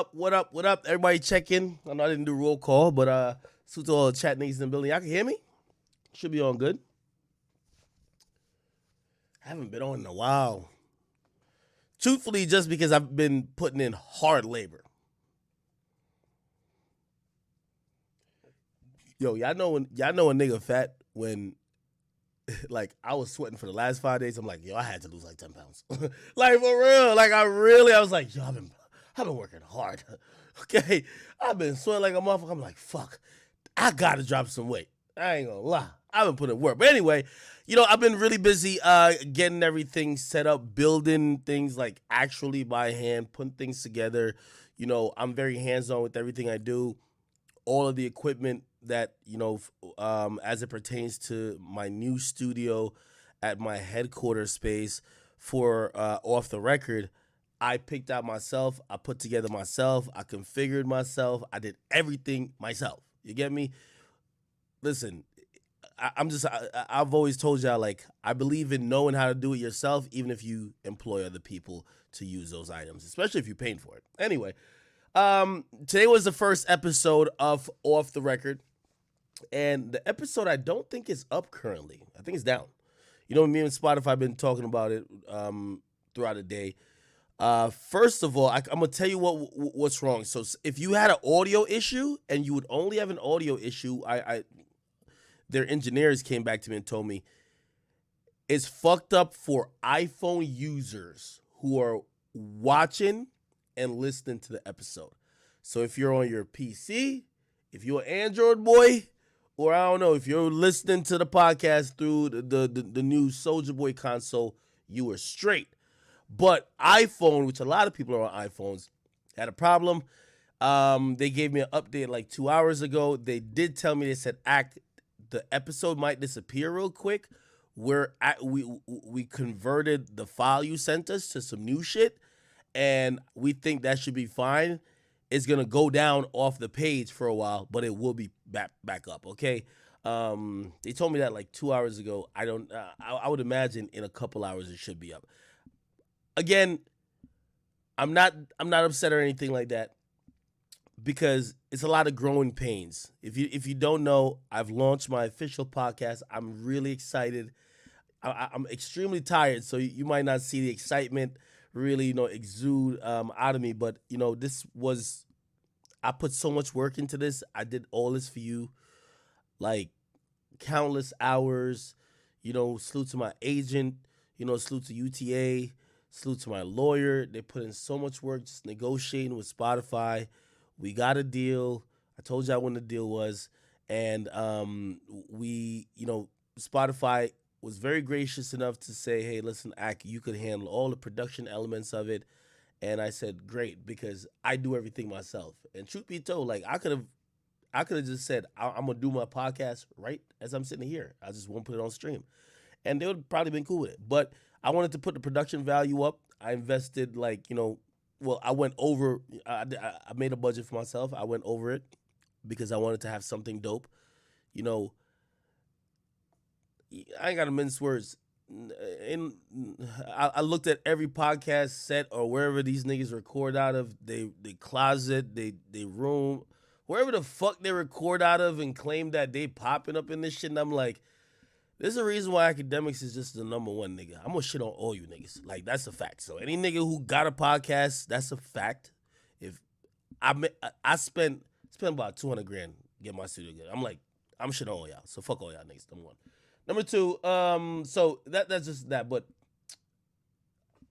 up? What up? What up? Everybody check in. I know I didn't do roll call, but salute to all the chat niggas in the building. Y'all can hear me? Should be on good. I haven't been on in a while. Truthfully, just because I've been putting in hard labor. Yo, y'all know a nigga fat when like I was sweating for the last 5 days. I'm like, yo, I had to lose like 10 pounds. Like for real. Like I was like, yo, I've been working hard. Okay. I've been sweating like a motherfucker. I'm like, fuck. I gotta drop some weight. I ain't gonna lie. I've been putting in work. But anyway, I've been really busy getting everything set up, building things like actually by hand, putting things together. I'm very hands-on with everything I do. All of the equipment that, as it pertains to my new studio at my headquarters space for Off the Record, I picked out myself. I put together myself. I configured myself. I did everything myself. You get me? Listen, I've always told y'all, like, I believe in knowing how to do it yourself, even if you employ other people to use those items, especially if you're paying for it. Anyway, today was the first episode of Off the Record, and the episode I don't think is up currently. I think it's down. Me and Spotify have been talking about it throughout the day. First of all, I'm gonna tell you what's wrong. So if you had an audio issue and you would only have an audio issue, their engineers came back to me and told me it's fucked up for iPhone users who are watching and listening to the episode. So if you're on your PC, if you're an Android boy, or I don't know, if you're listening to the podcast through the new Soulja Boy console, you were straight. But iPhone, which a lot of people are on iPhones, had a problem. They gave me an update like 2 hours ago. They did tell me, they said, the episode might disappear real quick. We converted the file you sent us to some new shit, and we think that should be fine. It's gonna go down off the page for a while, but it will be back up. Okay. They told me that like 2 hours ago. I would imagine in a couple hours it should be up. Again, I'm not upset or anything like that, because it's a lot of growing pains. If you don't know, I've launched my official podcast. I'm really excited. I'm extremely tired, so you might not see the excitement really, exude out of me. But I put so much work into this. I did all this for you, like countless hours. Salute to my agent. Salute to UTA. Salute to my lawyer. They put in so much work just negotiating with Spotify. We got a deal. I told y'all when the deal was. And Spotify was very gracious enough to say, hey, listen, Ak, you could handle all the production elements of it. And I said, great, because I do everything myself. And truth be told, like, I could have just said, I'm going to do my podcast right as I'm sitting here. I just won't put it on stream. And they would have probably been cool with it. But I wanted to put the production value up. I invested I went over. I made a budget for myself. I went over it because I wanted to have something dope. I ain't got to mince words. I looked at every podcast set or wherever these niggas record out of, they closet, they room, wherever the fuck they record out of, and claim that they popping up in this shit. And I'm like, there's a reason why Akademiks is just the number one nigga. I'm gonna shit on all you niggas. Like, that's a fact. So any nigga who got a podcast, that's a fact. If I spent about $200 grand to get my studio good, I'm shit on all y'all. So fuck all y'all niggas. Number one. Number two, so that's just that. But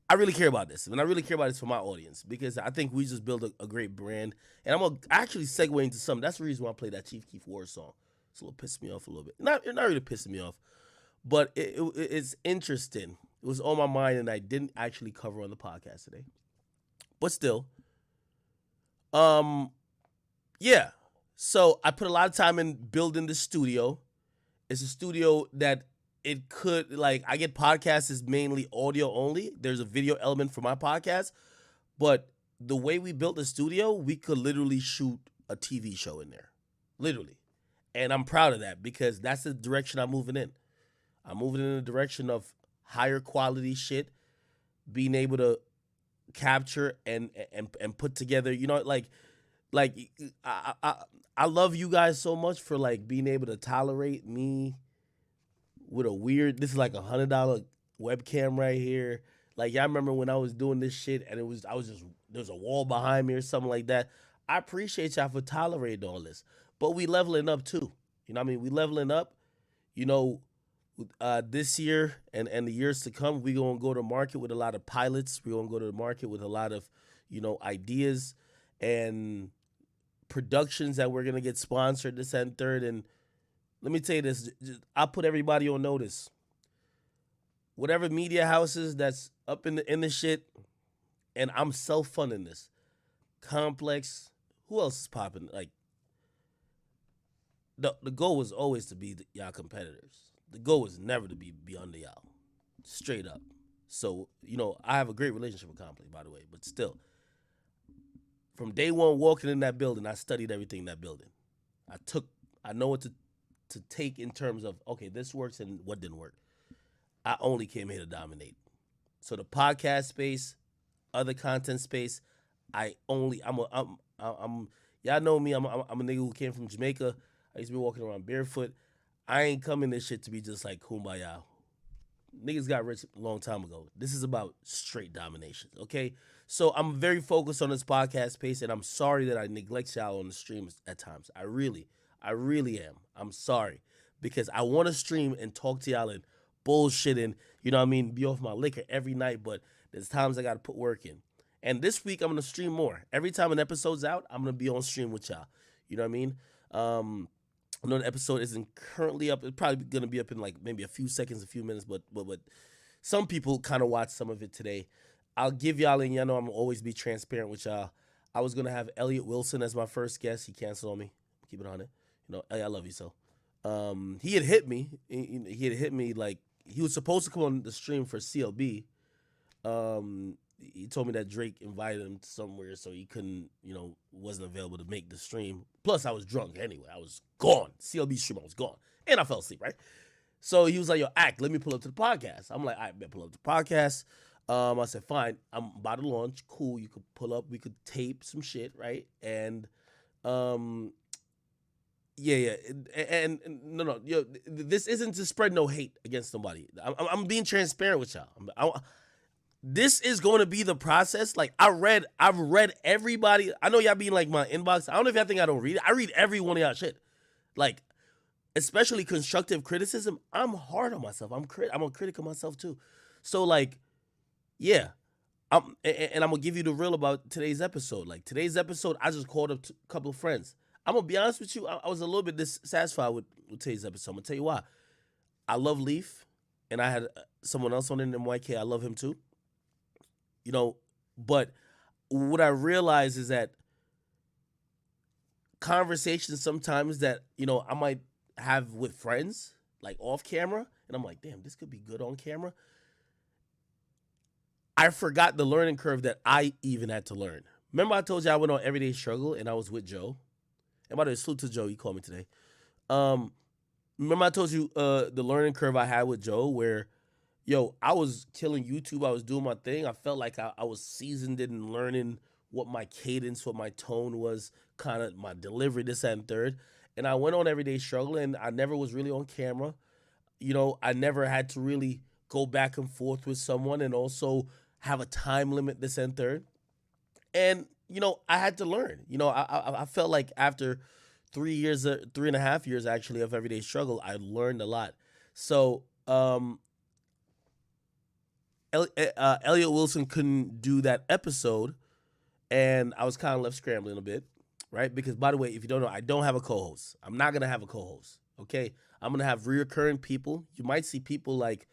I really care about this, and I really care about this for my audience, because I think we just built a great brand. And I'm gonna actually segue into something. That's the reason why I played that Chief Keef War song. It's a little pissing me off a little bit. Not really pissing me off, but it's interesting. It was on my mind, and I didn't actually cover on the podcast today. But still, yeah. So I put a lot of time in building the studio. It's a studio that it could, like, I get podcasts is mainly audio only. There's a video element for my podcast, but the way we built the studio, we could literally shoot a TV show in there, literally. And I'm proud of that, because that's the direction I'm moving in. I'm moving in the direction of higher quality shit, being able to capture and put together. You know, like I, I I love you guys so much for like being able to tolerate me with a weird. This is like $100 webcam right here. Like y'all remember when I was doing this shit and I was just there's a wall behind me or something like that. I appreciate y'all for tolerating all this, but we leveling up too. You know what I mean? We leveling up. You know, this year and the years to come, we're gonna go to market with a lot of pilots. We're gonna go to the market with a lot of, ideas and productions that we're gonna get sponsored this and third. And let me tell you this, I'll put everybody on notice. Whatever media houses that's up in the shit, and I'm self funding this. Complex, who else is popping? Like the goal was always to be y'all competitors. The goal was never to be under y'all, straight up. So I have a great relationship with Complex, by the way. But still, from day one walking in that building, I studied everything in that building. I took, I know what to take in terms of okay, this works and what didn't work. I only came here to dominate. So the podcast space, other content space, I only I'm y'all know me. I'm a nigga who came from Jamaica. I used to be walking around barefoot. I ain't coming this shit to be just like kumbaya. Niggas got rich a long time ago. This is about straight domination, okay? So I'm very focused on this podcast space, and I'm sorry that I neglect y'all on the streams at times. I really am. I'm sorry because I want to stream and talk to y'all and bullshit and be off my liquor every night. But there's times I got to put work in. And this week I'm gonna stream more. Every time an episode's out, I'm gonna be on stream with y'all. You know what I mean? I know the episode isn't currently up. It's probably gonna be up in like maybe a few seconds, a few minutes, but some people kind of watched some of it today. I'll give y'all, and y'all know I'm gonna always be transparent with y'all. I was gonna have Elliot Wilson as my first guest. He canceled on me. Keep it on it. Elliot, I love you so. He had hit me. He had hit me like he was supposed to come on the stream for CLB. He told me that Drake invited him somewhere, so he couldn't, wasn't available to make the stream. Plus, I was drunk anyway. I was gone. CLB stream, I was gone. And I fell asleep, right? So he was like, yo, act, let me pull up to the podcast. I'm like, all right, better pull up to the podcast. I said, fine, I'm about to launch. Cool, you could pull up. We could tape some shit, right? And, yeah. And no, this isn't to spread no hate against somebody. I'm being transparent with y'all. This is going to be the process. Like I've read everybody. I know y'all being like my inbox. I don't know if y'all think I don't read it. I read every one of y'all shit. Like, especially constructive criticism. I'm hard on myself. I'm a critic of myself too. So like, yeah. And I'm gonna give you the real about today's episode. Like today's episode, I just called up a couple of friends. I'm gonna be honest with you. I was a little bit dissatisfied with today's episode. I'm gonna tell you why. I love Leaf, and I had someone else on in MYK. I love him too. But what I realize is that conversations sometimes that, I might have with friends, like off camera, and I'm like, damn, this could be good on camera. I forgot the learning curve that I even had to learn. Remember I told you I went on Everyday Struggle and I was with Joe? And by the way, salute to Joe, he called me today. Remember I told you the learning curve I had with Joe where I was killing YouTube. I was doing my thing. I felt like I was seasoned in learning what my cadence, what my tone was, kind of my delivery, this, that, and third. And I went on Everyday Struggle, and I never was really on camera. I never had to really go back and forth with someone and also have a time limit, this, and third. And, I had to learn. I felt like after 3.5 years, actually, of Everyday Struggle, I learned a lot. So, Elliot Wilson couldn't do that episode, and I was kind of left scrambling a bit, right? Because, by the way, if you don't know, I don't have a co-host. I'm not going to have a co-host, okay? I'm going to have reoccurring people. You might see people like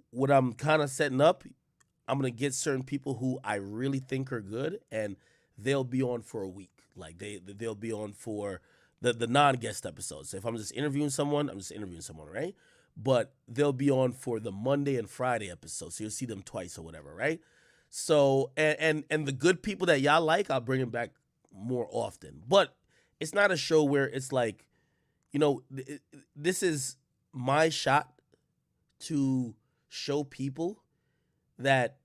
what I'm kind of setting up. I'm going to get certain people who I really think are good, and they'll be on for a week. Like, they'll be on for the non-guest episodes. So if I'm just interviewing someone, I'm just interviewing someone, right? But they'll be on for the Monday and Friday episodes. So you'll see them twice or whatever, right? So, and the good people that y'all like, I'll bring them back more often. But it's not a show where it's like, this is my shot to show people that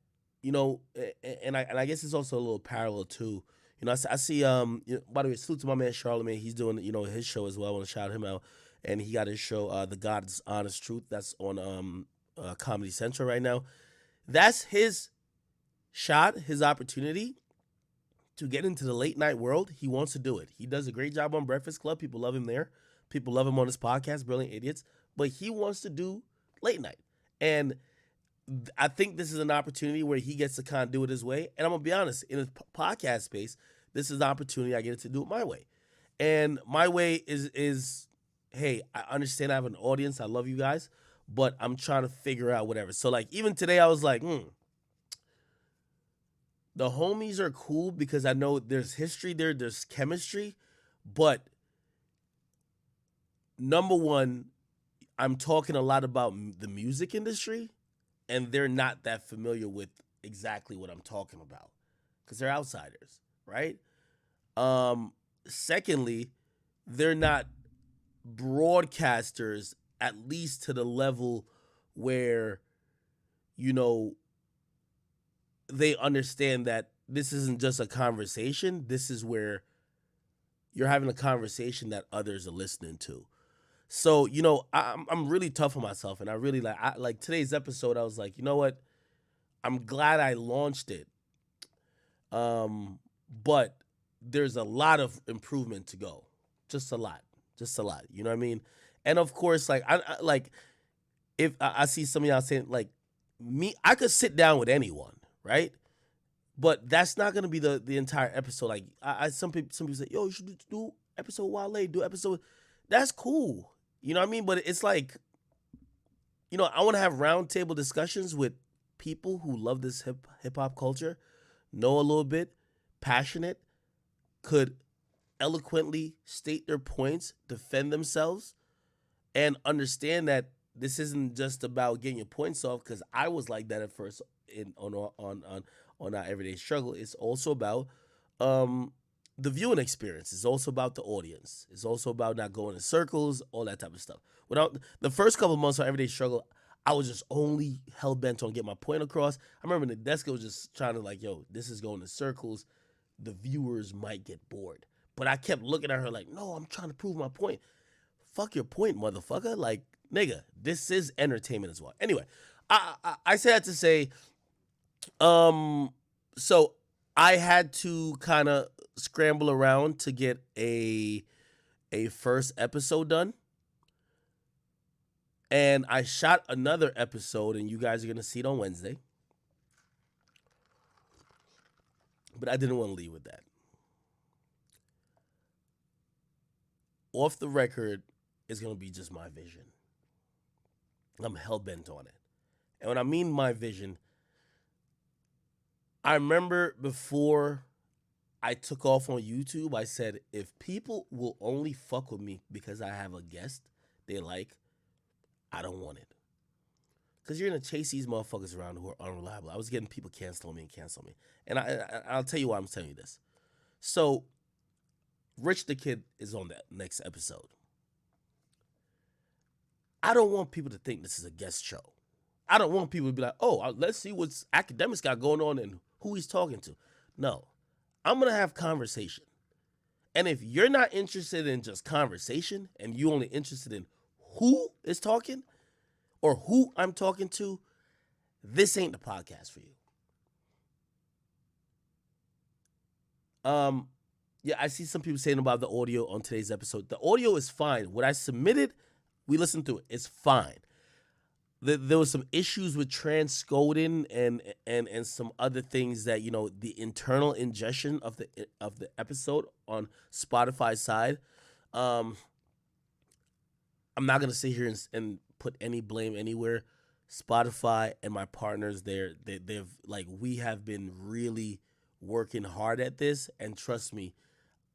you know, and I guess it's also a little parallel too. You know, I see by the way, salute to my man Charlemagne. He's doing his show as well. I want to shout him out, and he got his show, The God's Honest Truth. That's on Comedy Central right now. That's his shot, his opportunity to get into the late night world. He wants to do it. He does a great job on Breakfast Club. People love him there. People love him on his podcast, Brilliant Idiots. But he wants to do late night. And I think this is an opportunity where he gets to kind of do it his way. And I'm going to be honest, in a podcast space, this is an opportunity I get to do it my way. And my way is hey, I understand I have an audience. I love you guys. But I'm trying to figure out whatever. So, like, even today, I was like, the homies are cool because I know there's history there, there's chemistry, but number one, I'm talking a lot about the music industry, and they're not that familiar with exactly what I'm talking about because they're outsiders, right? Secondly, they're not broadcasters, at least to the level where, you know, they understand that this isn't just a conversation. This is where you're having a conversation that others are listening to. So, you know, I'm really tough on myself, and I really like today's episode. I was like, you know what? I'm glad I launched it. But there's a lot of improvement to go. Just a lot. You know what I mean? And of course, like I like if I see some of y'all saying like me, I could sit down with anyone, right? But that's not gonna be the entire episode. Like some people say, yo, you should do episode Wale, do episode. That's cool. You know what I mean? But it's like, you know, I want to have roundtable discussions with people who love this hip hop culture, know a little bit, passionate, could eloquently state their points, defend themselves, and understand that this isn't just about getting your points off. Because I was like that at first on our everyday struggle. It's also about the viewing experience. It's also about the audience. It's also about not going in circles, all that type of stuff. Without the first couple of months of everyday struggle, I was just only hell bent on getting my point across. I remember the desk was just trying to like, yo, this is going in circles. The viewers might get bored. But I kept looking at her like, no, I'm trying to prove my point. Fuck your point, motherfucker. Like, nigga, this is entertainment as well. Anyway, I say that to say, so I had to kind of scramble around to get a first episode done. And I shot another episode, and you guys are going to see it on Wednesday. But I didn't want to leave with that. Off the record is going to be just my vision. I'm hell-bent on it. And when I mean my vision, I remember before I took off on YouTube, I said, if people will only fuck with me because I have a guest they like, I don't want it. Because you're going to chase these motherfuckers around who are unreliable. I was getting people canceling me. And I'll tell you why I'm telling you this. So, Rich the Kid is on that next episode. I don't want people to think this is a guest show. I don't want people to be like, oh, let's see what's Akademiks got going on and who he's talking to. No. I'm going to have conversation. And if you're not interested in just conversation and you only interested in who is talking or who I'm talking to, this ain't the podcast for you. Yeah, I see some people saying about the audio on today's episode. The audio is fine. What I submitted, we listened to it. It's fine. There was some issues with transcoding and some other things that, you know, the internal ingestion of the episode on Spotify's side. I'm not gonna sit here and put any blame anywhere. Spotify and my partners there, they've like, we have been really working hard at this, and trust me,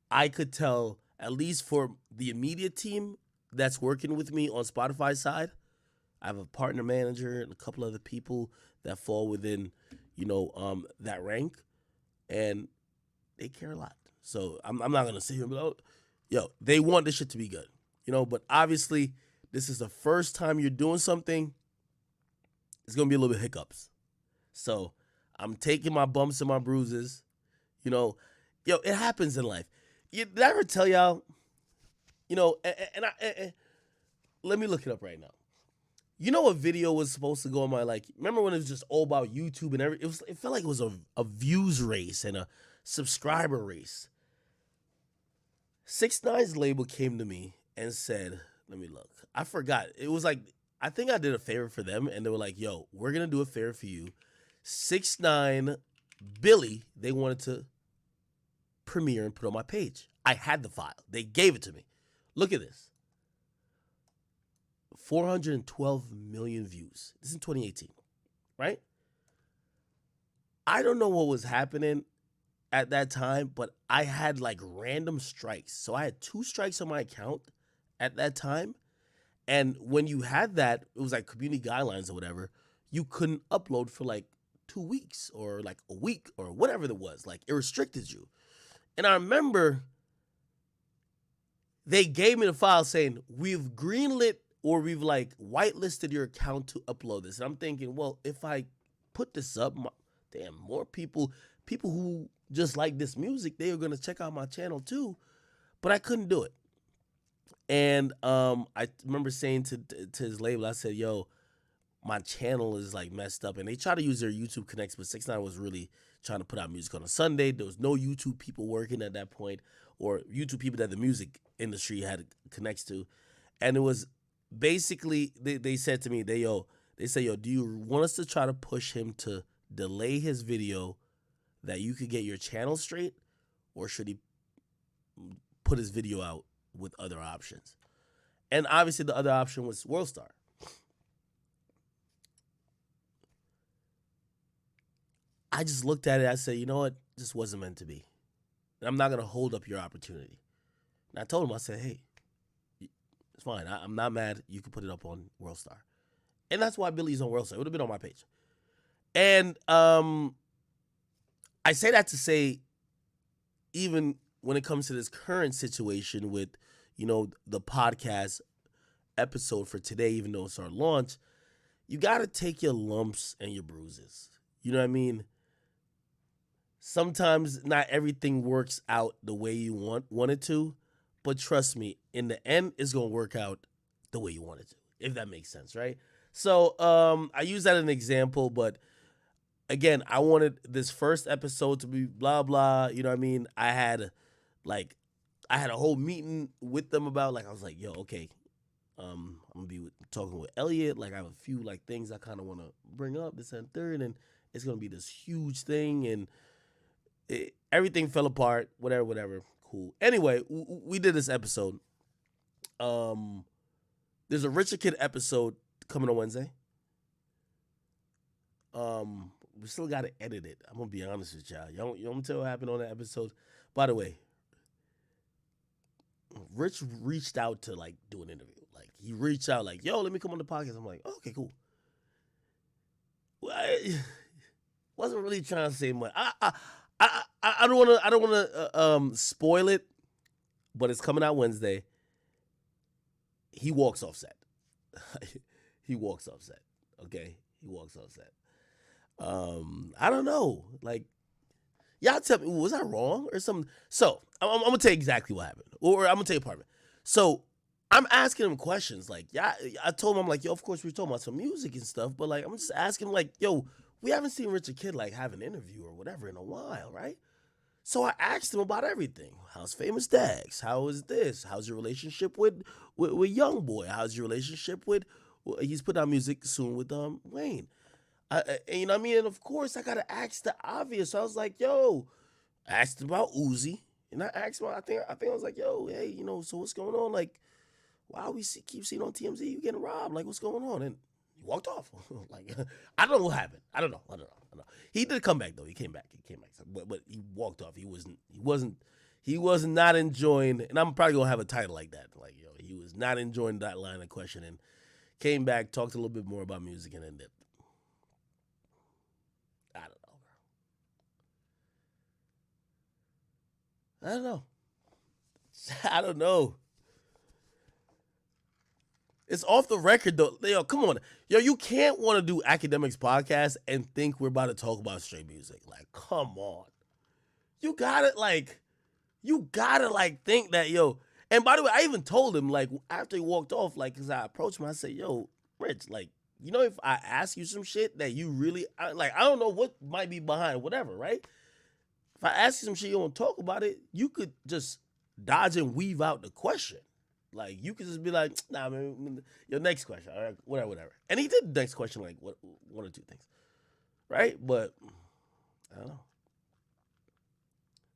I could tell, at least for the immediate team that's working with me on Spotify's side, I have a partner manager and a couple other people that fall within, you know, that rank, and they care a lot. So I'm not gonna sit here and be like, oh, yo, they want this shit to be good, you know. But obviously, this is the first time you're doing something. It's gonna be a little bit hiccups. So I'm taking my bumps and my bruises. You know, yo, it happens in life. Did I ever tell y'all? You know, let me look it up right now. You know, a video was supposed to go on my like. Remember when it was just all about YouTube and everything? It felt like it was a views race and a subscriber race. 6ix9ine's label came to me and said, "Let me look." I forgot. It was like I think I did a favor for them, and they were like, "Yo, we're gonna do a favor for you." 6ix9ine, Billy, they wanted to premiere and put on my page. I had the file. They gave it to me. Look at this. 412 million views. This is in 2018, right? I don't know what was happening at that time, but I had like random strikes. So I had 2 strikes on my account at that time. And when you had that, it was like community guidelines or whatever. You couldn't upload for like 2 weeks or like a week or whatever it was. Like it restricted you. And I remember they gave me the file saying, we've greenlit or we've like whitelisted your account to upload this. And I'm thinking, well, if I put this up, damn, more people who just like this music, they are going to check out my channel too. But I couldn't do it. And I remember saying to his label, I said, yo, my channel is like messed up. And they try to use their YouTube connects, but 6ix9ine was really trying to put out music on a Sunday. There was no YouTube people working at that point, or YouTube people that the music industry had connects to. And it was basically, they said to me, they say, yo, do you want us to try to push him to delay his video that you could get your channel straight, or should he put his video out with other options? And obviously the other option was Worldstar. I just looked at it. I said, you know what? This wasn't meant to be. And I'm not going to hold up your opportunity. And I told him, I said, hey, it's fine. I'm not mad. You can put it up on Worldstar. And that's why Billy's on Worldstar. It would have been on my page. And I say that to say, even when it comes to this current situation with, you know, the podcast episode for today, even though it's our launch, you got to take your lumps and your bruises. You know what I mean? Sometimes not everything works out the way you want it to, but trust me, in the end, it's going to work out the way you want it to, if that makes sense, right? So I use that as an example, but again, I wanted this first episode to be blah, blah, you know what I mean? I had a whole meeting with them about, like, I was like, yo, okay, I'm going to be talking with Elliot. Like, I have a few, like, things I kind of want to bring up, this and third, and it's going to be this huge thing, and everything fell apart, whatever, cool. Anyway, we did this episode. There's a Richard Kid episode coming on Wednesday. We still got to edit it. I'm going to be honest with y'all. You want me to tell what happened on that episode? By the way, Rich reached out to, like, do an interview. Like, he reached out, like, yo, let me come on the podcast. I'm like, oh, okay, cool. Well, I wasn't really trying to say much. I don't want to spoil it, but it's coming out Wednesday. He walks off set. He walks off set. Okay, he walks off set. I don't know. Like, y'all tell me, was I wrong or something? So I'm gonna tell you exactly what happened, or I'm gonna tell you part of it. So I'm asking him questions. Like, yeah, I told him, I'm like, yo, of course we're talking about some music and stuff, but like, I'm just asking him, like, yo, we haven't seen Richard Kid like have an interview or whatever in a while, right? So I asked him about everything. How's Famous Dax? How is this? How's your relationship with Young Boy? How's your relationship with? He's putting out music soon with Wayne. And you know what I mean? And of course, I gotta ask the obvious. So I was like, yo, I asked about Uzi, and I asked him. I think I was like, yo, hey, you know, so what's going on? Like, why we keep seeing on TMZ you getting robbed? Like, what's going on? And he walked off. Like, I don't know what happened. I don't know. He did come back though. He came back. But he walked off. He was not enjoying. And I'm probably gonna have a title like that. Like, yo, he was not enjoying that line of questioning. Came back, talked a little bit more about music, and then dipped. I don't know. I don't know. It's off the record though. Yo, come on. Yo, you can't want to do Academics podcast and think we're about to talk about straight music. Like, come on. You gotta like think that, yo. And by the way, I even told him, like, after he walked off, like, cause I approached him, I said, yo, Rich, like, you know, if I ask you some shit that you really like, I don't know what might be behind whatever, right? If I ask you some shit you don't talk about it, you could just dodge and weave out the question. Like, you could just be like, nah, man, your next question, all right, whatever. And he did the next question, like, one or two things, right? But, I don't know.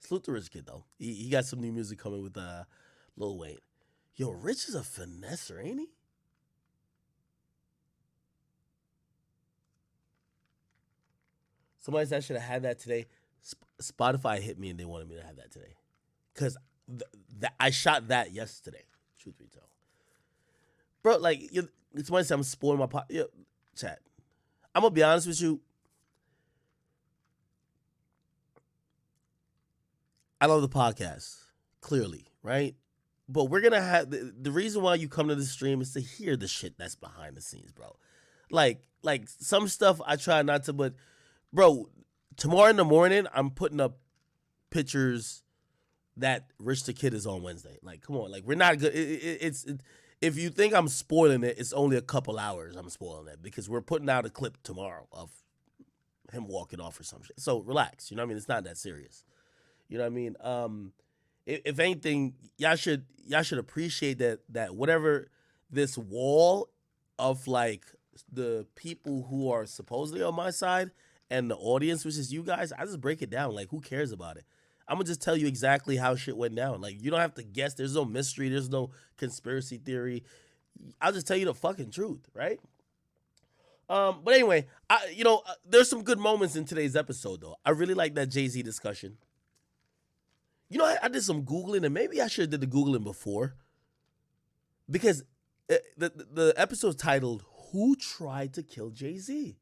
Salute to Rich Kid, though. He got some new music coming with Lil Wayne. Yo, Rich is a finesser, ain't he? Somebody said I should have had that today. Spotify hit me and they wanted me to have that today. Because I shot that yesterday, truth be told. Bro, like, somebody said I'm spoiling my pot. Yo, chat. I'm going to be honest with you. I love the podcast, clearly, right? But we're going to have, the reason why you come to the stream is to hear the shit that's behind the scenes, bro. Like some stuff I try not to, but, bro, tomorrow in the morning, I'm putting up pictures that Rich the Kid is on Wednesday. Like, come on, like, we're not good. If you think I'm spoiling it, it's only a couple hours I'm spoiling it because we're putting out a clip tomorrow of him walking off or some shit. So relax, you know what I mean? It's not that serious. You know what I mean? If anything, y'all should appreciate that whatever this wall of like the people who are supposedly on my side and the audience, which is you guys, I just break it down. Like, who cares about it? I'm gonna just tell you exactly how shit went down. Like, you don't have to guess. There's no mystery. There's no conspiracy theory. I'll just tell you the fucking truth, right? But anyway, there's some good moments in today's episode, though. I really like that Jay-Z discussion. You know, I did some Googling, and maybe I should have did the Googling before. Because the episode's titled, Who Tried to Kill Jay-Z?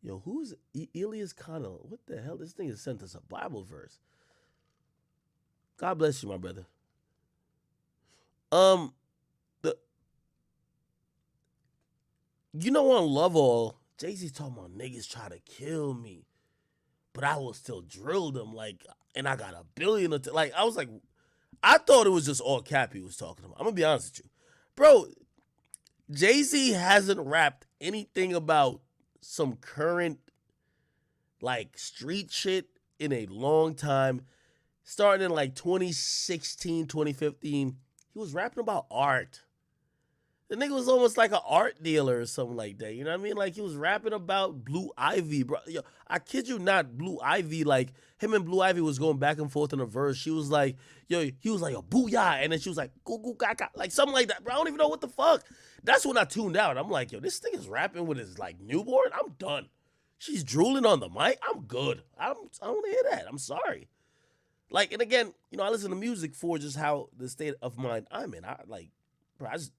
Yo, who's Elias Connell? What the hell? This thing has sent us a Bible verse. God bless you, my brother. On Love All, Jay-Z's talking about niggas try to kill me, but I will still drill them, like, and I got $1 billion. Like, I was like, I thought it was just all cap he was talking about. I'm gonna be honest with you, bro. Jay-Z hasn't rapped anything about some current, like, street shit in a long time. Starting in, like, 2016, 2015, he was rapping about art. The nigga was almost like an art dealer or something like that. You know what I mean? Like, he was rapping about Blue Ivy, bro. Yo, I kid you not, Blue Ivy, like, him and Blue Ivy was going back and forth in a verse. She was like, yo, he was like, a booyah. And then she was like, goo goo gaga. Like, something like that. Bro, I don't even know what the fuck. That's when I tuned out. I'm like, yo, this thing is rapping with his, like, newborn. I'm done. She's drooling on the mic. I'm good. I don't want to hear that. I'm sorry. Like, and again, I listen to music for just how the state of mind I'm in. I just,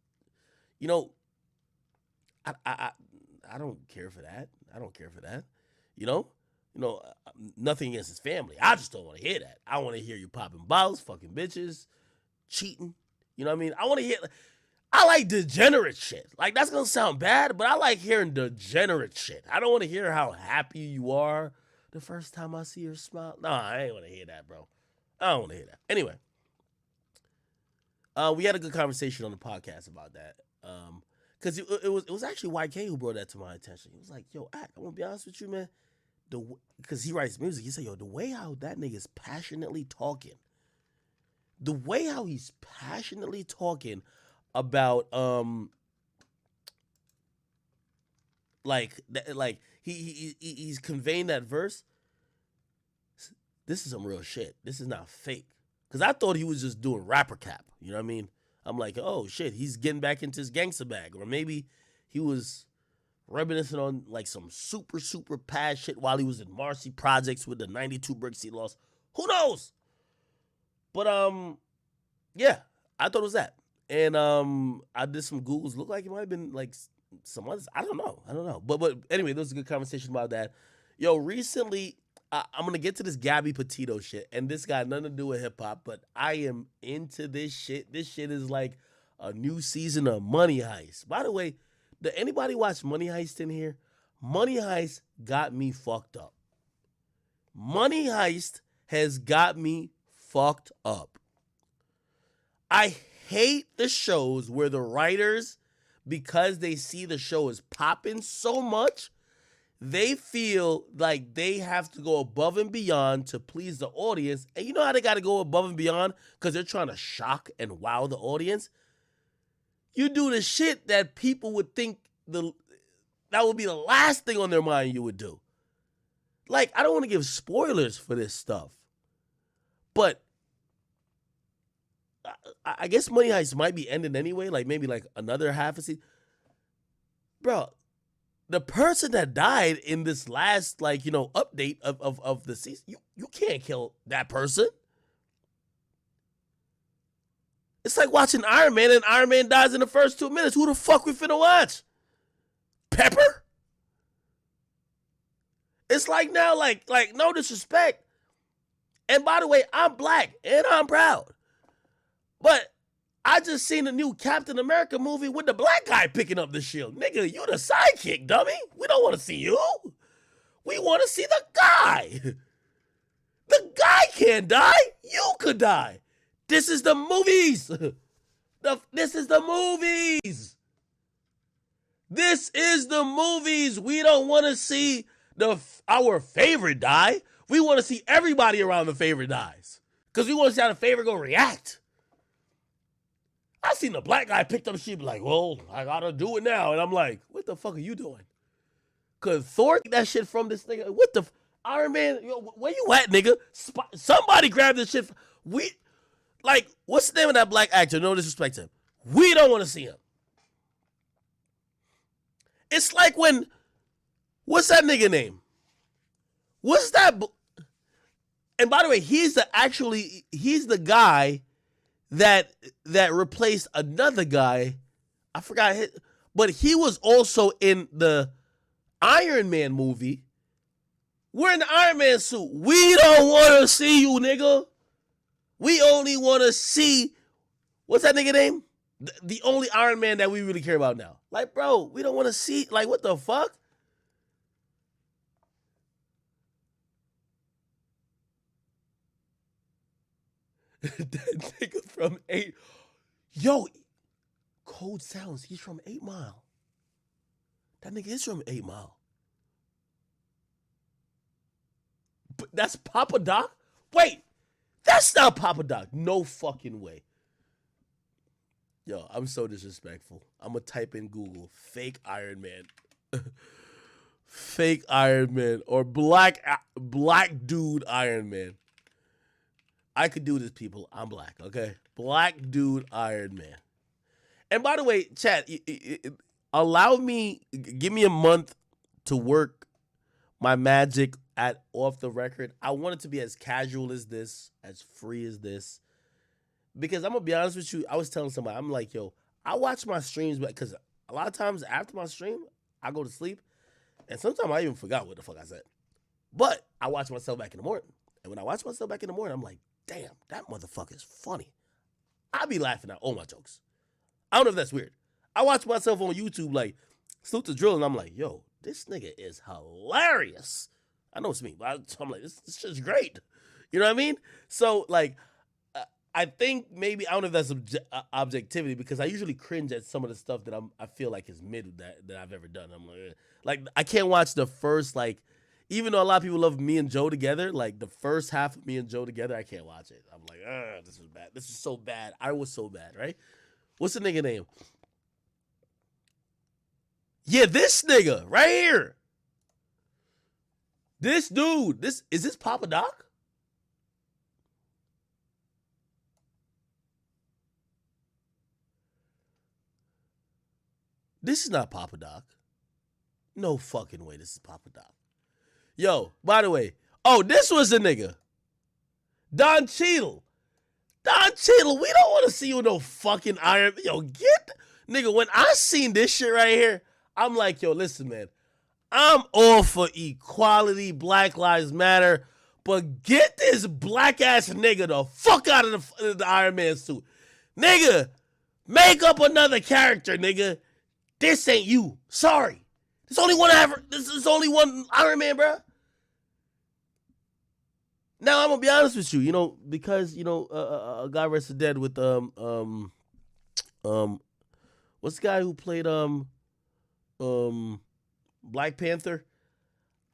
I don't care for that. I don't care for that. Nothing against his family. I just don't want to hear that. I want to hear you popping bottles, fucking bitches, cheating. You know what I mean? I like degenerate shit. Like, that's going to sound bad, but I like hearing degenerate shit. I don't want to hear how happy you are the first time I see your smile. Nah, I ain't want to hear that, bro. I don't want to hear that. Anyway, we had a good conversation on the podcast about that. Because it was actually YK who brought that to my attention. He was like, yo, I'm going to be honest with you, man. Because he writes music. He said, yo, the way how that nigga's passionately talking. The way how he's passionately talking about, he's conveying that verse. This is some real shit. This is not fake. Because I thought he was just doing rapper cap. You know what I mean? I'm like, oh, shit, he's getting back into his gangster bag. Or maybe he was reminiscing on, like, some super, super past shit while he was in Marcy Projects with the 92 bricks he lost. Who knows? But, yeah, I thought it was that. And I did some Googles. Looked like it might have been, like, some others. I don't know. But anyway, there was a good conversation about that. Yo, recently, I'm going to get to this Gabby Petito shit, and this got nothing to do with hip-hop, but I am into this shit. This shit is like a new season of Money Heist. By the way, did anybody watch Money Heist in here? Money Heist got me fucked up. Money Heist has got me fucked up. I hate the shows where the writers, because they see the show is popping so much, they feel like they have to go above and beyond to please the audience. And you know how they got to go above and beyond? Because they're trying to shock and wow the audience. You do the shit that people would think that would be the last thing on their mind you would do. Like, I don't want to give spoilers for this stuff, but I guess Money Heist might be ending anyway, like maybe like another half a season. Bro, the person that died in this last, like, update of the season, you can't kill that person. It's like watching Iron Man and Iron Man dies in the first 2 minutes. Who the fuck we finna watch? Pepper? It's like now, like no disrespect. And by the way, I'm black and I'm proud. But I just seen a new Captain America movie with the black guy picking up the shield. Nigga, you the sidekick, dummy. We don't want to see you. We want to see the guy. The guy can't die. You could die. This is the movies. This is the movies. This is the movies. We don't want to see our favorite die. We want to see everybody around the favorite dies. Because we want to see how the favorite go react. I seen the black guy picked up shit, like, well, I gotta do it now. And I'm like, what the fuck are you doing? Because Thor that shit from this nigga. What the Iron Man, where you at, nigga? Somebody grab this shit. What's the name of that black actor? No disrespect to him. We don't want to see him. It's like when, what's that nigga name? What's that? And by the way, he's the guy that replaced another guy. I forgot but he was also in the Iron Man movie. We're in the Iron Man suit. We don't want to see you, nigga. We only want to see, what's that nigga name? The only Iron Man that we really care about now. Like, bro, we don't want to see, like, what the fuck? That nigga from 8. Yo, Code Sounds, he's from 8 Mile. That nigga is from 8 Mile. But that's Papa Doc? Wait, that's not Papa Doc. No fucking way. Yo, I'm so disrespectful. I'm going to type in Google, fake Iron Man. Fake Iron Man or black dude Iron Man. I could do this, people. I'm black, okay? Black dude Iron Man. And by the way, chat, give me a month to work my magic off the record. I want it to be as casual as this, as free as this. Because I'm going to be honest with you, I was telling somebody, I'm like, yo, I watch my streams, because a lot of times after my stream, I go to sleep, and sometimes I even forgot what the fuck I said. But I watch myself back in the morning. And when I watch myself back in the morning, I'm like, damn, that motherfucker is funny. I be laughing at all my jokes. I don't know if that's weird. I watch myself on YouTube, like, Salute the Drill, and I'm like, yo, this nigga is hilarious. I know it's me, but I'm like, this shit's great. You know what I mean? So, like, I think maybe, I don't know if that's objectivity, because I usually cringe at some of the stuff that I feel like is mid that I've ever done. I'm like, I can't watch the first, like, even though a lot of people love Me and Joe together, like the first half of Me and Joe together, I can't watch it. I'm like, this is bad. This is so bad. I was so bad, right? What's the nigga name? Yeah, this nigga right here. This dude. Is this Papa Doc? This is not Papa Doc. No fucking way this is Papa Doc. Yo, by the way, this was the nigga. Don Cheadle. Don Cheadle, we don't want to see you no fucking Iron. Yo, nigga, when I seen this shit right here, I'm like, yo, listen, man. I'm all for equality, Black Lives Matter, but get this black ass nigga the fuck out of the Iron Man suit. Nigga, Make up another character, nigga. This ain't you. Sorry. There's only one ever. This is only one Iron Man, bro. Now I'm gonna be honest with you, because God rest the dead with um what's the guy who played um Black Panther?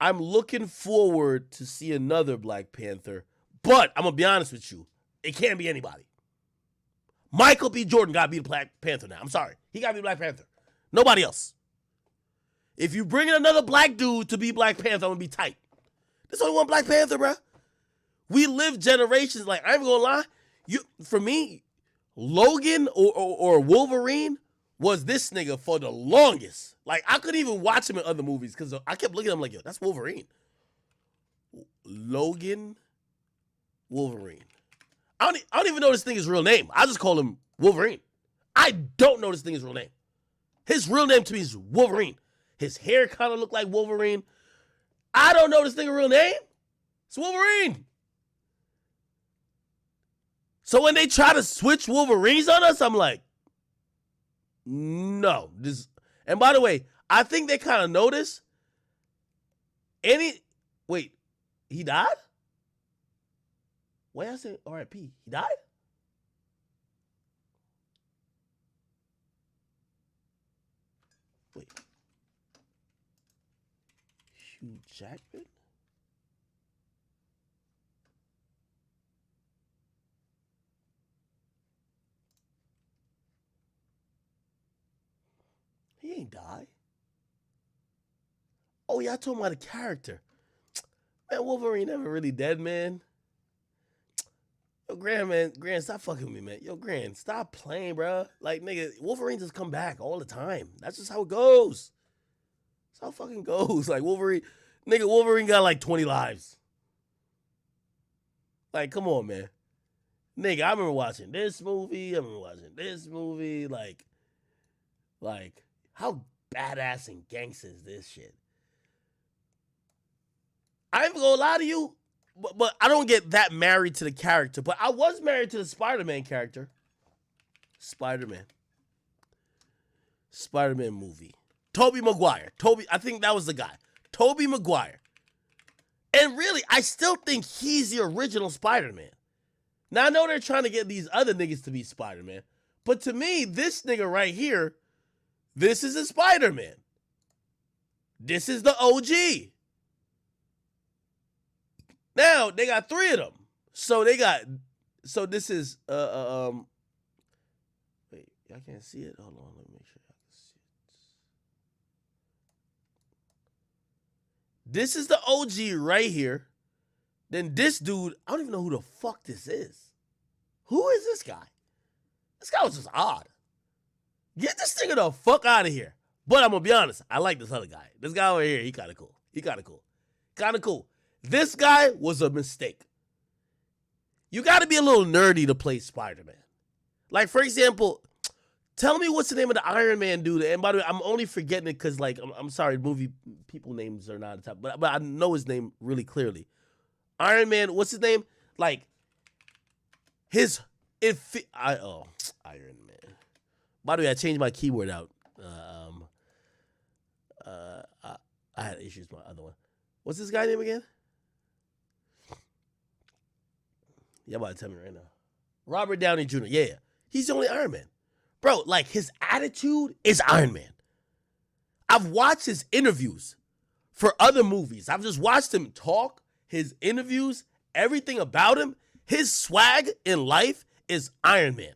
I'm looking forward to see another Black Panther, but I'm gonna be honest with you, it can't be anybody. Michael B. Jordan gotta be the Black Panther now. I'm sorry, he gotta be Black Panther. Nobody else. If you bring in another black dude to be Black Panther, I'm gonna be tight. There's only one Black Panther, bro. We live generations. Like, I ain't gonna lie. For me, Logan or Wolverine was this nigga for the longest. Like, I couldn't even watch him in other movies because I kept looking at him like, yo, that's Wolverine. Logan, Wolverine. I don't even know this nigga's real name. I just call him Wolverine. I don't know this nigga's real name. His real name to me is Wolverine. His hair kind of looked like Wolverine. I don't know this nigga's real name. It's Wolverine. So when they try to switch Wolverines on us, I'm like, no. And by the way, I think they kind of notice. Wait, he died? Why I say R.I.P.? He died? Wait. Hugh Jackman? He ain't die. Oh, yeah, I told him about the character. Man, Wolverine never really dead, man. Yo, Grand, stop fucking with me, man. Yo, Grand, stop playing, bro. Like, nigga, Wolverine just come back all the time. That's just how it goes. That's how it fucking goes. Like, Wolverine got like 20 lives. Like, come on, man. Nigga, I remember watching this movie. Like, how badass and gangsta is this shit? I ain't gonna lie to you, but I don't get that married to the character. But I was married to the Spider-Man character. Spider-Man movie. Tobey Maguire. I think that was the guy. Tobey Maguire. And really, I still think he's the original Spider-Man. Now, I know they're trying to get these other niggas to be Spider-Man. But to me, this nigga right here, this is a Spider-Man. This is the OG. Now, they got 3 of them. So this is, wait, y'all can't see it? Hold on, let me make sure y'all can see it. This is the OG right here. Then this dude, I don't even know who the fuck this is. Who is this guy? This guy was just odd. Get this nigga the fuck out of here. But I'm gonna be honest, I like this other guy. This guy over here, he kind of cool. This guy was a mistake. You got to be a little nerdy to play Spider-Man. Like, for example, tell me what's the name of the Iron Man dude. And by the way, I'm only forgetting it because, like, I'm sorry, movie people names are not on top. But I know his name really clearly. Iron Man, what's his name? Like, Iron Man. By the way, I changed my keyboard out. I had issues with my other one. What's this guy name again? Y'all about to tell me right now. Robert Downey Jr. Yeah. He's the only Iron Man. Bro, like, his attitude is Iron Man. I've watched his interviews for other movies. I've just watched him talk, his interviews, everything about him. His swag in life is Iron Man.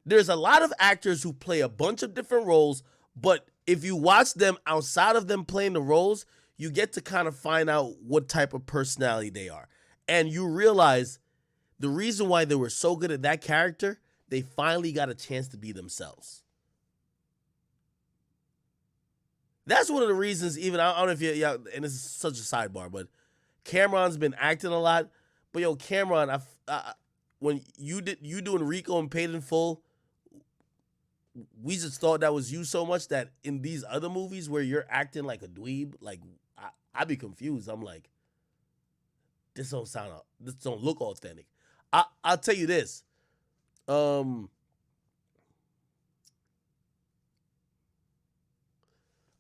There's a lot of actors who play a bunch of different roles, but if you watch them outside of them playing the roles, you get to kind of find out what type of personality they are. And you realize the reason why they were so good at that character, they finally got a chance to be themselves. That's one of the reasons, even, I don't know if you, and this is such a sidebar, but Cameron's been acting a lot. But yo, Cameron, when you doing Rico and Paid in Full, we just thought that was you so much that in these other movies where you're acting like a dweeb, like, I'd be confused. I'm like, this don't look authentic. I'll tell you this.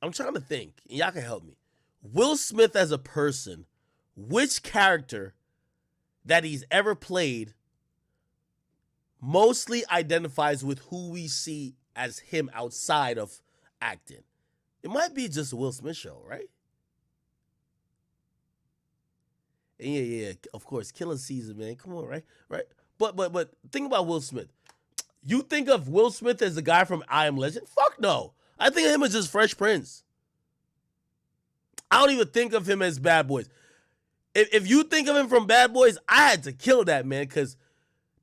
I'm trying to think. And y'all can help me. Will Smith as a person, which character that he's ever played mostly identifies with who we see as him outside of acting? It might be just a Will Smith show, right? And yeah, of course, Killing Season, man. Come on, right. But think about Will Smith. You think of Will Smith as the guy from I Am Legend? Fuck no. I think of him as just Fresh Prince. I don't even think of him as Bad Boys. If you think of him from Bad Boys, I had to kill that, man, because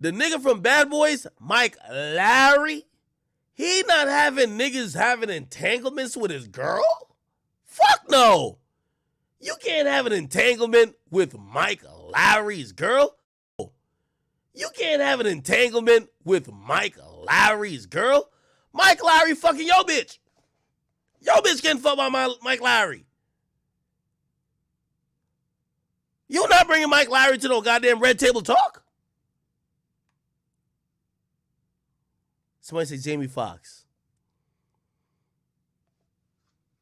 the nigga from Bad Boys, Mike Lowry, he not having niggas having entanglements with his girl? Fuck no. You can't have an entanglement with Mike Lowry's girl. You can't have an entanglement with Mike Lowry's girl. Mike Lowry fucking your bitch. Your bitch getting fucked by Mike Lowry. You not bringing Mike Lowry to no goddamn Red Table Talk? Somebody say Jamie Foxx.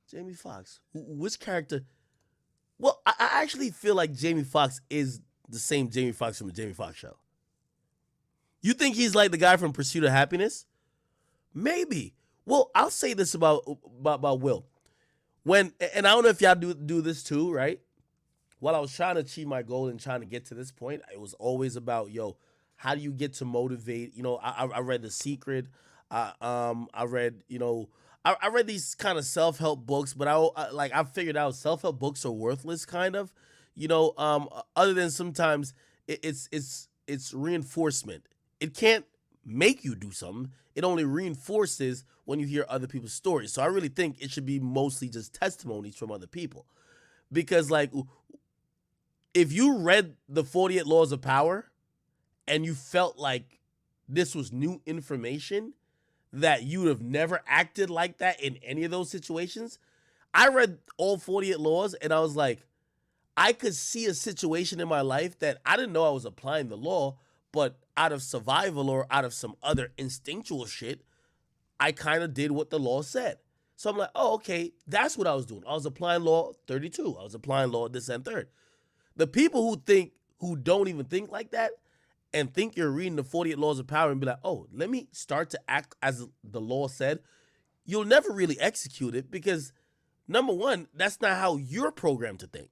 Jamie Foxx. Which character? Well, I actually feel like Jamie Foxx is the same Jamie Foxx from the Jamie Foxx show. You think he's like the guy from Pursuit of Happiness? Maybe. Well, I'll say this about Will. And I don't know if y'all do this too, right? While I was trying to achieve my goal and trying to get to this point, it was always about, how do you get to motivate? I read The Secret. I read, I read these kind of self-help books, but I figured out self-help books are worthless, kind of. Other than sometimes it's reinforcement. It can't make you do something. It only reinforces when you hear other people's stories. So I really think it should be mostly just testimonies from other people. Because, if you read the 48 Laws of Power and you felt like this was new information, that you would have never acted like that in any of those situations, I read all 48 laws and I was like, I could see a situation in my life that I didn't know I was applying the law, but out of survival or out of some other instinctual shit, I kind of did what the law said. So I'm like, oh, okay, that's what I was doing. I was applying law 32. I was applying law this and third. The people who don't even think like that and think you're reading the 48 Laws of Power and be like, oh, let me start to act as the law said, you'll never really execute it because, number one, that's not how you're programmed to think.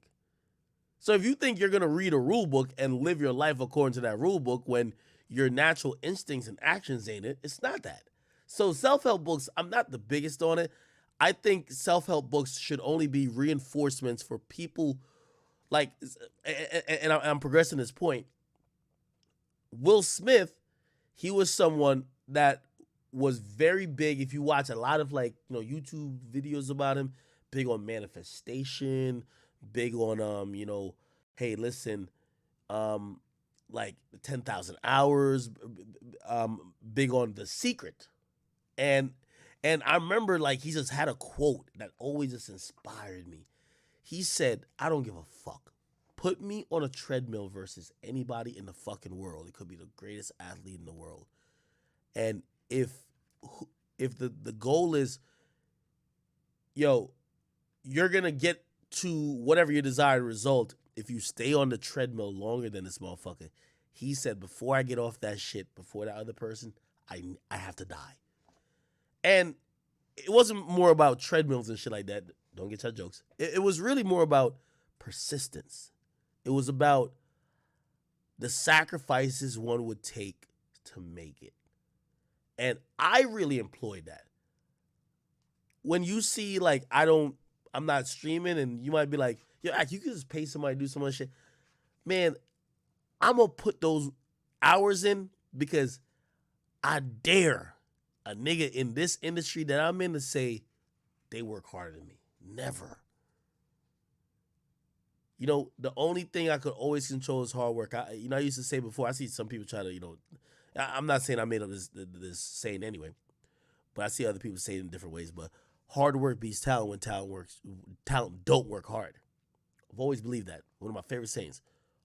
So if you think you're going to read a rule book and live your life according to that rule book when your natural instincts and actions ain't it, it's not that. So self-help books, I'm not the biggest on it. I think self-help books should only be reinforcements for people and I'm progressing this point. Will Smith, he was someone that was very big. If you watch a lot of YouTube videos about him, big on manifestation, big on hey, listen, 10,000 hours, big on The Secret. And I remember he just had a quote that always just inspired me. He said, I don't give a fuck. Put me on a treadmill versus anybody in the fucking world. It could be the greatest athlete in the world. And if the goal is, you're going to get to whatever your desired result if you stay on the treadmill longer than this motherfucker. He said, before I get off that shit, before that other person, I have to die. And it wasn't more about treadmills and shit like that. Don't get your jokes. It was really more about persistence. It was about the sacrifices one would take to make it. And I really employed that. When you see, I'm not streaming and you might be like, yo, you could just pay somebody to do some other shit. Man, I'm going to put those hours in because I dare a nigga in this industry that I'm in to say they work harder than me. Never. The only thing I could always control is hard work. I used to say before, I see some people try to, I'm not saying I made up this saying anyway, but I see other people say it in different ways. But hard work beats talent when talent don't work hard. I've always believed that. One of my favorite sayings.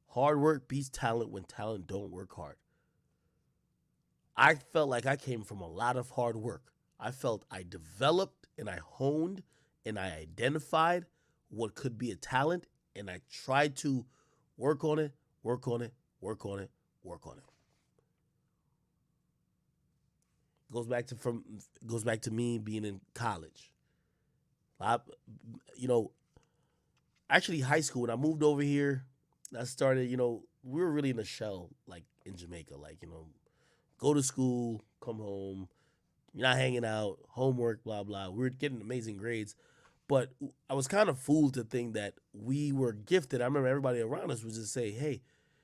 Hard work beats talent when talent don't work hard. I felt like I came from a lot of hard work. I felt I developed and I honed and I identified what could be a talent, and I tried to work on it, work on it, work on it, work on it. Goes back to me being in college. I, you know, actually high school when I moved over here, I started. We were really in a shell, like in Jamaica, like go to school, come home, you're not hanging out, homework, blah blah. We were getting amazing grades, but I was kind of fooled to think that we were gifted. I remember everybody around us would just say, "Hey,"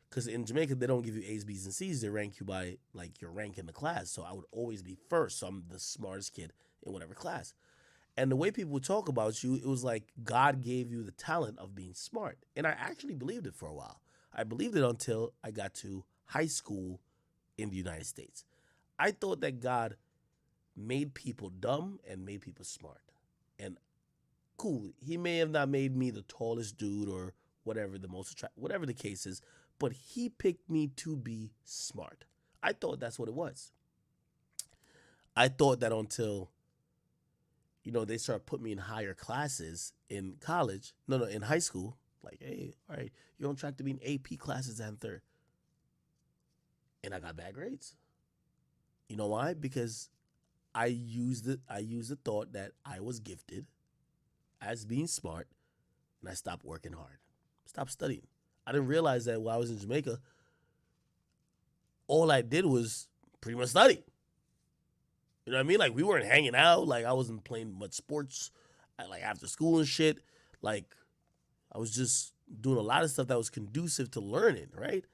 because in Jamaica they don't give you A's, B's, and C's. They rank you by like your rank in the class. So I would always be first. So I'm the smartest kid in whatever class. And the way people would talk about you, it was like God gave you the talent of being smart. And I actually believed it for a while. I believed it until I got to high school in the United States. I thought that God made people dumb and made people smart. And cool, he may have not made me the tallest dude or whatever the most attractive, whatever the case is, but he picked me to be smart. I thought that's what it was. I thought that until they started putting me in higher classes in college. No, in high school. Like, hey, all right, you're on track to be in AP classes and third. And I got bad grades. You know why? Because I used the thought that I was gifted as being smart, and I stopped working hard. Stopped studying. I didn't realize that while I was in Jamaica, all I did was pretty much study. You know what I mean? Like, we weren't hanging out. Like, I wasn't playing much sports, like after school and shit. Like, I was just doing a lot of stuff that was conducive to learning, right?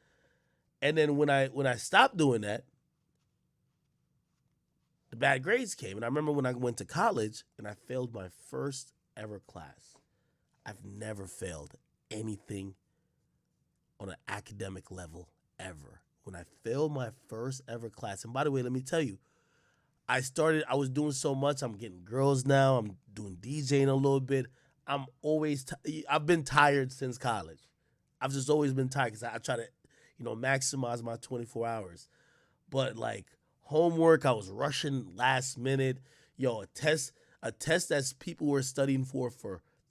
And then when I stopped doing that, the bad grades came. And I remember when I went to college and I failed my first ever class. I've never failed anything on an academic level ever. When I failed my first ever class, and by the way, let me tell you, I was doing so much. I'm getting girls now. I'm doing DJing a little bit. I've been tired since college. I've just always been tired because I try to, maximize my 24 hours. But like homework, I was rushing last minute. A test that people were studying for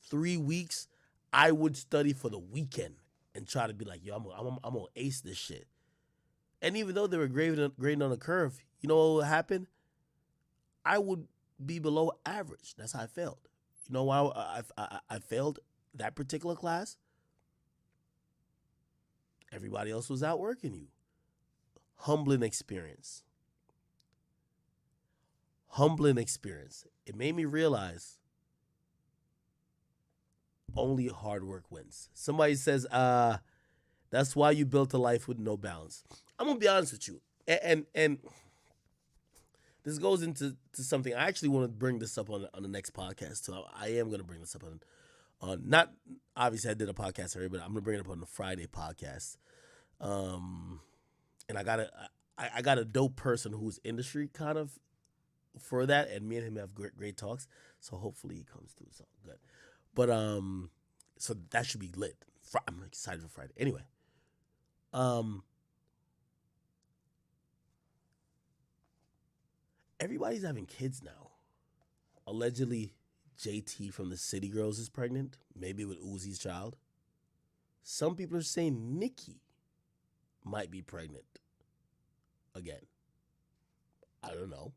3 weeks, I would study for the weekend and try to be like, I'm gonna ace this shit. And even though they were grading on a curve, you know what would happen? I would be below average. That's how I failed. You know why I failed that particular class? Everybody else was outworking you. Humbling experience. Humbling experience. It made me realize only hard work wins. Somebody says, that's why you built a life with no balance. I'm gonna be honest with you. And this goes into something. I actually want to bring this up on the next podcast too. I am going to bring this up on not obviously I did a podcast already, but I'm going to bring it up on the Friday podcast. And I got a dope person who's industry kind of for that, and me and him have great talks. So hopefully he comes through. So good. But so that should be lit. I'm excited for Friday. Anyway, everybody's having kids now. Allegedly, JT from the City Girls is pregnant, maybe with Uzi's child. Some people are saying Nicki might be pregnant again. I don't know.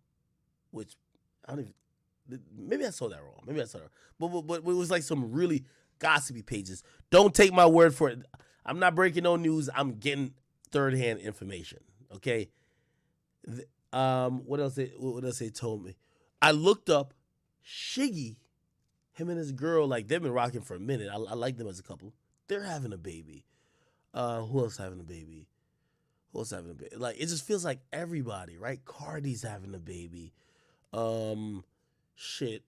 Which, I don't even, maybe I saw that wrong. But it was like some really gossipy pages. Don't take my word for it. I'm not breaking no news. I'm getting third-hand information, okay? What else they told me? I looked up Shiggy, him and his girl, like they've been rocking for a minute. I like them as a couple. They're having a baby. Who else having a baby? Like it just feels like everybody, right? Cardi's having a baby. Shit.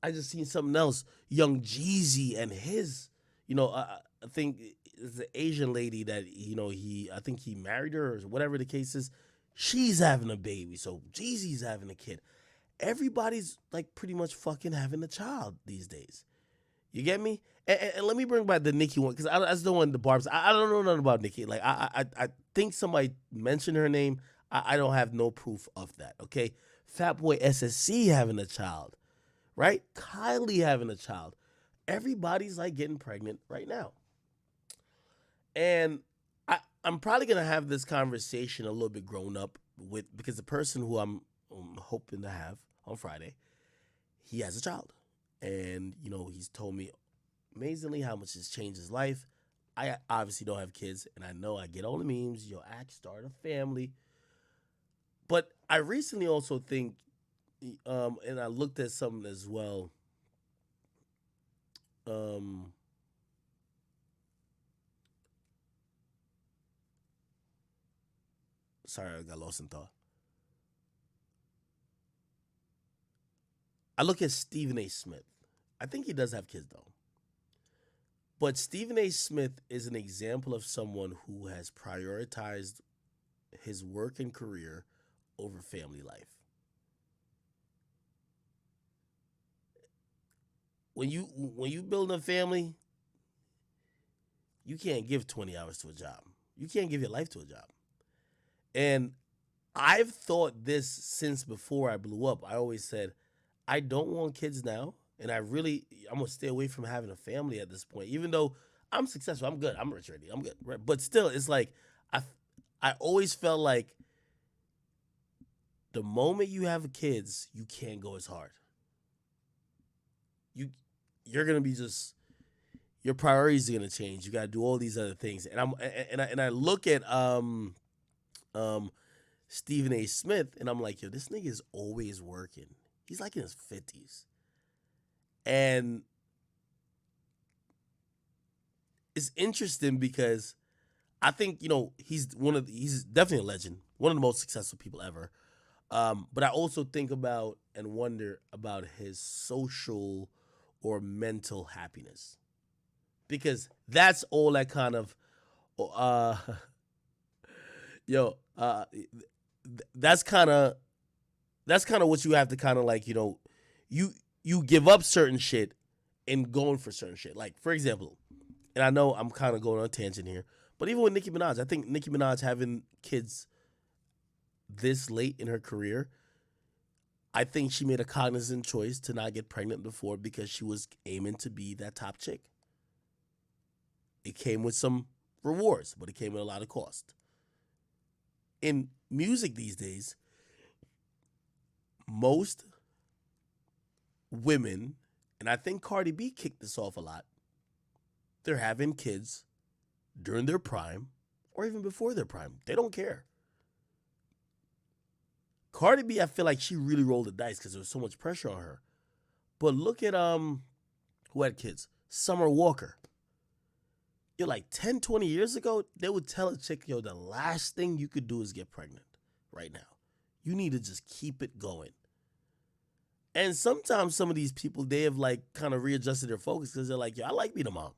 I just seen something else. Young Jeezy and his, I think it's the Asian lady that I think he married her or whatever the case is. She's having a baby, so Jeezy's having a kid. Everybody's like pretty much fucking having a child these days. You get me? And let me bring back the Nicki one because I just don't want the barbs. I don't know nothing about Nicki. Like I think somebody mentioned her name. I don't have no proof of that. Okay, Fatboy SSC having a child, right? Kylie having a child. Everybody's like getting pregnant right now. And I'm probably gonna have this conversation a little bit grown up with because the person who I'm hoping to have on Friday, he has a child. And, he's told me amazingly how much it's changed his life. I obviously don't have kids, and I know I get all the memes, act, start a family. But I recently also think, and I looked at something as well. Um, Sorry, I got lost in thought. I look at Stephen A. Smith. I think he does have kids though. But Stephen A. Smith is an example of someone who has prioritized his work and career over family life. When you build a family, you can't give 20 hours to a job. You can't give your life to a job. And I've thought this since before I blew up. I always said, I don't want kids now. And I'm going to stay away from having a family at this point. Even though I'm successful, I'm good. I'm rich already. I'm good. Right? But still, it's like, I always felt like the moment you have kids, you can't go as hard. You're going to be your priorities are going to change. You got to do all these other things. And I look at, Stephen A. Smith, and I'm like, yo, this nigga is always working. He's like in his 50s. And it's interesting because I think, he's definitely a legend, one of the most successful people ever. But I also think about and wonder about his social or mental happiness. Because that's all that kind of uh yo, that's kind of what you have to kind of like, you give up certain shit and going for certain shit. Like, for example, and I know I'm kind of going on a tangent here, but even with Nicki Minaj, I think Nicki Minaj having kids this late in her career, I think she made a cognizant choice to not get pregnant before because she was aiming to be that top chick. It came with some rewards, but it came with a lot of cost. In music these days, most women, and I think Cardi B kicked this off a lot, they're having kids during their prime or even before their prime. They don't care. Cardi B, I feel like she really rolled the dice because there was so much pressure on her. But look at who had kids? Summer Walker. You're like 10, 20 years ago, they would tell a chick, yo, the last thing you could do is get pregnant right now. You need to just keep it going. And sometimes some of these people, they have like kind of readjusted their focus because they're like, yo, I like being a mom.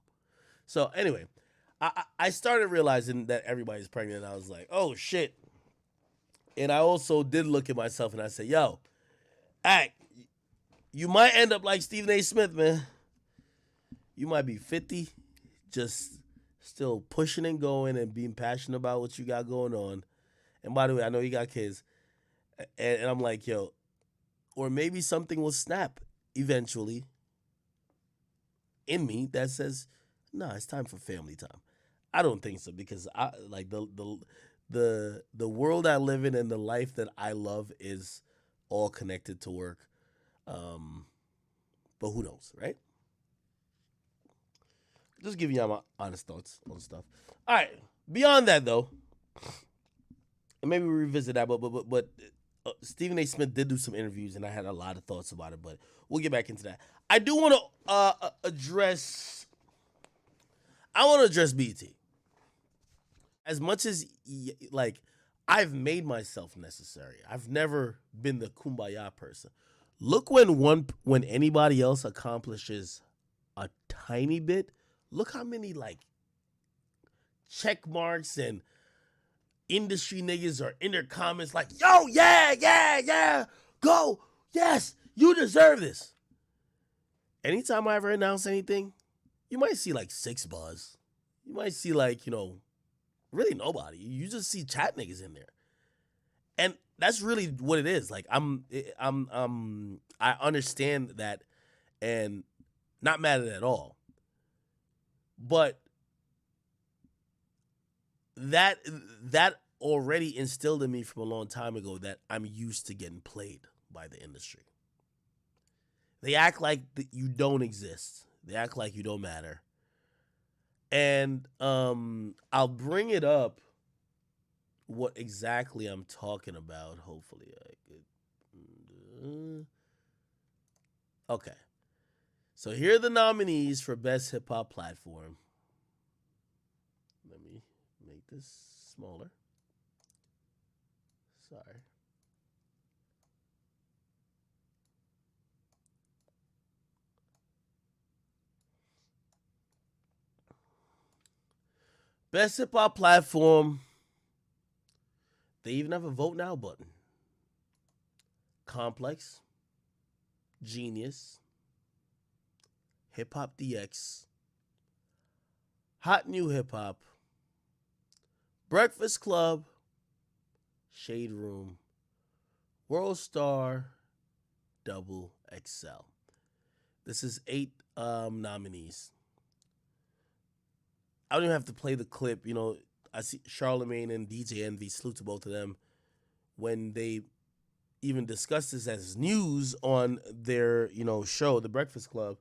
So anyway, I started realizing that everybody's pregnant and I was like, oh shit. And I also did look at myself and I said, yo, act, you might end up like Stephen A. Smith, man. You might be 50, just still pushing and going and being passionate about what you got going on. And by the way, I know you got kids. And I'm like, yo, or maybe something will snap eventually in me that says, nah, it's time for family time. I don't think so because I like the world I live in and the life that I love is all connected to work. But who knows, right? Just giving y'all my honest thoughts on stuff. All right. Beyond that, though, and maybe we revisit that. But Stephen A. Smith did do some interviews, and I had a lot of thoughts about it. But we'll get back into that. I do want to address. I want to address BT. As much as like I've made myself necessary. I've never been the kumbaya person. Look when anybody else accomplishes a tiny bit. Look how many like check marks and industry niggas are in their comments like, yo, yeah, go, yes, you deserve this. Anytime I ever announce anything, you might see like 6 buzz. You might see like, really nobody. You just see chat niggas in there. And that's really what it is. Like I understand that and not mad at it at all. But that already instilled in me from a long time ago that I'm used to getting played by the industry. They act like you don't exist. They act like you don't matter. And I'll bring it up what exactly I'm talking about. Hopefully I could. Okay. So here are the nominees for Best Hip Hop Platform. Let me make this smaller. Sorry. Best Hip Hop Platform. They even have a vote now button. Complex, Genius, Hip Hop DX, Hot New Hip Hop, Breakfast Club, Shade Room, World Star, Double XL. This is 8 nominees. I don't even have to play the clip. You know, I see Charlemagne and DJ Envy, salute to both of them, when they even discussed this as news on their, show, The Breakfast Club.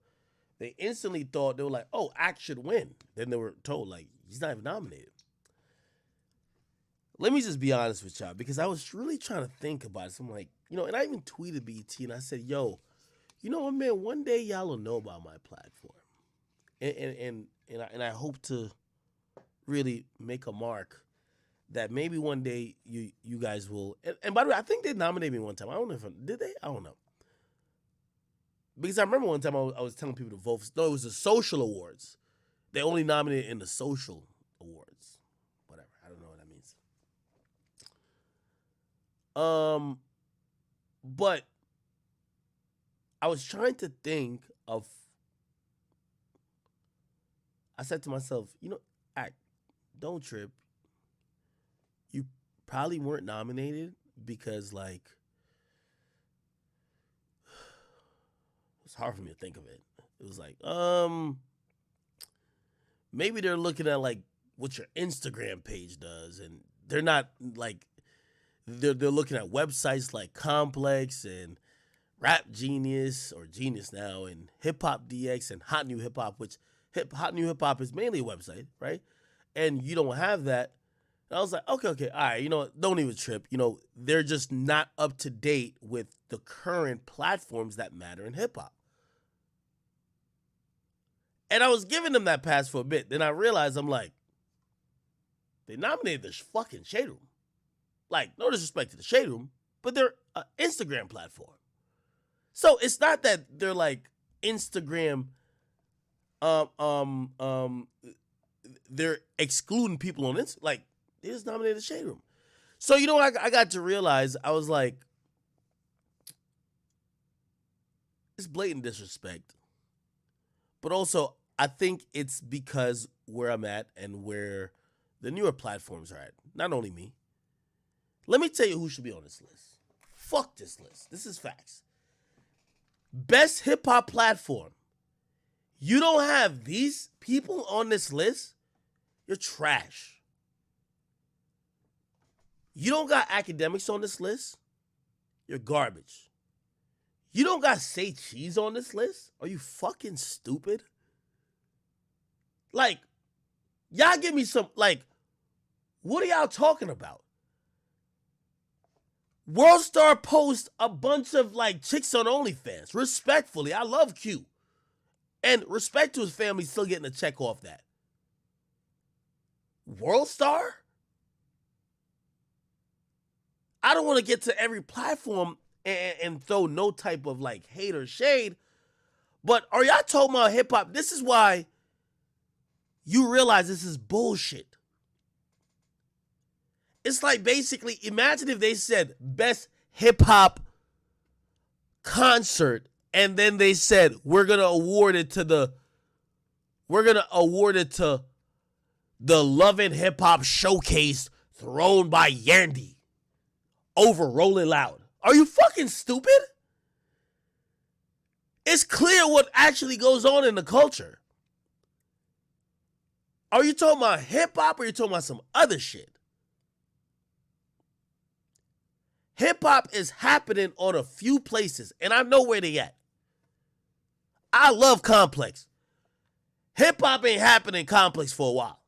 They instantly thought, they were like, oh, Act should win. Then they were told, like, he's not even nominated. Let me just be honest with y'all, because I was really trying to think about it. So I'm like, and I even tweeted BT and I said, yo, you know what, man, one day y'all will know about my platform. And I hope to really make a mark that maybe one day you guys will. And by the way, I think they nominated me one time. I don't know if did they? I don't know. Because I remember one time I was telling people to vote. No, it was the social awards. They only nominated in the social awards. Whatever. I don't know what that means. But I was trying to think of. I said to myself, Act, don't trip. You probably weren't nominated because, like, it's hard for me to think of it. It was like, maybe they're looking at, like, what your Instagram page does, and they're not, like, they're looking at websites like Complex and Rap Genius, or Genius now, and Hip Hop DX and Hot New Hip Hop, which Hot New Hip Hop is mainly a website, right? And you don't have that. And I was like, okay, all right, don't even trip. They're just not up to date with the current platforms that matter in hip hop. And I was giving them that pass for a bit. Then I realized, I'm like, they nominated the fucking Shade Room. Like, no disrespect to the Shade Room, but they're an Instagram platform. So it's not that they're like Instagram, they're excluding people on Instagram. Like, they just nominated the Shade Room. So, I got to realize, I was like, it's blatant disrespect. But also, I think it's because where I'm at and where the newer platforms are at. Not only me. Let me tell you who should be on this list. Fuck this list. This is facts. Best hip hop platform. You don't have these people on this list, you're trash. You don't got Akademiks on this list, you're garbage. You don't got Say Cheese on this list? Are you fucking stupid? Like, y'all give me some, like, what are y'all talking about? World Star posts a bunch of, like, chicks on OnlyFans. Respectfully, I love Q. And respect to his family, still getting a check off that. World Star? I don't want to get to every platform and throw no type of, like, hate or shade. But are y'all talking about hip hop? This is why you realize this is bullshit. It's like, basically, imagine if they said best hip hop concert, and then they said we're gonna award it to the Love and Hip Hop Showcase thrown by Yandy over Rolling Loud. Are you fucking stupid? It's clear what actually goes on in the culture. Are you talking about hip hop or are you talking about some other shit? Hip hop is happening on a few places, and I know where they at. I love Complex. Hip hop ain't happening in Complex for a while.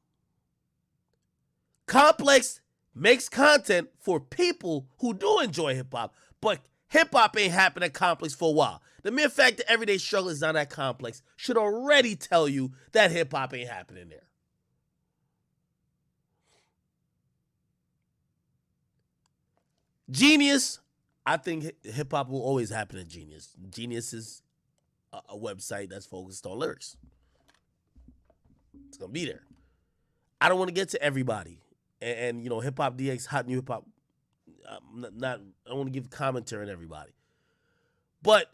Complex makes content for people who do enjoy hip hop, but hip hop ain't happening at Complex for a while. The mere fact that Everyday Struggle is not at Complex should already tell you that hip hop ain't happening there. Genius, I think hip hop will always happen at Genius. Genius is a website that's focused on lyrics. It's gonna be there. I don't want to get to everybody, and you know, Hip Hop DX, Hot New Hip Hop. Not I don't want to give commentary on everybody, but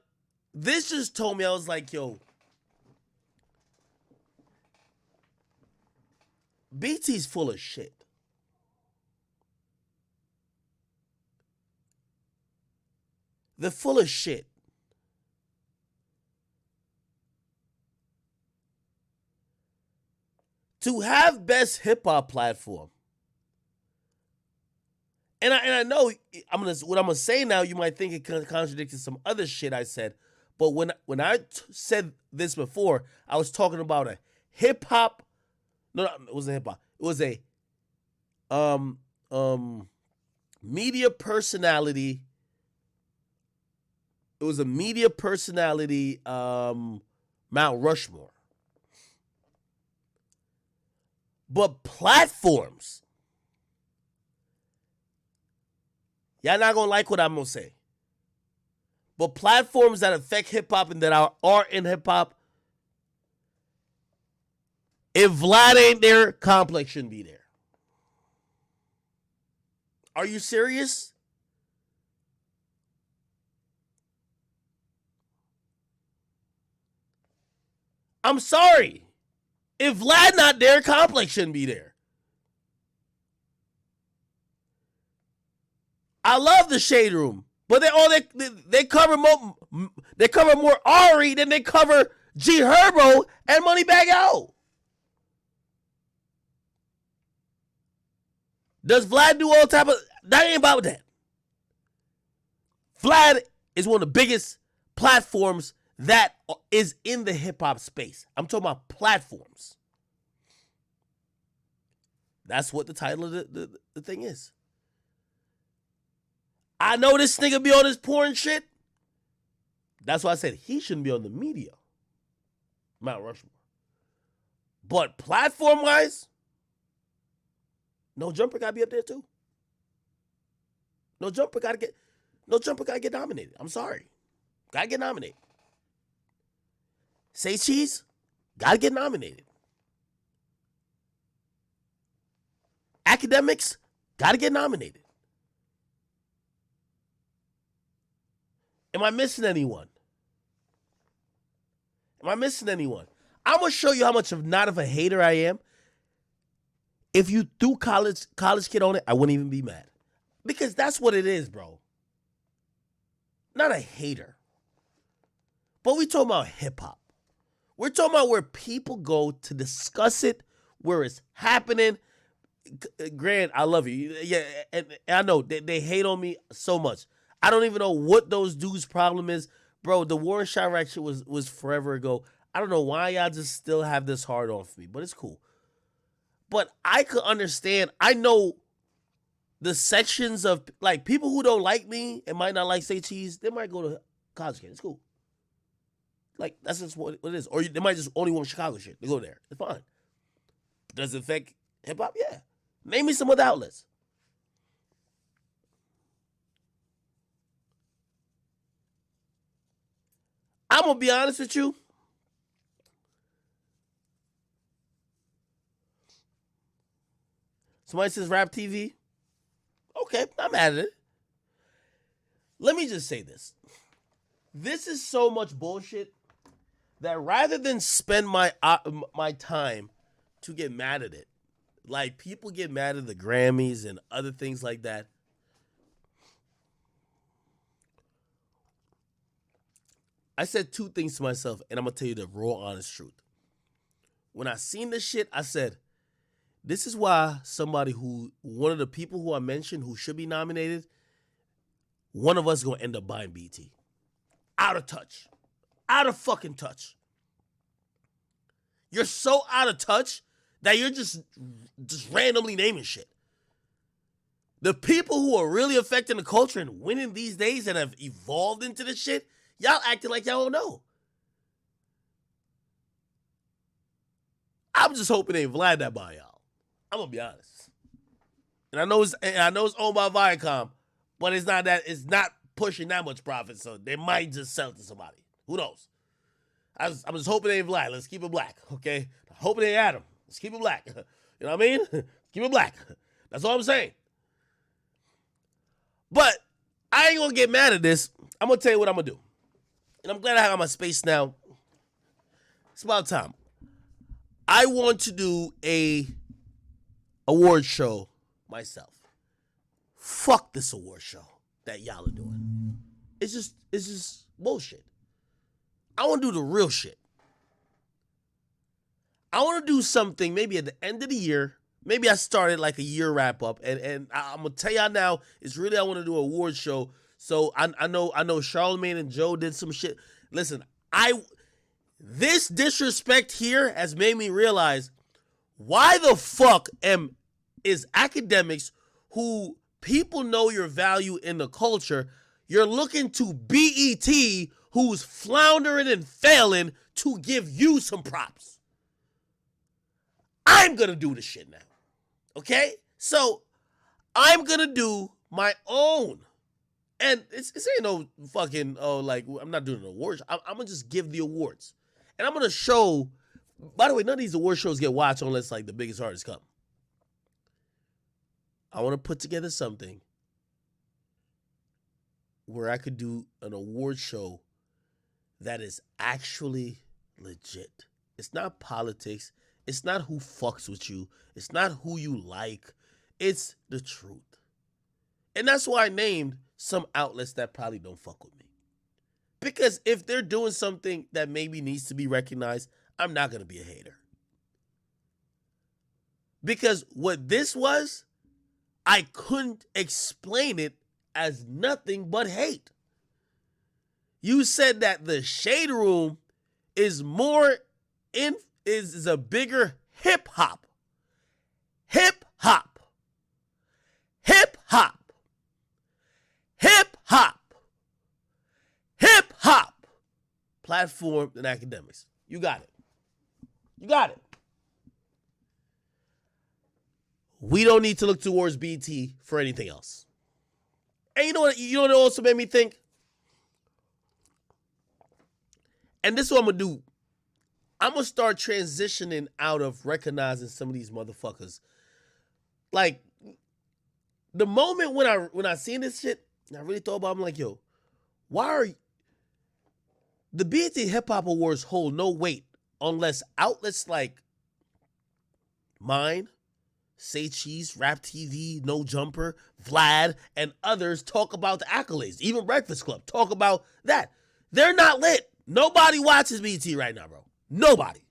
this just told me I was like, yo, BT's full of shit. They're full of shit. To have best hip hop platform, and I know what I'm gonna say now. You might think it contradicts some other shit I said, but when I said this before, I was talking about a hip hop. No, it wasn't hip hop. It was a media personality. It was a media personality Mount Rushmore. But platforms, y'all not gonna like what I'm gonna say. But platforms that affect hip hop and that are in hip hop, if Vlad ain't there, Complex shouldn't be there. Are you serious? I'm sorry. If Vlad not there, Complex shouldn't be there. I love the Shade Room, but they cover more Ari than they cover G Herbo and Moneybagg Yo. Does Vlad do all type of? That ain't about that. Vlad is one of the biggest platforms that is in the hip hop space. I'm talking about platforms. That's what the title of the thing is. I know this nigga be on his porn shit. That's why I said he shouldn't be on the media. Mount Rushmore. But platform wise, No Jumper gotta be up there too. No Jumper gotta get nominated. I'm sorry. Gotta get nominated. Say Cheese, gotta get nominated. Akademiks, gotta get nominated. Am I missing anyone? I'm gonna show you how much of not of a hater I am. If you threw college kid on it, I wouldn't even be mad. Because that's what it is, bro. Not a hater. But we talking about hip hop. We're talking about where people go to discuss it, where it's happening. Grant, I love you. Yeah, and I know they hate on me so much. I don't even know what those dudes' problem is. Bro, the Warren Chirac shit was forever ago. I don't know why y'all just still have this hard on for me, but it's cool. But I could understand. I know the sections of, like, people who don't like me and might not like Say Cheese, they might go to college kid. It's cool. Like, that's just what it is. Or they might just only want Chicago shit. They go there. It's fine. Does it affect hip hop? Yeah. Name me some other outlets. I'm going to be honest with you. Somebody says Rap TV. Okay, I'm mad at it. Let me just say this. This is so much bullshit that rather than spend my time to get mad at it, like people get mad at the Grammys and other things like that. I said two things to myself, and I'm gonna tell you the raw, honest truth. When I seen this shit, I said, this is why one of the people who I mentioned who should be nominated, one of us gonna end up buying BT. Out of touch. Out of fucking touch. You're so out of touch that you're just randomly naming shit. The people who are really affecting the culture and winning these days and have evolved into this shit, y'all acting like y'all don't know. I'm just hoping they ain't Vlad that by y'all. I'm gonna be honest. And I know it's owned by Viacom, but it's not pushing that much profit, so they might just sell it to somebody. Who knows? I'm just hoping they ain't Vlad. Let's keep it black, okay? I'm hoping they Adam. Let's keep it black. You know what I mean? Keep it black. That's all I'm saying. But I ain't gonna get mad at this. I'm gonna tell you what I'm gonna do. And I'm glad I have my space now. It's about time. I want to do a award show myself. Fuck this award show that y'all are doing. It's just bullshit. I want to do the real shit. I want to do something maybe at the end of the year. Maybe I started like a year wrap up, and I'm gonna tell y'all now. It's really I want to do an award show. So I know Charlamagne and Joe did some shit. Listen, this disrespect here has made me realize why the fuck is Akademiks, who people know your value in the culture, you're looking to BET, who's floundering and failing, to give you some props. I'm gonna do this shit now. Okay? So I'm gonna do my own. And it's ain't no fucking, I'm not doing an awards. I'm gonna just give the awards. And I'm gonna show, by the way, none of these award shows get watched unless like the biggest artists come. I wanna put together something where I could do an award show that is actually legit. It's not politics. It's not who fucks with you. It's not who you like. It's the truth. And that's why I named some outlets that probably don't fuck with me. Because if they're doing something that maybe needs to be recognized, I'm not going to be a hater. Because what this was, I couldn't explain it as nothing but hate. You said that the Shade Room is is a bigger hip hop. Hip hop. Hip hop. Hip hop. Hip hop platform than Akademiks. You got it. You got it. We don't need to look towards BT for anything else. And you know what also made me think? And this is what I'm going to do. I'm going to start transitioning out of recognizing some of these motherfuckers. Like, the moment when I seen this shit, I really thought about it, I'm like, yo, why are the BET Hip Hop Awards hold no weight unless outlets like mine, Say Cheese, Rap TV, No Jumper, Vlad, and others talk about the accolades. Even Breakfast Club talk about that. They're not lit. Nobody watches BET right now, bro. Nobody.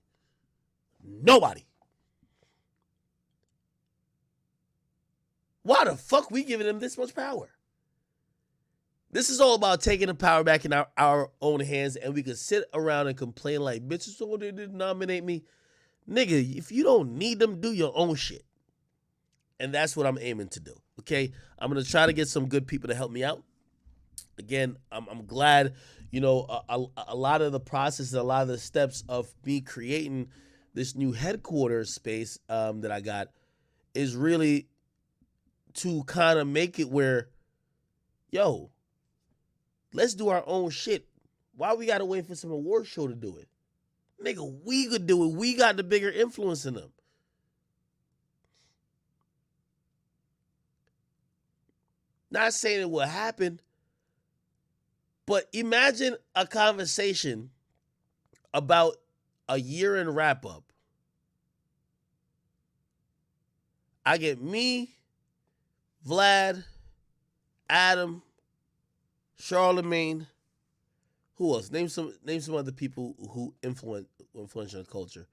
Why the fuck we giving them this much power? This is all about taking the power back in our own hands, and we can sit around and complain like, bitches, so they didn't nominate me. Nigga, if you don't need them, do your own shit. And that's what I'm aiming to do, okay? I'm going to try to get some good people to help me out. Again, I'm glad, a lot of the process and a lot of the steps of me creating this new headquarters space that I got is really to kind of make it where, yo, let's do our own shit. Why we got to wait for some award show to do it? Nigga, we could do it. We got the bigger influence in them. Not saying it will happen, but imagine a conversation about a year in wrap up. I get me, Vlad, Adam, Charlamagne, Who else? Name some other people who influential in culture.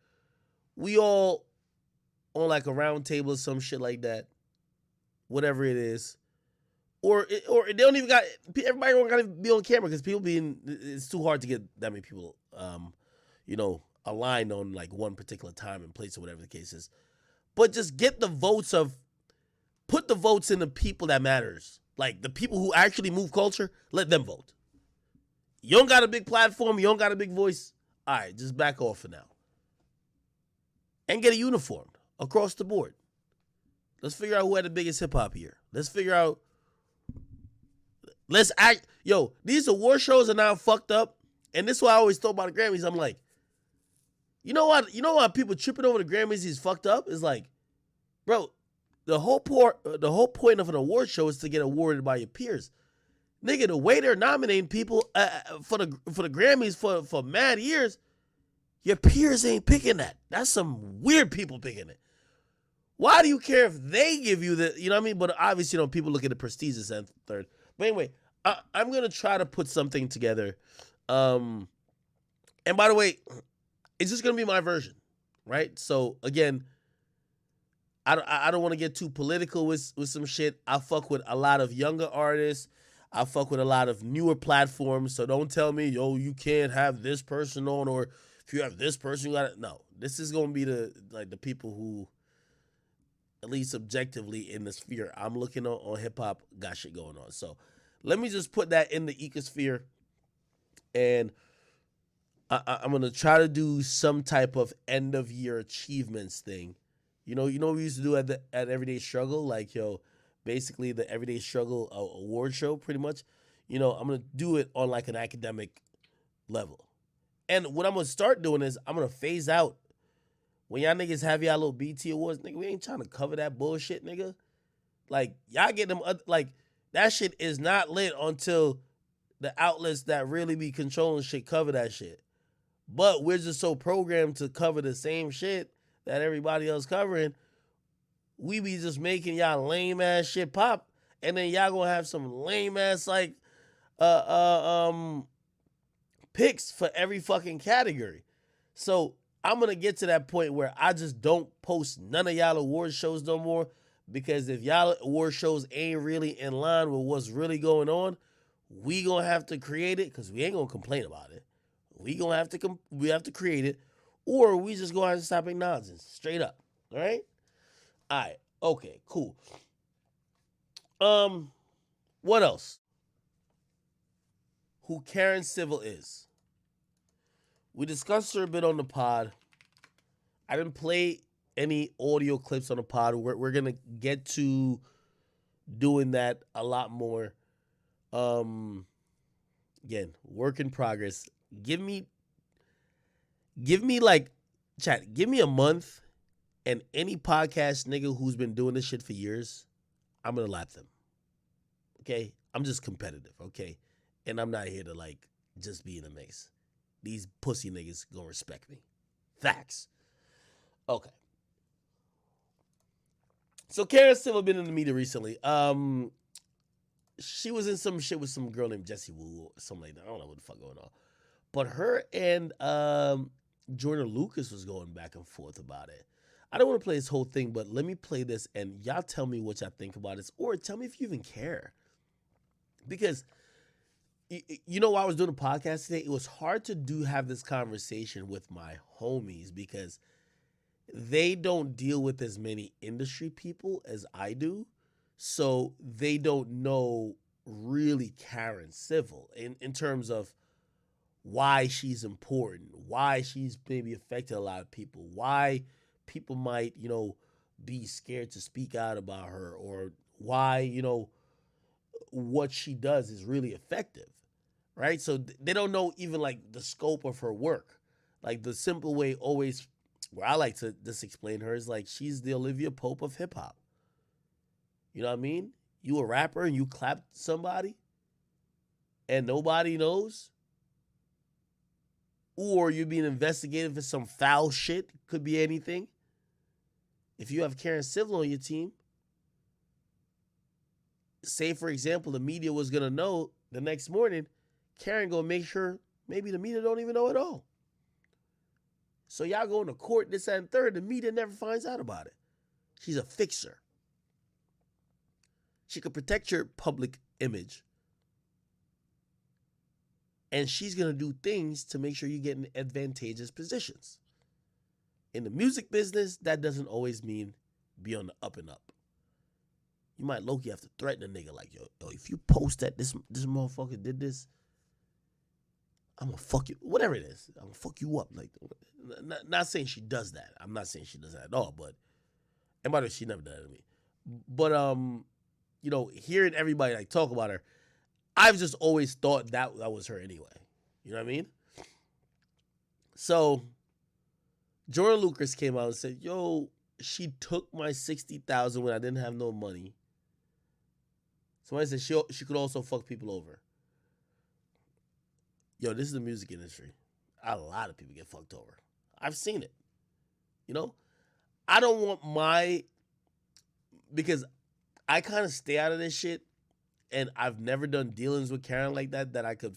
We all on like a round table or some shit like that. Whatever it is. Or they don't even got everybody don't gotta be on camera because people being it's too hard to get that many people aligned on like one particular time and place or whatever the case is. But just get the votes of put the votes in the people that matters. Like the people who actually move culture, let them vote. You don't got a big platform, you don't got a big voice. All right, just back off for now. And get a uniform across the board. Let's figure out who had the biggest hip hop year. Let's figure out. Let's act. Yo, these award shows are now fucked up. And this is why I always thought about the Grammys. I'm like, you know what? You know why people tripping over the Grammys is fucked up? It's like, bro, the whole point of an award show is to get awarded by your peers. Nigga, the way they're nominating people for the Grammys for mad years, your peers ain't picking that. That's some weird people picking it. Why do you care if they give you the, you know what I mean? But obviously, people look at the prestige as third. But anyway, I'm going to try to put something together. And by the way, it's just going to be my version, right? So again, I don't want to get too political with some shit. I fuck with a lot of younger artists. I fuck with a lot of newer platforms. So don't tell me, yo, you can't have this person on, or if you have this person, you got to. No, this is going to be the people who, at least objectively in the sphere I'm looking on hip hop, got shit going on. So let me just put that in the ecosphere, and I'm gonna try to do some type of end of year achievements thing. You know what we used to do at Everyday Struggle, like basically the Everyday Struggle award show, pretty much. I'm gonna do it on like an academic level, and what I'm gonna start doing is I'm gonna phase out. When y'all niggas have y'all little BT awards, nigga, we ain't trying to cover that bullshit, nigga. Like, y'all get them, like, that shit is not lit until the outlets that really be controlling shit cover that shit. But we're just so programmed to cover the same shit that everybody else covering. We be just making y'all lame ass shit pop, and then y'all gonna have some lame ass, like, picks for every fucking category. So, I'm going to get to that point where I just don't post none of y'all award shows no more, because if y'all award shows ain't really in line with what's really going on, we going to have to create it, because we ain't going to complain about it. We have to create it, or we just going to have to stop acknowledging straight up. All right? All right. Okay, cool. What else? Who Karen Civil is. We discussed her a bit on the pod. I didn't play any audio clips on the pod. We're going to get to doing that a lot more. Again, work in progress. Give me like, chat, give me a month, and any podcast nigga who's been doing this shit for years, I'm going to lap them. Okay? I'm just competitive, okay? And I'm not here to like just be in the mix. These pussy niggas gonna respect me. Facts. Okay. So Karen Civil been in the media recently. She was in some shit with some girl named Jessie Wu or something like that. I don't know what the fuck going on. But her and Jordan Lucas was going back and forth about it. I don't want to play this whole thing, but let me play this and y'all tell me what y'all think about this, or tell me if you even care. Because while I was doing a podcast today, it was hard to have this conversation with my homies because they don't deal with as many industry people as I do. So they don't know really Karen Civil in terms of why she's important, why she's maybe affected a lot of people, why people might, be scared to speak out about her, or why, what she does is really effective. Right? So they don't know even like the scope of her work. Like the simple way always where I like to just explain her is like she's the Olivia Pope of hip hop. You know what I mean? You a rapper and you clap somebody and nobody knows? Or you're being investigated for some foul shit. Could be anything. If you have Karen Civil on your team, say for example, the media was going to know the next morning, Karen gonna make sure Maybe the media don't even know at all. So y'all going to court, this and third, the media never finds out about it. She's a fixer. She could protect your public image. And she's going to do things to make sure you get in advantageous positions. In the music business, that doesn't always mean be on the up and up. You might low-key have to threaten a nigga like, yo, if you post that this motherfucker did this, I'm gonna fuck you. Whatever it is, I'm gonna fuck you up. Like, not saying she does that. I'm not saying she does that at all. But, and by the way, she never done that to me. But hearing everybody like talk about her, I've just always thought that was her anyway. You know what I mean? So Jordan Lucas came out and said, yo, she took my $60,000 when I didn't have no money. Somebody said she could also fuck people over. Yo, this is the music industry. A lot of people get fucked over. I've seen it. You know? I don't want because I kind of stay out of this shit, and I've never done dealings with Karen like that I could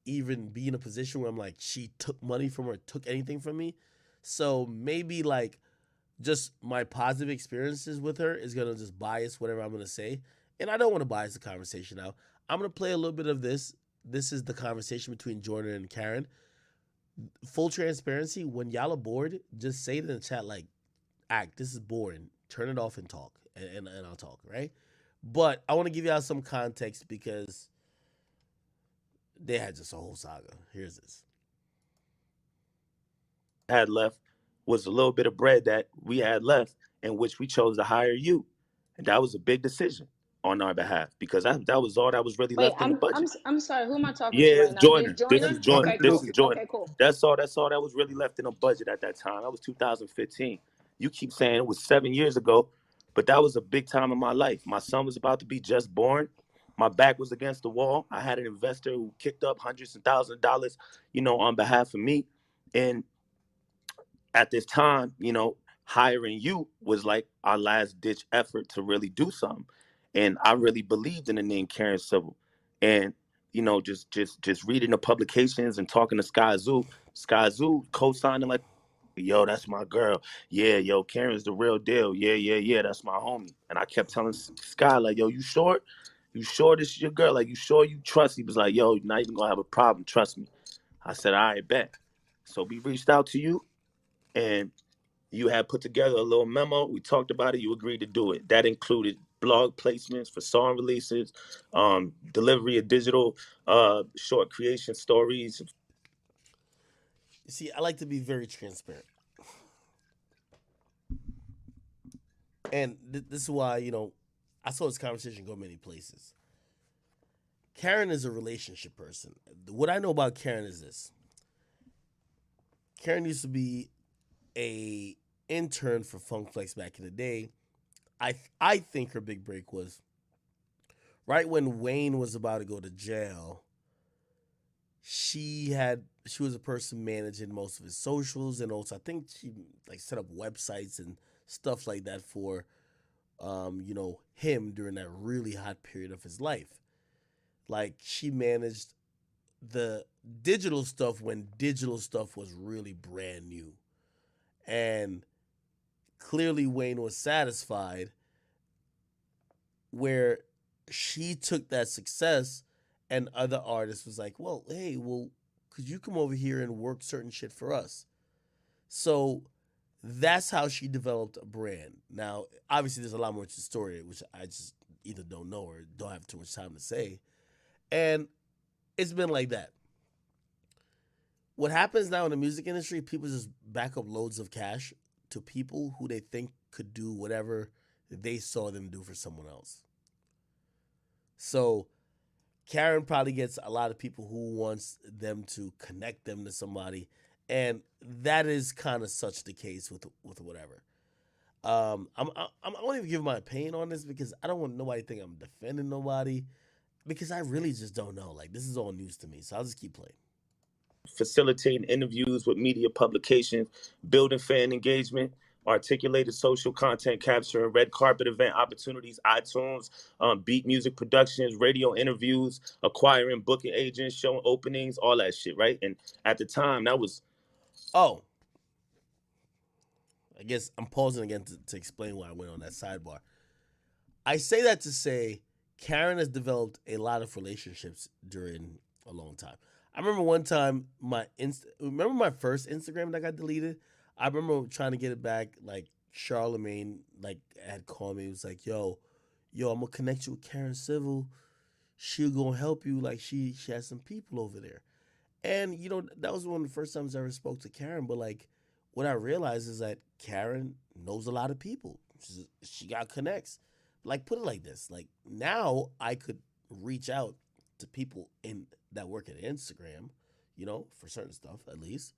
even be in a position where I'm like, she took money from her, took anything from me. So maybe like just my positive experiences with her is going to just bias whatever I'm going to say. And I don't want to bias the conversation out. I'm going to play a little bit of this. This is the conversation between Jordan and Karen. Full transparency, when y'all are bored, just say it in the chat like, act, this is boring. Turn it off and talk. And I'll talk, right? But I want to give y'all some context because they had just a whole saga. Here's this. Had left was a little bit of bread that we had left, in which we chose to hire you. And that was a big decision on our behalf because that was all that was really Wait, left in the budget. I'm sorry. Who am I talking to Yeah, right it's now? This Jordan. This This is Jordan? is talking Jordan. Okay, to This cool. is Lucas. Jordan. Okay, cool. That's all that was really left in the budget at that time. That was 2015. You keep saying it was 7 years ago, but that was a big time in my life. My son was about to be just born. My back was against the wall. I had an investor who kicked up hundreds of thousands of dollars, on behalf of me. And at this time, hiring you was like our last ditch effort to really do something. And I really believed in the name Karen Civil. And, just reading the publications and talking to Sky Zoo co-signing like, yo, that's my girl. Yeah, yo, Karen's the real deal. Yeah, yeah, yeah, that's my homie. And I kept telling Sky, like, yo, you sure? You sure this is your girl? Like, you sure you trust? He was like, yo, you're not even gonna have a problem. Trust me. I said, all right, bet. So we reached out to you and you had put together a little memo. We talked about it. You agreed to do it. That included blog placements for song releases, delivery of digital short creation stories. You see, I like to be very transparent. And this is why, I saw this conversation go many places. Karen is a relationship person. What I know about Karen is this. Karen used to be a intern for Funk Flex back in the day. I think her big break was right when Wayne was about to go to jail. She was a person managing most of his socials, and also I think she like set up websites and stuff like that for him during that really hot period of his life. Like she managed the digital stuff when digital stuff was really brand new. And clearly Wayne was satisfied where she took that success and other artists was like, well, hey, could you come over here and work certain shit for us? So that's how she developed a brand. Now, obviously, there's a lot more to the story, which I just either don't know or don't have too much time to say. And it's been like that. What happens now in the music industry, people just back up loads of cash to people who they think could do whatever they saw them do for someone else. So Karen probably gets a lot of people who wants them to connect them to somebody, and that is kind of such the case with whatever. I won't even give my opinion on this because I don't want nobody to think I'm defending nobody because I really just don't know. Like this is all news to me, so I'll just keep playing. Facilitating interviews with media publications, building fan engagement. articulated social content capture, red carpet event opportunities, iTunes, beat music productions, radio interviews, acquiring booking agents, showing openings, all that shit, right? And at the time, that was Oh, I guess I'm pausing again to explain why I went on that sidebar. I say that to say Karen has developed a lot of relationships during a long time. I remember one time remember my first Instagram that got deleted? I remember trying to get it back, like Charlemagne like had called me. It was like, yo, I'm gonna connect you with Karen Civil. She'll gonna help you. Like she has some people over there. And that was one of the first times I ever spoke to Karen. But like, what I realized is that Karen knows a lot of people. She got connects. Like, put it like this: like now, I could reach out to people in that work at Instagram, for certain stuff at least.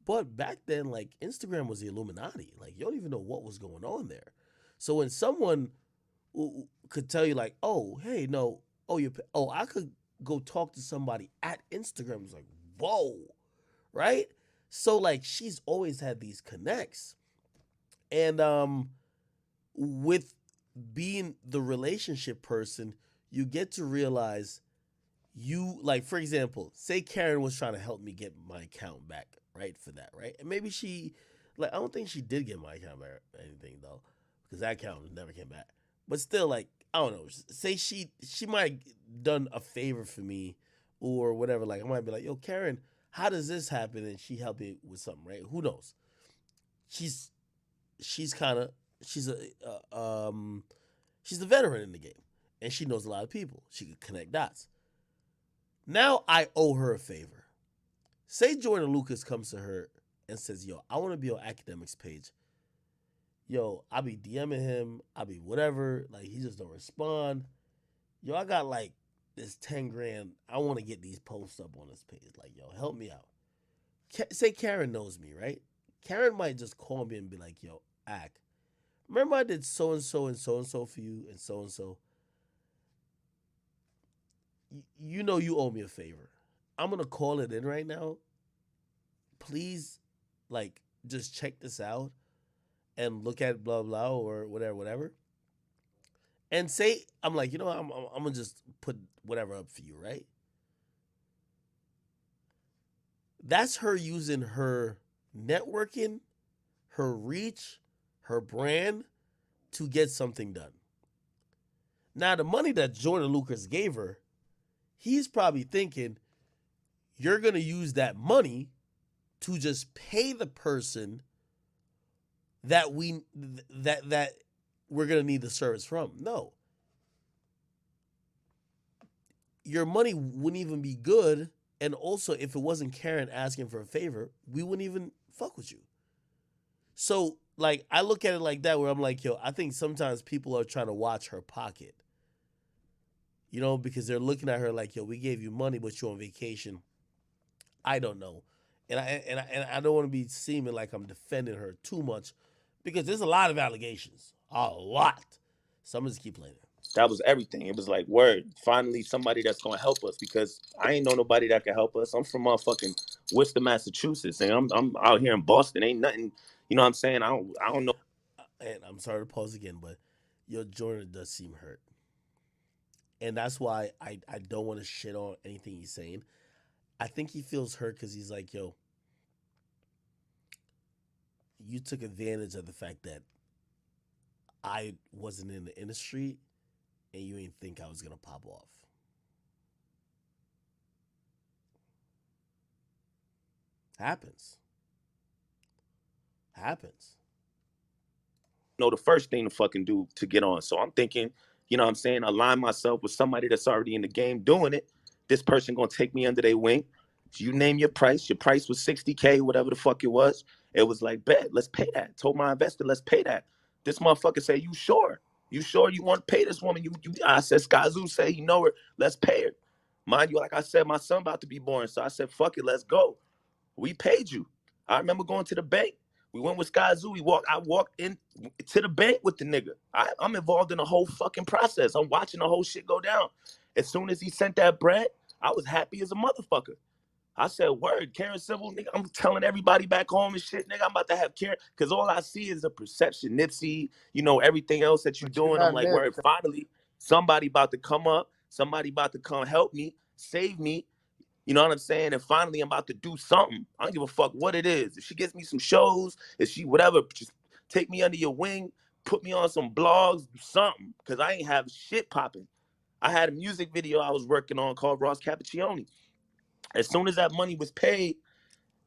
But back then, like Instagram was the Illuminati. Like you don't even know what was going on there. So when someone could tell you like, oh, hey, no, I could go talk to somebody at Instagram. It's like, whoa, right? So like she's always had these connects. And with being the relationship person, you get to realize like for example, say Karen was trying to help me get my account back, right? For that, right? And maybe I don't think she did get my account back or anything though, because that account never came back. But still, like, I don't know. Say she might done a favor for me or whatever. Like I might be like, yo, Karen, how does this happen? And she helped me with something, right? Who knows? She's kind of she's a she's a veteran in the game, and she knows a lot of people. She can connect dots. Now I owe her a favor. Say Jordan Lucas comes to her and says, yo, I want to be on Akademiks page. Yo, I be DMing him. I be whatever. Like, he just don't respond. Yo, I got like this 10 grand. I want to get these posts up on this page. Like, yo, help me out. Say Karen knows me, right? Karen might just call me and be like, yo, Ak, remember I did so-and-so and so-and-so for you and so-and-so? You know you owe me a favor. I'm going to call it in right now. Please, like, just check this out and look at blah, blah, or whatever. And say, I'm like, I'm going to just put whatever up for you, right? That's her using her networking, her reach, her brand to get something done. Now, the money that Jordan Lucas gave her, he's probably thinking, you're going to use that money to just pay the person that we're going to need the service from. No. Your money wouldn't even be good. And also, if it wasn't Karen asking for a favor, we wouldn't even fuck with you. So, like, I look at it like that, where I'm like, yo, I think sometimes people are trying to watch her pocket. Because they're looking at her like, yo, we gave you money, but you're on vacation. I don't know. And I don't want to be seeming like I'm defending her too much, because there's a lot of allegations. A lot. So I'm just keep playing it. That was everything. It was like, word, finally somebody that's gonna help us, because I ain't know nobody that can help us. I'm from motherfucking Worcester, Massachusetts, and I'm out here in Boston. Ain't nothing, you know what I'm saying? I don't know. And I'm sorry to pause again, but your Jordan does seem hurt. And that's why I don't want to shit on anything he's saying. I think he feels hurt because he's like, yo, you took advantage of the fact that I wasn't in the industry and you didn't think I was going to pop off. Happens. Know the first thing to fucking do to get on. So I'm thinking, you know what I'm saying, align myself with somebody that's already in the game doing it. This person gonna take me under their wing. You name your price. Your price was $60K, whatever the fuck it was. It was like, bet, let's pay that. Told my investor, let's pay that. This motherfucker say, you sure? You sure you want to pay this woman? I said, Skyzoo say, you know her, let's pay her. Mind you, like I said, my son about to be born. So I said, fuck it, let's go. We paid you. I remember going to the bank. We went with Skyzoo. I walked in to the bank with the nigga. I'm involved in the whole fucking process. I'm watching the whole shit go down. As soon as he sent that bread, I was happy as a motherfucker. I said, word, Karen Civil, nigga, I'm telling everybody back home and shit, nigga, I'm about to have Karen, because all I see is a perception, Nipsey, everything else that you But you're doing. I'm not like, Nip. word, finally, somebody about to come up, somebody about to come help me, save me, you know what I'm saying? And finally, I'm about to do something. I don't give a fuck what it is. If she gets me some shows, if she, whatever, just take me under your wing, put me on some blogs, something, because I ain't have shit popping. I had a music video I was working on called Ross Cappuccioni. As soon as that money was paid,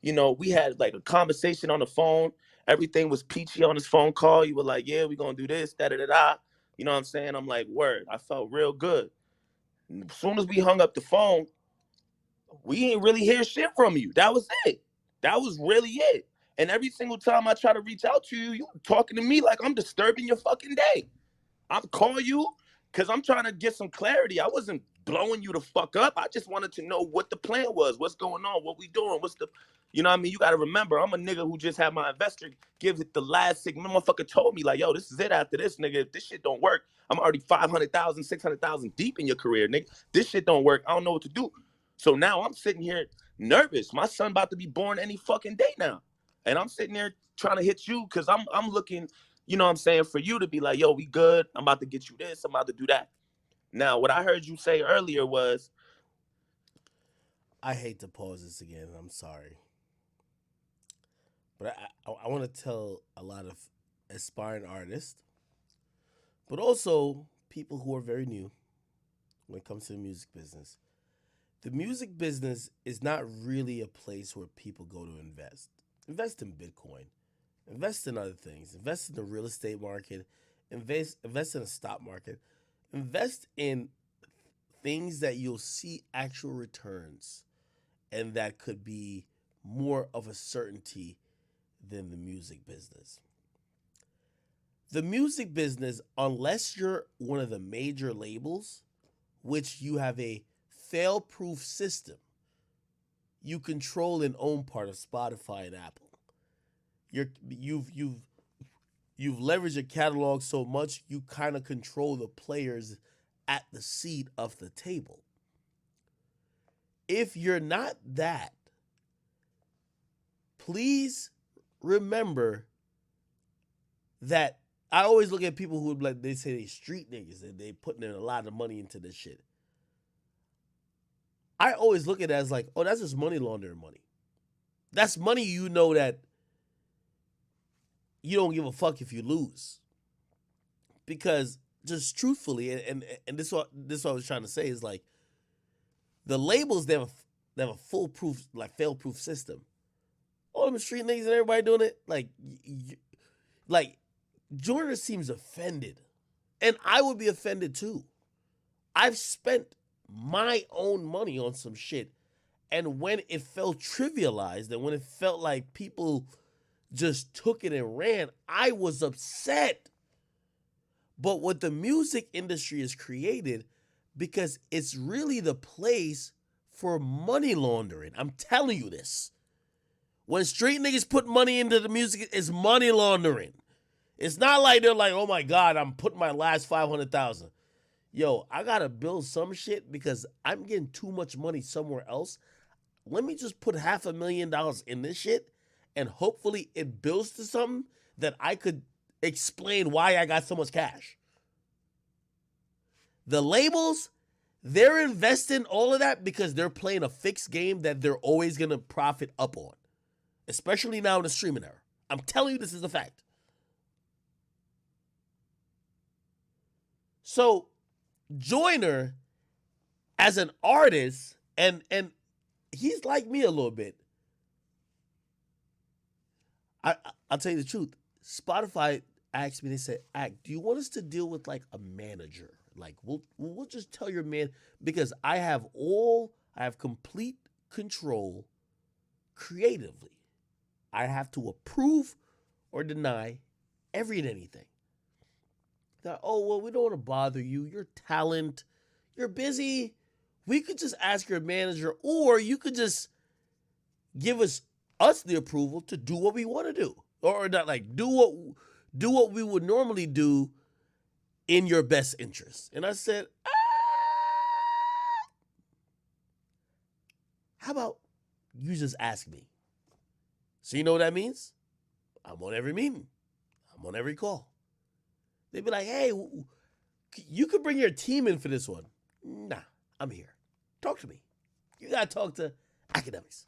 we had like a conversation on the phone. Everything was peachy on this phone call. You were like, yeah, we gonna do this, da da da da. You know what I'm saying? I'm like, word. I felt real good. As soon as we hung up the phone, we ain't really hear shit from you. That was it. That was really it. And every single time I try to reach out to you, you talking to me like I'm disturbing your fucking day. I'm calling you because I'm trying to get some clarity. I wasn't blowing you the fuck up. I just wanted to know what the plan was, what's going on, what we doing, what's the, you know what I mean? You got to remember, I'm a nigga who just had my investor give it the last signal. Motherfucker told me like, yo, this is it after this, nigga. If this shit don't work, I'm already 500,000, 600,000 deep in your career, nigga. This shit don't work. I don't know what to do. So now I'm sitting here nervous. My son about to be born any fucking day now. And I'm sitting there trying to hit you because I'm looking, you know what I'm saying, for you to be like, yo, we good. I'm about to get you this. I'm about to do that. Now, what I heard you say earlier was, I hate to pause this again. I'm sorry, but I want to tell a lot of aspiring artists, but also people who are very new when it comes to the music business. The music business is not really a place where people go to invest. Invest in Bitcoin. Invest in other things. Invest in the real estate market. Invest in the stock market. Invest in things that you'll see actual returns and that could be more of a certainty than the music business. The music business, unless you're one of the major labels, which you have a fail proof system, you control and own part of Spotify and Apple. You've leveraged your catalog so much you kind of control the players at the seat of the table. If you're not that, please remember that I always look at people who like they say they street niggas and they putting in a lot of money into this shit. I always look at it as like, oh, that's just money laundering money. That's money that you don't give a fuck if you lose. Because just truthfully, and this what I was trying to say is like the labels they have a foolproof like fail proof system. All them street niggas and everybody doing it like Jordan seems offended, and I would be offended too. I've spent my own money on some shit, and when it felt trivialized and when it felt like people just took it and ran, I was upset. But what the music industry has created, because it's really the place for money laundering. I'm telling you this. When street niggas put money into the music, it's money laundering. It's not like they're like, oh my God, I'm putting my last 500,000. Yo, I gotta build some shit because I'm getting too much money somewhere else. Let me just put $500,000 in this shit and hopefully it builds to something that I could explain why I got so much cash. The labels, they're investing all of that because they're playing a fixed game that they're always gonna profit up on, especially now in the streaming era. I'm telling you, this is a fact. So, Joyner, as an artist, and he's like me a little bit. I'll tell you the truth. Spotify asked me, they said, do you want us to deal with like a manager? Like we'll just tell your man, because I have complete control creatively. I have to approve or deny every and anything. That, oh, well, we don't want to bother you. Your talent, you're busy. We could just ask your manager, or you could just give us the approval to do what we want to do, or not like do what we would normally do in your best interest. And I said, how about You just ask me. So you know what that means? I'm on every meeting. I'm on every call. They'd be like, hey, you could bring your team in for this one. Nah, I'm here. Talk to me. You gotta talk to Akademiks.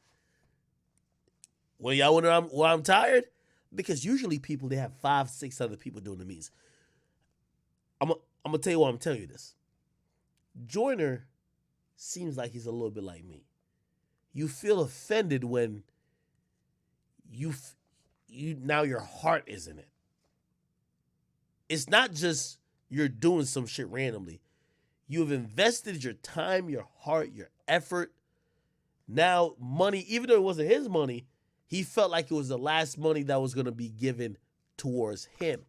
Well, y'all wonder why I'm tired? Because usually people, they have 5, 6 other people doing the meetings. I'm gonna tell you why I'm telling you this. Joyner seems like he's a little bit like me. You feel offended when you now your heart is in it. It's not just you're doing some shit randomly. You have invested your time, your heart, your effort. Now money, even though it wasn't his money, he felt like it was the last money that was going to be given towards him.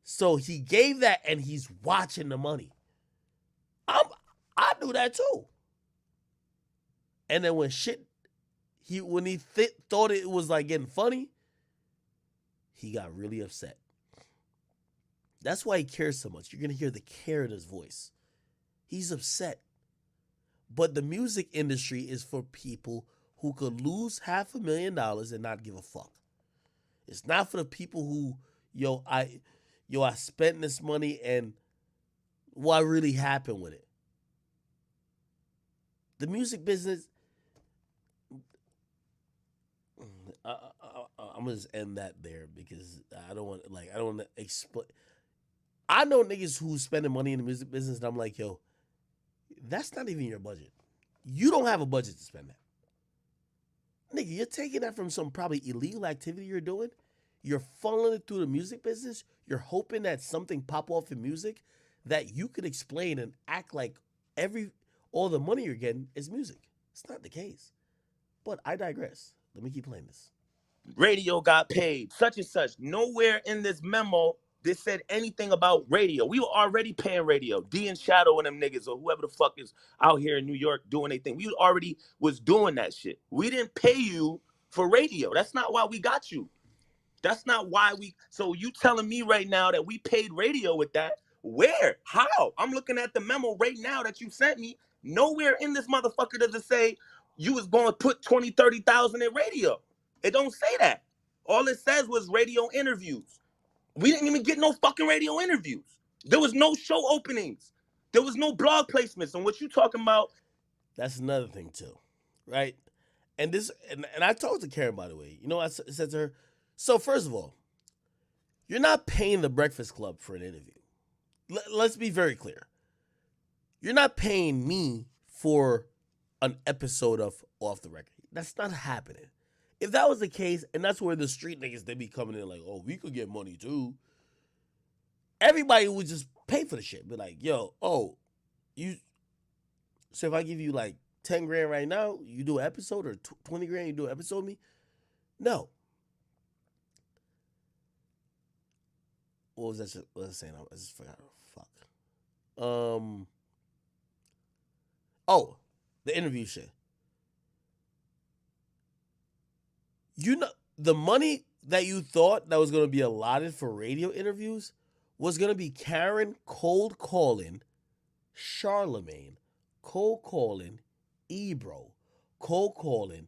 So he gave that and he's watching the money. I do that too. And then when he thought it was like getting funny, he got really upset. That's why he cares so much. You're going to hear the care in his voice. He's upset. But the music industry is for people who could lose $500,000 and not give a fuck. It's not for the people who, I spent this money and what really happened with it. The music business, I'm gonna just end that there because I don't want to explain. I know niggas who spending money in the music business, and I'm like, yo, that's not even your budget. You don't have a budget to spend that. Nigga, you're taking that from some probably illegal activity you're doing. You're funneling it through the music business. You're hoping that something pop off in music that you could explain and act like all the money you're getting is music. It's not the case. But I digress. Let me keep playing this. Radio got paid, such and such. Nowhere in this memo they said anything about radio. We were already paying radio. D and Shadow and them niggas or whoever the fuck is out here in New York doing anything. We already was doing that shit. We didn't pay you for radio. That's not why we got you. That's not why so you telling me right now that we paid radio with that? Where? How? I'm looking at the memo right now that you sent me. Nowhere in this motherfucker does it say you was going to put 20, 30,000 in radio. It don't say that. All it says was radio interviews. We didn't even get no fucking radio interviews. There was no show openings. There was no blog placements. And what you talking about? That's another thing too, right? And this, and I talked to Karen, by the way. You know, I said to her, so first of all, you're not paying the Breakfast Club for an interview. Let's be very clear. You're not paying me for an episode of Off the Record. That's not happening. If that was the case, and that's where the street niggas, they be coming in like, oh, we could get money too. Everybody would just pay for the shit. Be like, yo, so if I give you like 10 grand right now, you do an episode, or 20 grand, you do an episode with me? No. What was that? What was I saying? I just forgot. Fuck. Oh, the interview shit. You know, the money that you thought that was going to be allotted for radio interviews was going to be Karen cold calling Charlemagne, cold calling Ebro, cold calling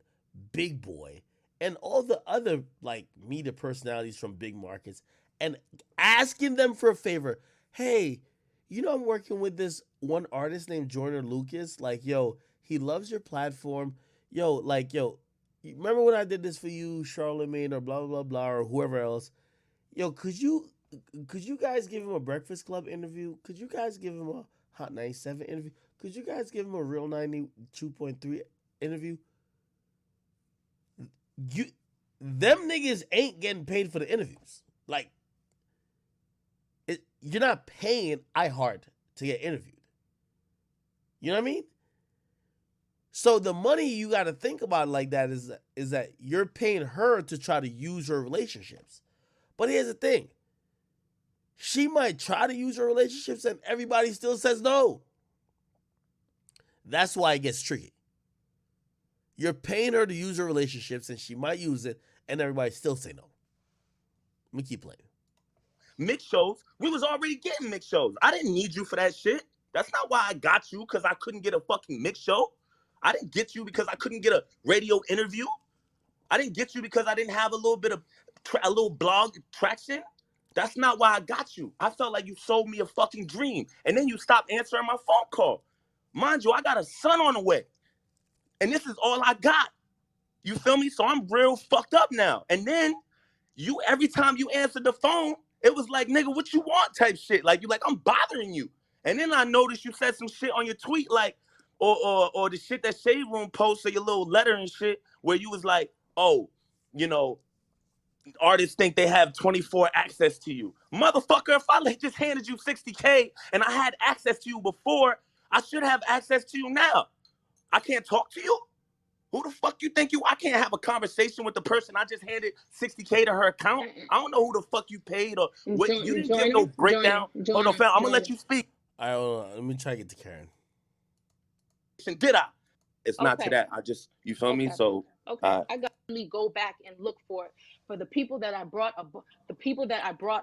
Big Boy, and all the other like media personalities from big markets, and asking them for a favor. Hey, you know, I'm working with this one artist named Joyner Lucas. Like, yo, he loves your platform. Yo, remember when I did this for you, Charlemagne, or blah, blah, blah, or whoever else? Yo, could you guys give him a Breakfast Club interview? Could you guys give him a Hot 97 interview? Could you guys give him a Real 92.3 interview? Them niggas ain't getting paid for the interviews. Like, you're not paying iHeart to get interviewed. You know what I mean? So the money you got to think about like that is that you're paying her to try to use her relationships. But here's the thing. She might try to use her relationships and everybody still says no. That's why it gets tricky. You're paying her to use her relationships and she might use it and everybody still say no. Let me keep playing. Mix shows. We was already getting mix shows. I didn't need you for that shit. That's not why I got you, because I couldn't get a fucking mix show. I didn't get you because I couldn't get a radio interview. I didn't get you because I didn't have a little bit of a little blog traction. That's not why I got you. I felt like you sold me a fucking dream. And then you stopped answering my phone call. Mind you, I got a son on the way. And this is all I got. You feel me? So I'm real fucked up now. And then you, every time you answered the phone, it was like, nigga, what you want type shit. Like, you like, I'm bothering you. And then I noticed you said some shit on your tweet, like, or the shit that Shade Room posted, your little letter and shit, where you was like, oh, you know, artists think they have 24 access to you. Motherfucker, if I just handed you 60K and I had access to you before, I should have access to you now. I can't talk to you? Who the fuck you think you? I can't have a conversation with the person I just handed 60K to her account. I don't know who the fuck you paid or what. You didn't give no breakdown. Hold on, fam. I'm gonna let you speak. All right, hold on. Let me try to get to Karen. Did I? It's not to that. I just, you feel me? So I got to go back and look for it for the people that I brought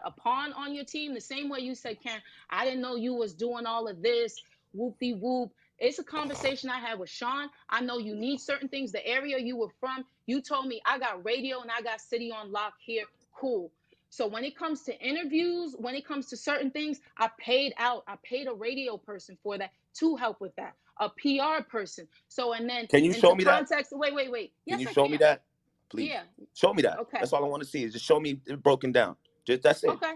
upon on your team. The same way you said, Karen, I didn't know you was doing all of this. Whoop-de whoop. It's a conversation I had with Sean. I know you need certain things. The area you were from, you told me I got radio and I got city on lock here. Cool. So when it comes to interviews, when it comes to certain things, I paid a radio person for that to help with that, a PR person. So, and then can you show me context, that? Wait. Yes, can you show me that? Please. Yeah. Show me that. Okay. That's all I want to see is just show me it broken down. Just that's it. Okay.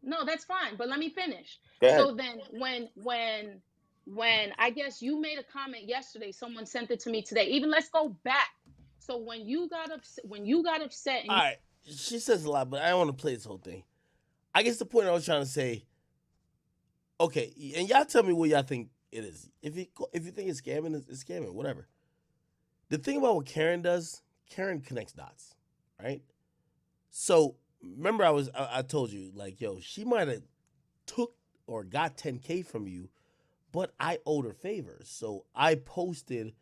No, that's fine. But let me finish. Go ahead. So then when I guess you made a comment yesterday, someone sent it to me today. Even let's go back. So when you got upset, and all right, she says a lot, but I don't want to play this whole thing. I guess the point I was trying to say, okay, and y'all tell me what y'all think it is. If you think it's scamming, it's scamming, whatever. The thing about what Karen does, Karen connects dots, right? So remember, I told you, like, yo, she might have took or got 10K from you, but I owed her favors. So I posted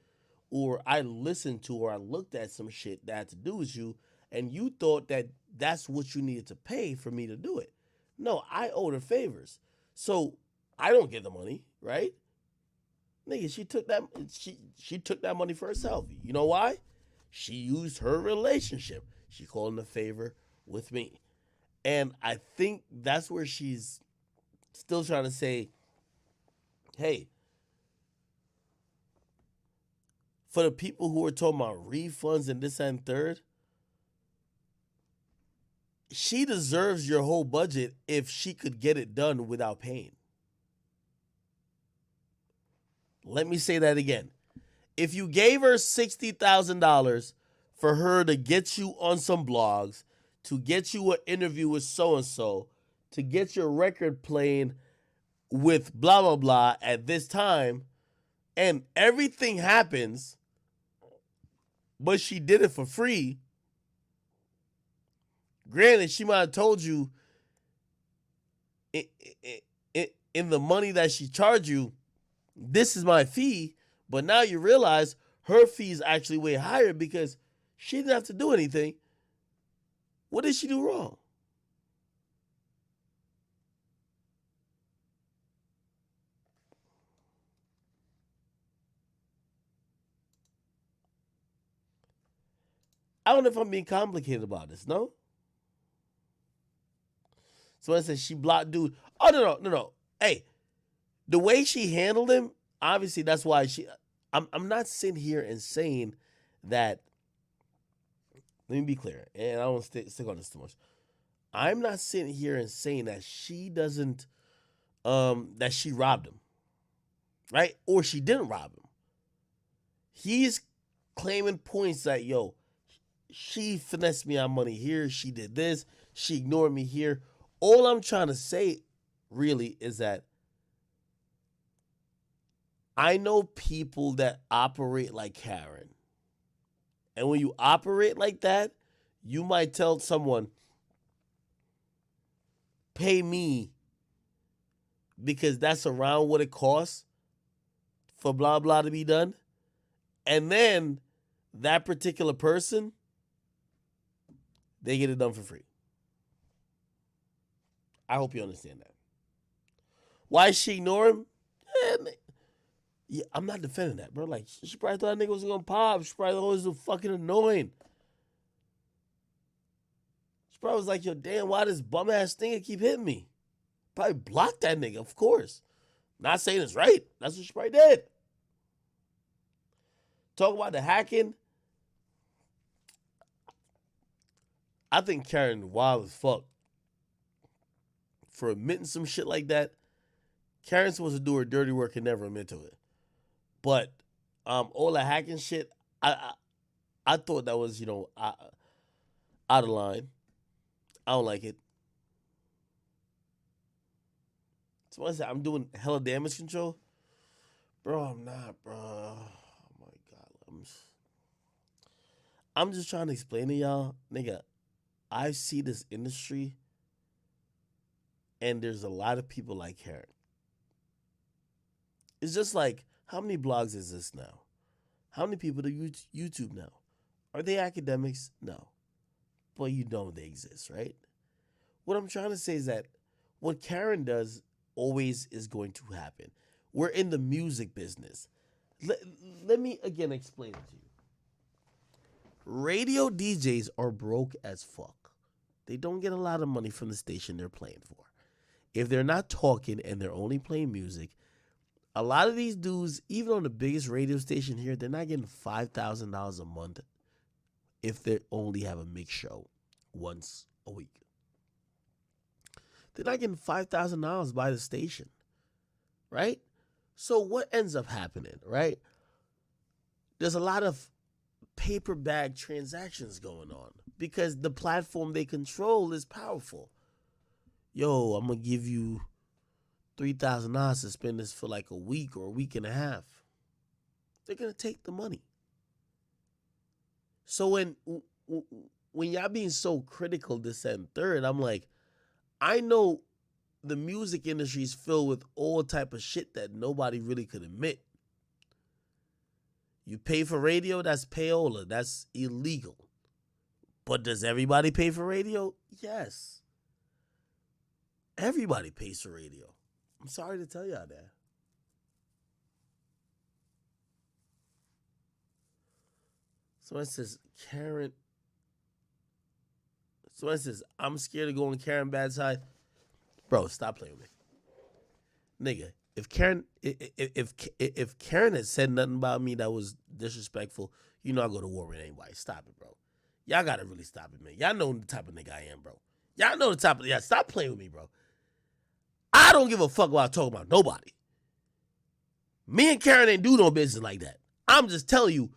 or I listened to or I looked at some shit that had to do with you, and you thought that that's what you needed to pay for me to do it. No, I owed her favors. So I don't get the money, right? Nigga, she took that money for herself. You know why? She used her relationship. She called in a favor with me. And I think that's where she's still trying to say, hey, for the people who are talking about refunds and this and third, she deserves your whole budget if she could get it done without paying. Let me say that again. If you gave her $60,000 for her to get you on some blogs, to get you an interview with so-and-so, to get your record playing with blah, blah, blah at this time, and everything happens, but she did it for free, granted, she might have told you in the money that she charged you, this is my fee, but now you realize her fee is actually way higher because she didn't have to do anything. What did she do wrong? I don't know if I'm being complicated about this, no? Someone says she blocked dude. Oh, no. Hey, the way she handled him, obviously that's why I'm not sitting here and saying that, let me be clear, and I don't stick on this too much. I'm not sitting here and saying that she doesn't, that she robbed him, right? Or she didn't rob him. He's claiming points that, yo, she finessed me on money here, she did this, she ignored me here. All I'm trying to say really is that I know people that operate like Karen. And when you operate like that, you might tell someone, pay me because that's around what it costs for blah, blah to be done. And then that particular person, they get it done for free. I hope you understand that. Why she ignore him? Yeah, I'm not defending that, bro. Like, she probably thought that nigga was gonna pop. She probably thought it was fucking annoying. She probably was like, yo, damn, why this bum ass nigga keep hitting me? Probably blocked that nigga, of course. Not saying it's right. That's what she probably did. Talk about the hacking. I think Karen wild as fuck for admitting some shit like that. Karen's supposed to do her dirty work and never admit to it. But all the hacking shit, I thought that was, out of line. I don't like it. Somebody said I'm doing hella damage control. Bro, I'm not, bro. Oh my God. I'm just trying to explain to y'all, nigga, I see this industry and there's a lot of people like Karen. It's just like, how many blogs exist now? How many people do YouTube now? Are they academics? No. But you know they exist, right? What I'm trying to say is that what Karen does always is going to happen. We're in the music business. Let me again explain it to you. Radio DJs are broke as fuck. They don't get a lot of money from the station they're playing for. If they're not talking and they're only playing music, a lot of these dudes, even on the biggest radio station here, they're not getting $5,000 a month if they only have a mix show once a week. They're not getting $5,000 by the station, right? So what ends up happening, right? There's a lot of paper bag transactions going on because the platform they control is powerful. Yo, I'm going to give you $3,000 to spend this for like a week or a week and a half. They're going to take the money. So when y'all being so critical this and third, I'm like, I know the music industry is filled with all type of shit that nobody really could admit. You pay for radio, that's payola. That's illegal. But does everybody pay for radio? Yes. Everybody pays for radio. I'm sorry to tell y'all that. Someone says, Karen. Someone says, I'm scared of going Karen bad side. Bro, stop playing with me. Nigga, if Karen had said nothing about me that was disrespectful, I go to war with anybody. Stop it, bro. Y'all gotta really stop it, man. Y'all know the type of nigga I am, bro. Y'all know the type of stop playing with me, bro. I don't give a fuck about talking about nobody. Me and Karen ain't do no business like that. I'm just telling you,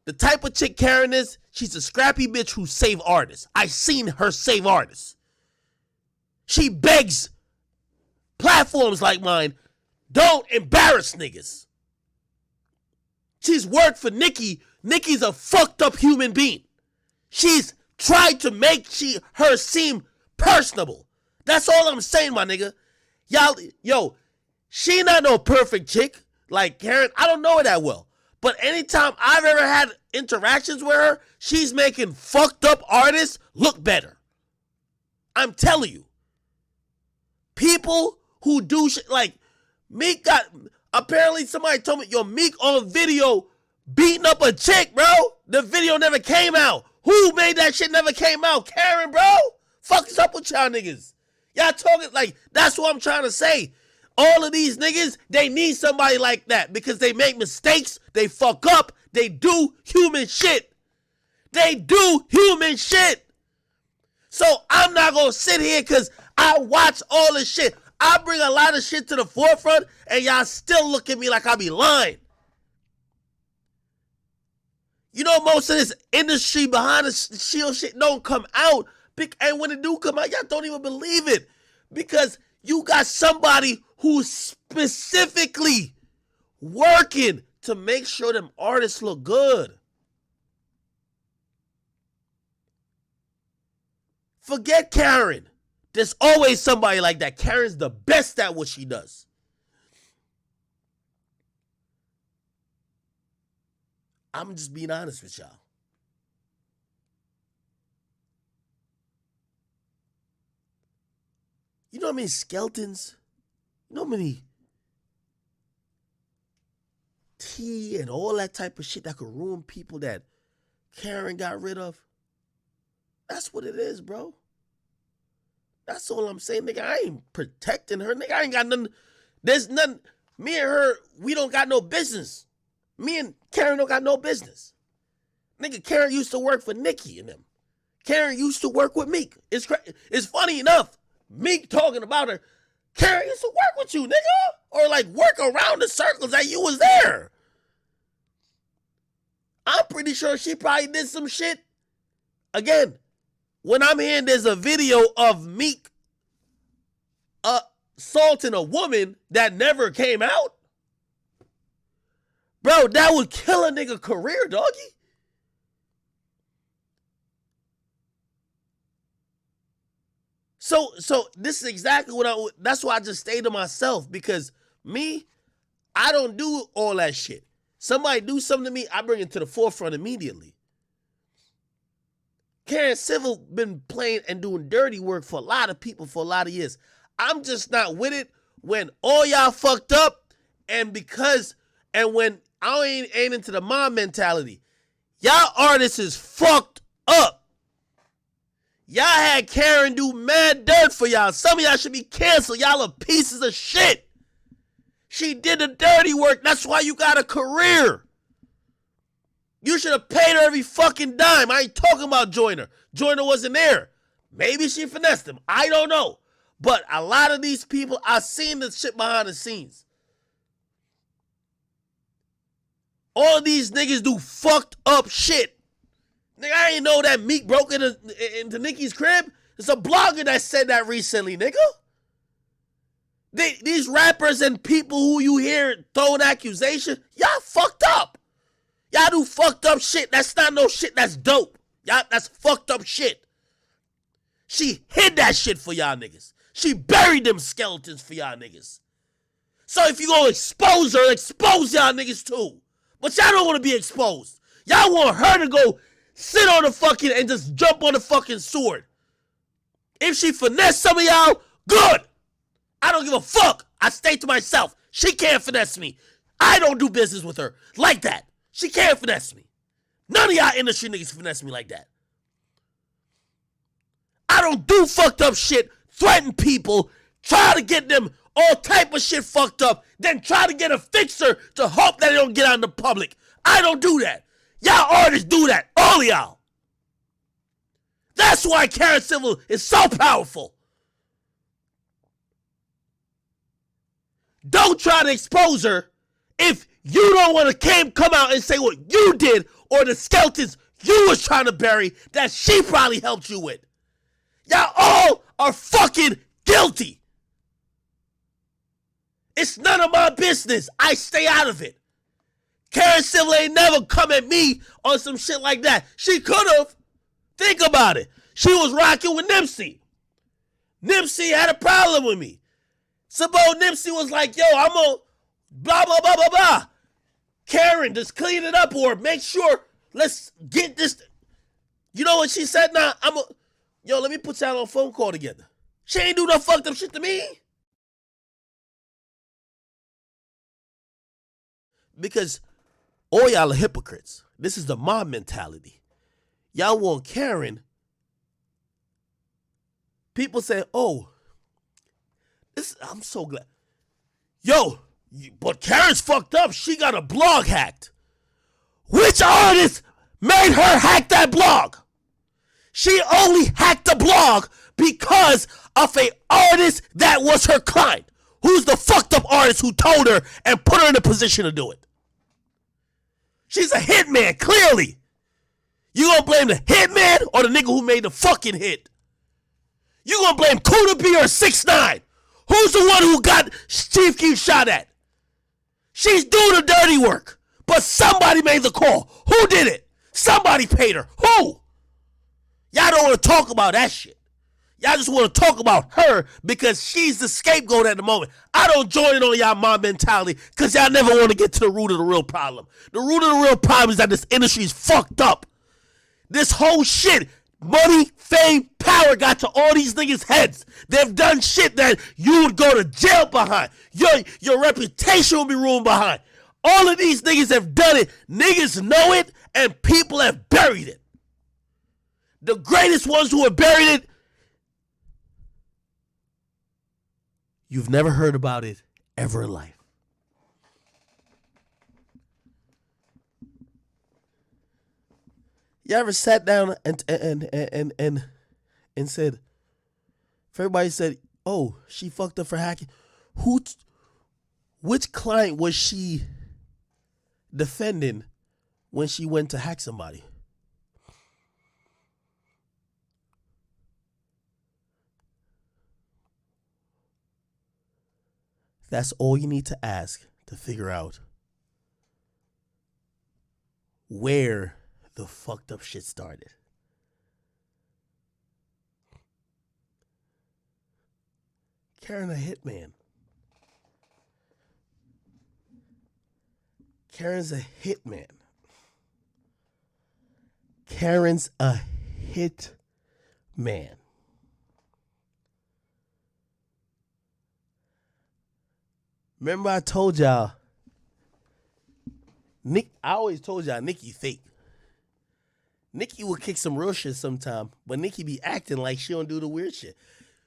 the type of chick Karen is, she's a scrappy bitch who save artists. I seen her save artists. She begs platforms like mine, don't embarrass niggas. She's worked for Nicki. Nicki's a fucked up human being. She's tried to make her seem personable. That's all I'm saying, my nigga. Y'all, she not no perfect chick like Karen. I don't know her that well. But anytime I've ever had interactions with her, she's making fucked up artists look better. I'm telling you. People who do shit like Meek apparently somebody told me, yo, Meek on video beating up a chick, bro. The video never came out. Who made that shit never came out? Karen, bro. Fuck is up with y'all niggas? Y'all talking like, that's what I'm trying to say. All of these niggas, they need somebody like that because they make mistakes, they fuck up, they do human shit. They do human shit. So I'm not going to sit here because I watch all this shit. I bring a lot of shit to the forefront and y'all still look at me like I be lying. Most of this industry behind the shield shit don't come out. And when it do come out, y'all don't even believe it. Because you got somebody who's specifically working to make sure them artists look good. Forget Karen. There's always somebody like that. Karen's the best at what she does. I'm just being honest with y'all. You know how many skeletons? You know how many Nicki and all that type of shit that could ruin people that Karen got rid of. That's what it is, bro. That's all I'm saying, nigga. I ain't protecting her, nigga. I ain't got nothing. There's nothing. Me and her, we don't got no business. Me and Karen don't got no business. Nigga, Karen used to work for Nicki and them. Karen used to work with Meek. It's funny enough, Meek talking about her. Karen used to work with you, nigga. Or like work around the circles that you was there. I'm pretty sure she probably did some shit. Again, when I'm hearing there's a video of Meek assaulting a woman that never came out, bro, that would kill a nigga career, doggy. So this is exactly that's why I just stay to myself, because me, I don't do all that shit. Somebody do something to me, I bring it to the forefront immediately. Karen Civil been playing and doing dirty work for a lot of people for a lot of years. I'm just not with it when all y'all fucked up, and when I ain't into the mom mentality. Y'all artists is fucked up. Y'all had Karen do mad dirt for y'all. Some of y'all should be canceled. Y'all are pieces of shit. She did the dirty work. That's why you got a career. You should have paid her every fucking dime. I ain't talking about Joyner. Joyner wasn't there. Maybe she finessed him. I don't know. But a lot of these people, I've seen the shit behind the scenes. All these niggas do fucked up shit. Nigga, I ain't know that Meek broke into Nicki's crib. It's a blogger that said that recently, nigga. These rappers and people who you hear throwing accusations, y'all fucked up. Y'all do fucked up shit. That's not no shit that's dope. Y'all, that's fucked up shit. She hid that shit for y'all niggas. She buried them skeletons for y'all niggas. So if you gonna expose her, expose y'all niggas too. But y'all don't want to be exposed. Y'all want her to go sit on the fucking and just jump on the fucking sword. If she finesse some of y'all, good. I don't give a fuck. I stay to myself. She can't finesse me. I don't do business with her like that. She can't finesse me. None of y'all industry niggas finesse me like that. I don't do fucked up shit, threaten people, try to get them all type of shit fucked up, then try to get a fixer to hope that they don't get out in the public. I don't do that. Y'all artists do that. All of y'all. That's why Karen Civil is so powerful. Don't try to expose her if you don't want to come out and say what you did or the skeletons you was trying to bury that she probably helped you with. Y'all all are fucking guilty. It's none of my business. I stay out of it. Karen Civil ain't never come at me on some shit like that. She could have. Think about it. She was rocking with Nipsey. Nipsey had a problem with me. Suppose Nipsey was like, yo, I'm gonna blah, blah, blah, blah, blah. Karen, just clean it up or make sure, let's get this. You know what she said? Nah, yo, let me put y'all on a phone call together. She ain't do no fucked up shit to me. Because all y'all are hypocrites. This is the mob mentality. Y'all want Karen. People say, oh, I'm so glad. Yo, but Karen's fucked up. She got a blog hacked. Which artist made her hack that blog? She only hacked the blog because of an artist that was her client. Who's the fucked up artist who told her and put her in a position to do it? She's a hitman, clearly. You gonna blame the hitman or the nigga who made the fucking hit? You gonna blame Kuda B or 6ix9ine? Who's the one who got Chief Keef shot at? She's doing the dirty work, but somebody made the call. Who did it? Somebody paid her. Who? Y'all don't want to talk about that shit. Y'all just want to talk about her because she's the scapegoat at the moment. I don't join in on y'all mob mentality because y'all never want to get to the root of the real problem. The root of the real problem is that this industry is fucked up. This whole shit, money, fame, power got to all these niggas' heads. They've done shit that you would go to jail behind. Your reputation will be ruined behind. All of these niggas have done it. Niggas know it, and people have buried it. The greatest ones who have buried it, you've never heard about it ever in life. You ever sat down and said, if everybody said, oh, she fucked up for hacking, which client was she defending when she went to hack somebody? That's all you need to ask to figure out where the fucked up shit started. Karen a hitman. Karen's a hitman. Karen's a hitman. Remember I told y'all, I always told y'all Nicki fake. Nicki will kick some real shit sometime, but Nicki be acting like she don't do the weird shit.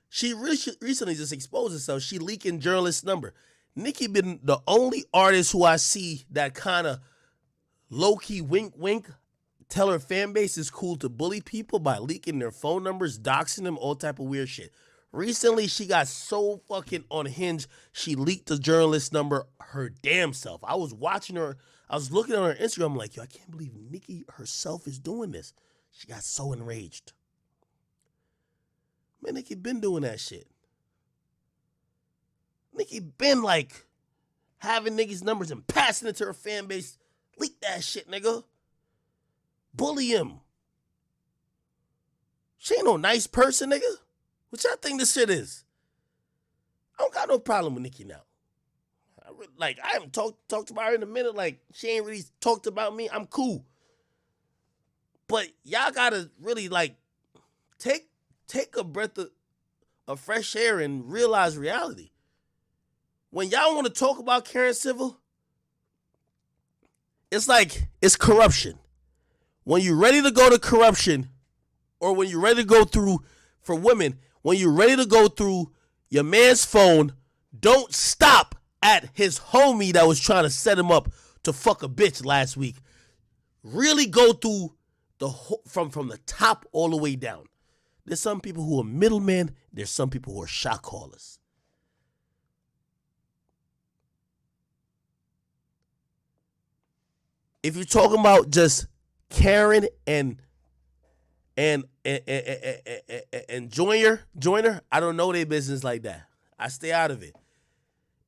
She recently just exposed herself. She leaking journalist number. Nicki been the only artist who I see that kind of low-key wink, tell her fan base is cool to bully people by leaking their phone numbers, doxing them, all type of weird shit. Recently, she got so fucking unhinged, she leaked the journalist number her damn self. I was watching her. I was looking at her Instagram. I'm like, yo, I can't believe Nicki herself is doing this. She got so enraged. Man, Nicki been doing that shit. Nicki been like having niggas' numbers and passing it to her fan base. Leak that shit, nigga. Bully him. She ain't no nice person, nigga. What y'all think this shit is? I don't got no problem with Nicki now. I haven't talked about her in a minute. Like, she ain't really talked about me. I'm cool. But y'all gotta really, like, take a breath of fresh air and realize reality. When y'all want to talk about Karen Civil, it's like, it's corruption. When you're ready to go to corruption, or when you're ready to go through, for women, when you're ready to go through your man's phone, don't stop at his homie that was trying to set him up to fuck a bitch last week. Really go through from the top all the way down. There's some people who are middlemen. There's some people who are shot callers. If you're talking about just Karen and Joyner, I don't know their business like that. I stay out of it.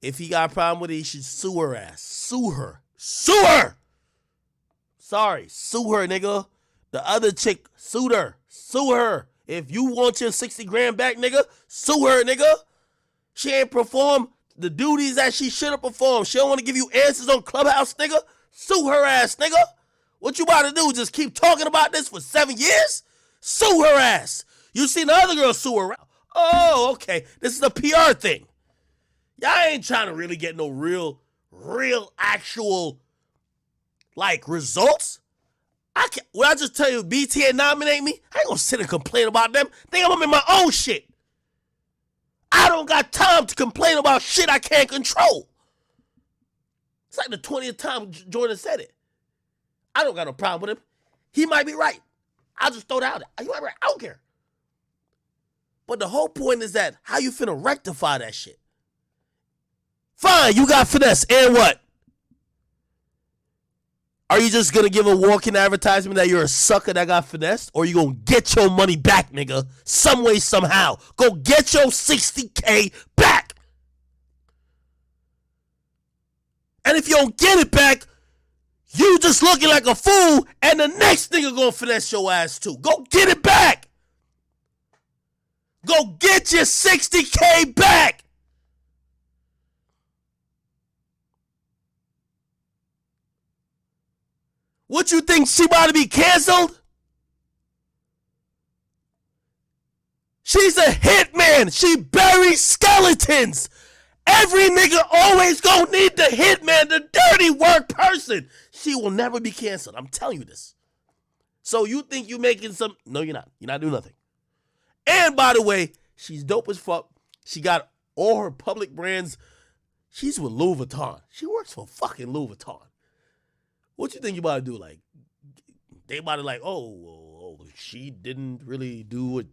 If he got a problem with it, he should sue her ass. Sue her. Sue her! Sorry, sue her, nigga. The other chick, sue her. Sue her. If you want your 60 grand back, nigga, sue her, nigga. She ain't performed the duties that she should have performed. She don't want to give you answers on Clubhouse, nigga. Sue her ass, nigga. What you about to do? Just keep talking about this for 7 years? Sue her ass. You seen the other girl sue her. Oh, okay. This is a PR thing. Y'all ain't trying to really get no real actual, like, results. When I just tell you BTA nominate me, I ain't gonna sit and complain about them. Think I'm in my own shit. I don't got time to complain about shit I can't control. It's like the 20th time Jordan said it. I don't got no problem with him. He might be right. I'll just throw that out there. He might be right. I don't care. But the whole point is that how you finna rectify that shit? Fine, you got finesse, and what? Are you just gonna give a walking advertisement that you're a sucker that got finessed? Or you gonna get your money back, nigga? Some way, somehow. Go get your 60K back. And if you don't get it back, you just looking like a fool, and the next nigga gonna finesse your ass too. Go get it back. Go get your 60K back. What you think, she about to be canceled? She's a hitman. She buries skeletons. Every nigga always gonna need the hitman, the dirty work person. She will never be canceled. I'm telling you this. So you think you making some... No, you're not. You're not doing nothing. And by the way, she's dope as fuck. She got all her public brands. She's with Louis Vuitton. She works for fucking Louis Vuitton. What you think you about to do? Like, they about to like, oh, she didn't really do what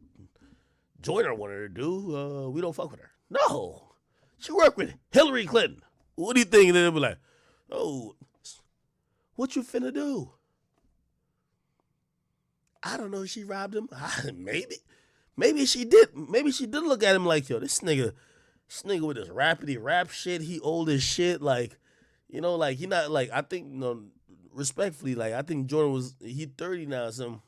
Joyner wanted her to do. We don't fuck with her. No. She worked with Hillary Clinton. What do you think? They'll be like, oh, what you finna do? I don't know. She robbed him. Maybe she did. Maybe she did look at him like, yo, this nigga with this rapidy rap shit. He old as shit. Like, you know, like he not like. I think, you know, respectfully, like I think Jordan he 30 now or something.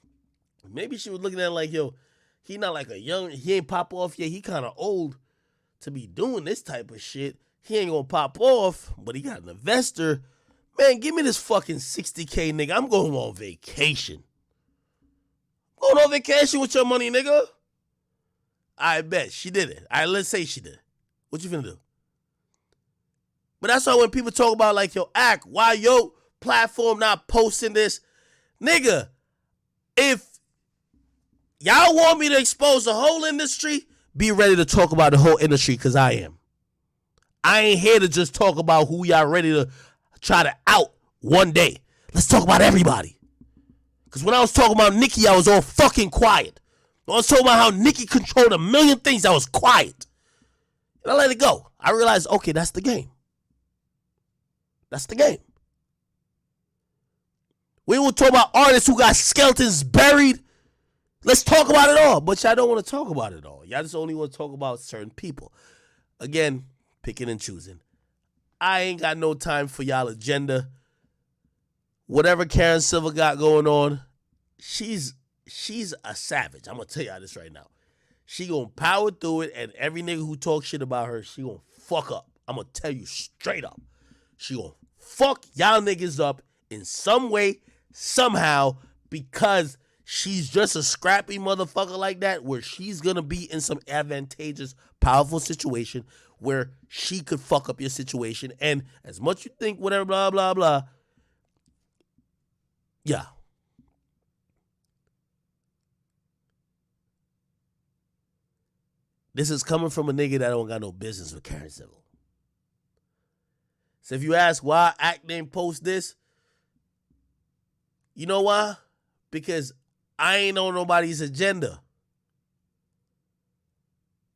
Maybe she was looking at him like, yo, he not like he ain't pop off yet. He kind of old to be doing this type of shit. He ain't gonna pop off, but he got an investor. Man, give me this fucking 60K, nigga. I'm going on vacation. Going on vacation with your money, nigga. I bet she did it. All right, let's say she did. What you finna do? But that's why when people talk about like, yo, why your platform not posting this? Nigga, if y'all want me to expose the whole industry, be ready to talk about the whole industry, because I am. I ain't here to just talk about who y'all ready to try to out one day. Let's talk about everybody. Because when I was talking about Nicki, I was all fucking quiet. When I was talking about how Nicki controlled a million things, I was quiet. And I let it go. I realized, okay, that's the game. That's the game. We will talk about artists who got skeletons buried. Let's talk about it all. But y'all don't want to talk about it all. Y'all just only want to talk about certain people. Again, picking and choosing. I ain't got no time for y'all agenda. Whatever Karen Silver got going on, she's a savage. I'm going to tell y'all this right now. She going to power through it, and every nigga who talks shit about her, she going to fuck up. I'm going to tell you straight up. She going to fuck y'all niggas up in some way, somehow, because she's just a scrappy motherfucker like that, where she's going to be in some advantageous, powerful situation where she could fuck up your situation. And as much you think whatever, blah, blah, blah, yeah. This is coming from a nigga that don't got no business with Karen Civil. So if you ask why Act didn't post this, you know why? Because I ain't on nobody's agenda.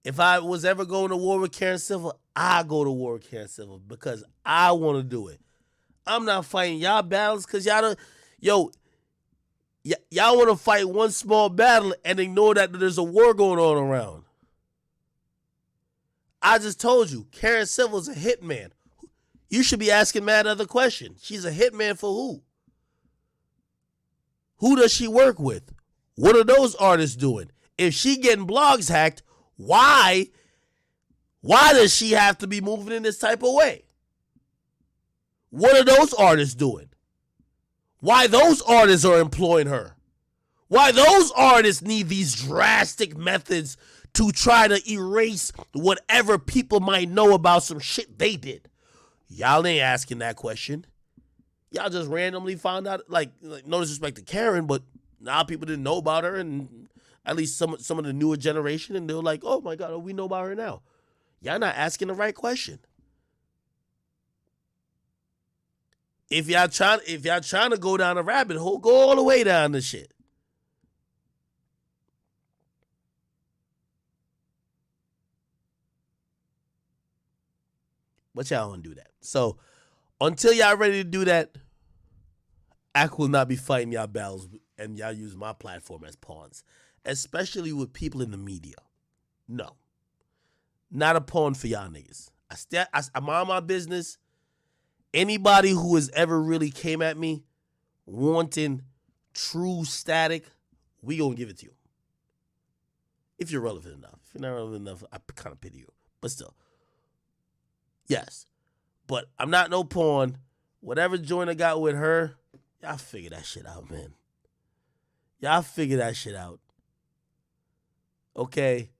If I was ever going to war with Karen Civil, I go to war with Karen Civil because I want to do it. I'm not fighting y'all battles because y'all don't... Yo, y'all want to fight one small battle and ignore that there's a war going on around. I just told you, Karen Civil's a hitman. You should be asking Matt another question. She's a hitman for who? Who does she work with? What are those artists doing? If she getting blogs hacked, why does she have to be moving in this type of way? What are those artists doing? Why those artists are employing her? Why those artists need these drastic methods to try to erase whatever people might know about some shit they did? Y'all ain't asking that question. Y'all just randomly found out, like no disrespect to Karen, but now people didn't know about her, and at least some of the newer generation, and they were like, oh my God, we know about her now. Y'all not asking the right question. If y'all trying to go down a rabbit hole, go all the way down the shit. But y'all don't do that. So until y'all ready to do that, I will not be fighting y'all battles, and y'all use my platform as pawns, especially with people in the media. No, not a pawn for y'all niggas. I'm on my business. Anybody who has ever really came at me wanting true static, we gonna give it to you. If you're relevant enough. If you're not relevant enough, I kind of pity you. But still. Yes. But I'm not no pawn. Whatever joint I got with her, y'all figure that shit out, man. Y'all figure that shit out. Okay?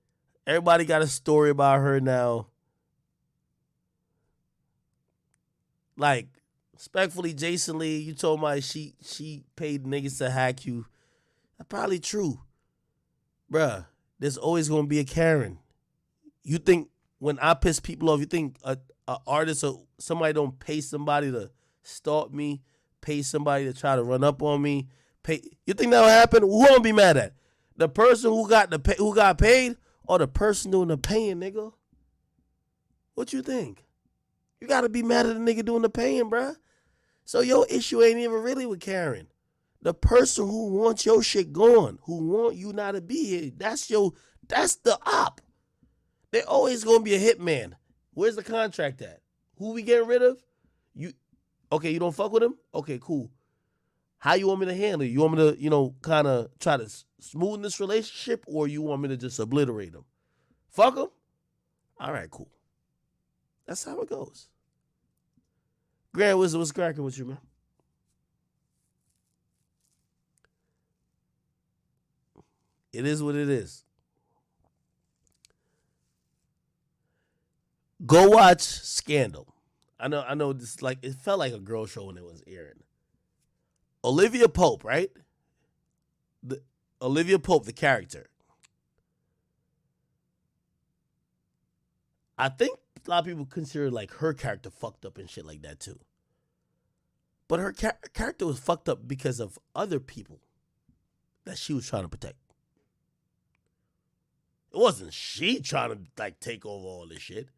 Everybody got a story about her now. like, respectfully, Jason Lee, you told my she paid niggas to hack you. That's probably true. Bruh, there's always gonna be a Karen. You think when I piss people off, you think a artist or somebody don't pay somebody to stalk me, pay somebody to try to run up on me, you think that'll happen? Who gonna be mad at? The person who got paid or the person doing the paying, nigga? What you think? You gotta be mad at the nigga doing the paying, bruh. So your issue ain't even really with Karen. The person who wants your shit gone, who want you not to be here, that's the op. They always gonna be a hitman. Where's the contract at? Who we getting rid of? You okay, you don't fuck with him? Okay, cool. How you want me to handle it? You want me to, kind of try to smoothen this relationship, or you want me to just obliterate him? Fuck him? All right, cool. That's how it goes. Grand Wizard, what's cracking with you, man? It is what it is. Go watch Scandal. I know this, it felt like a girl show when it was airing. Olivia Pope, right? Olivia Pope, the character. I think a lot of people consider her character fucked up and shit like that too. But her character was fucked up because of other people that she was trying to protect. It wasn't she trying to take over all this shit.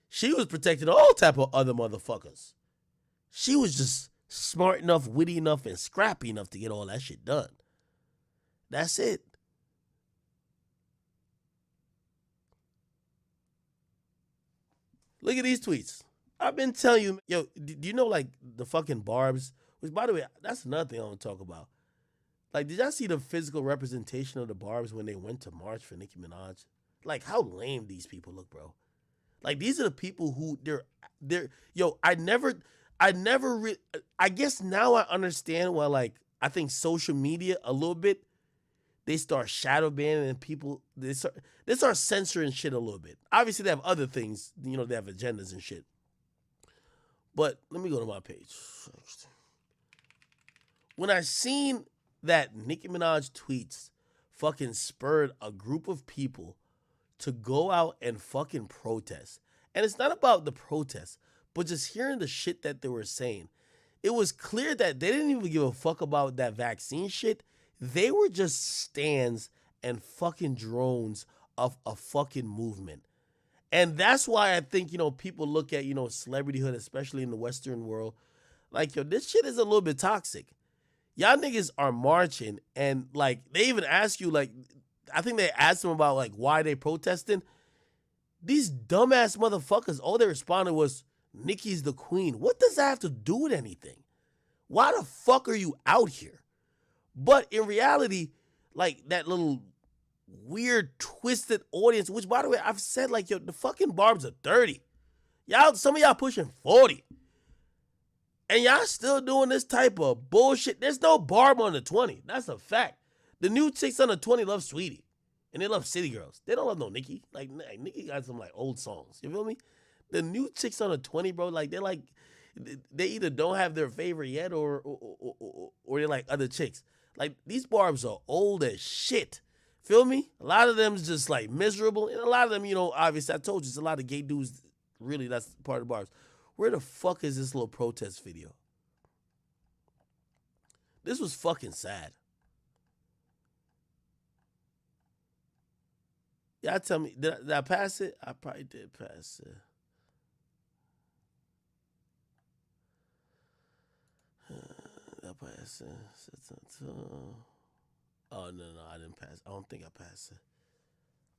She was protecting all type of other motherfuckers. She was just smart enough, witty enough, and scrappy enough to get all that shit done. That's it. Look at these tweets. I've been telling you, yo, do you know the fucking Barbs? Which, by the way, that's another thing I want to talk about. Did y'all see the physical representation of the Barbs when they went to march for Nicki Minaj? How lame these people look, bro. These are the people who I guess now I understand why, I think social media a little bit, they start shadow banning and people, they start censoring shit a little bit. Obviously, they have other things, they have agendas and shit. But let me go to my page. When I seen that Nicki Minaj tweets fucking spurred a group of people to go out and fucking protest. And it's not about the protest, but just hearing the shit that they were saying. It was clear that they didn't even give a fuck about that vaccine shit. They were just stands and fucking drones of a fucking movement. And that's why I think, people look at, celebrityhood, especially in the Western world, this shit is a little bit toxic. Y'all niggas are marching and they even ask you, I think they asked them about why they protesting. These dumbass motherfuckers, all they responded was, Nicki's the queen. What does that have to do with anything? Why the fuck are you out here? But in reality, that little weird twisted audience, which by the way, I've said the fucking Barbs are 30. Some of y'all pushing 40. And y'all still doing this type of bullshit. There's no Barb on the 20. That's a fact. The new chicks on the 20 love Sweetie. And they love City Girls. They don't love no Nicki. Nicki got some old songs. You feel me? The new chicks on the 20, bro, they either don't have their favorite yet or they like other chicks. These Barbs are old as shit. Feel me? A lot of them's just miserable. And a lot of them, obviously I told you, it's a lot of gay dudes. Really, that's part of the Barbs. Where the fuck is this little protest video? This was fucking sad. Y'all tell me, did I pass it? I probably did pass it. Did I pass it? Oh, no, I didn't pass it. I don't think I passed it.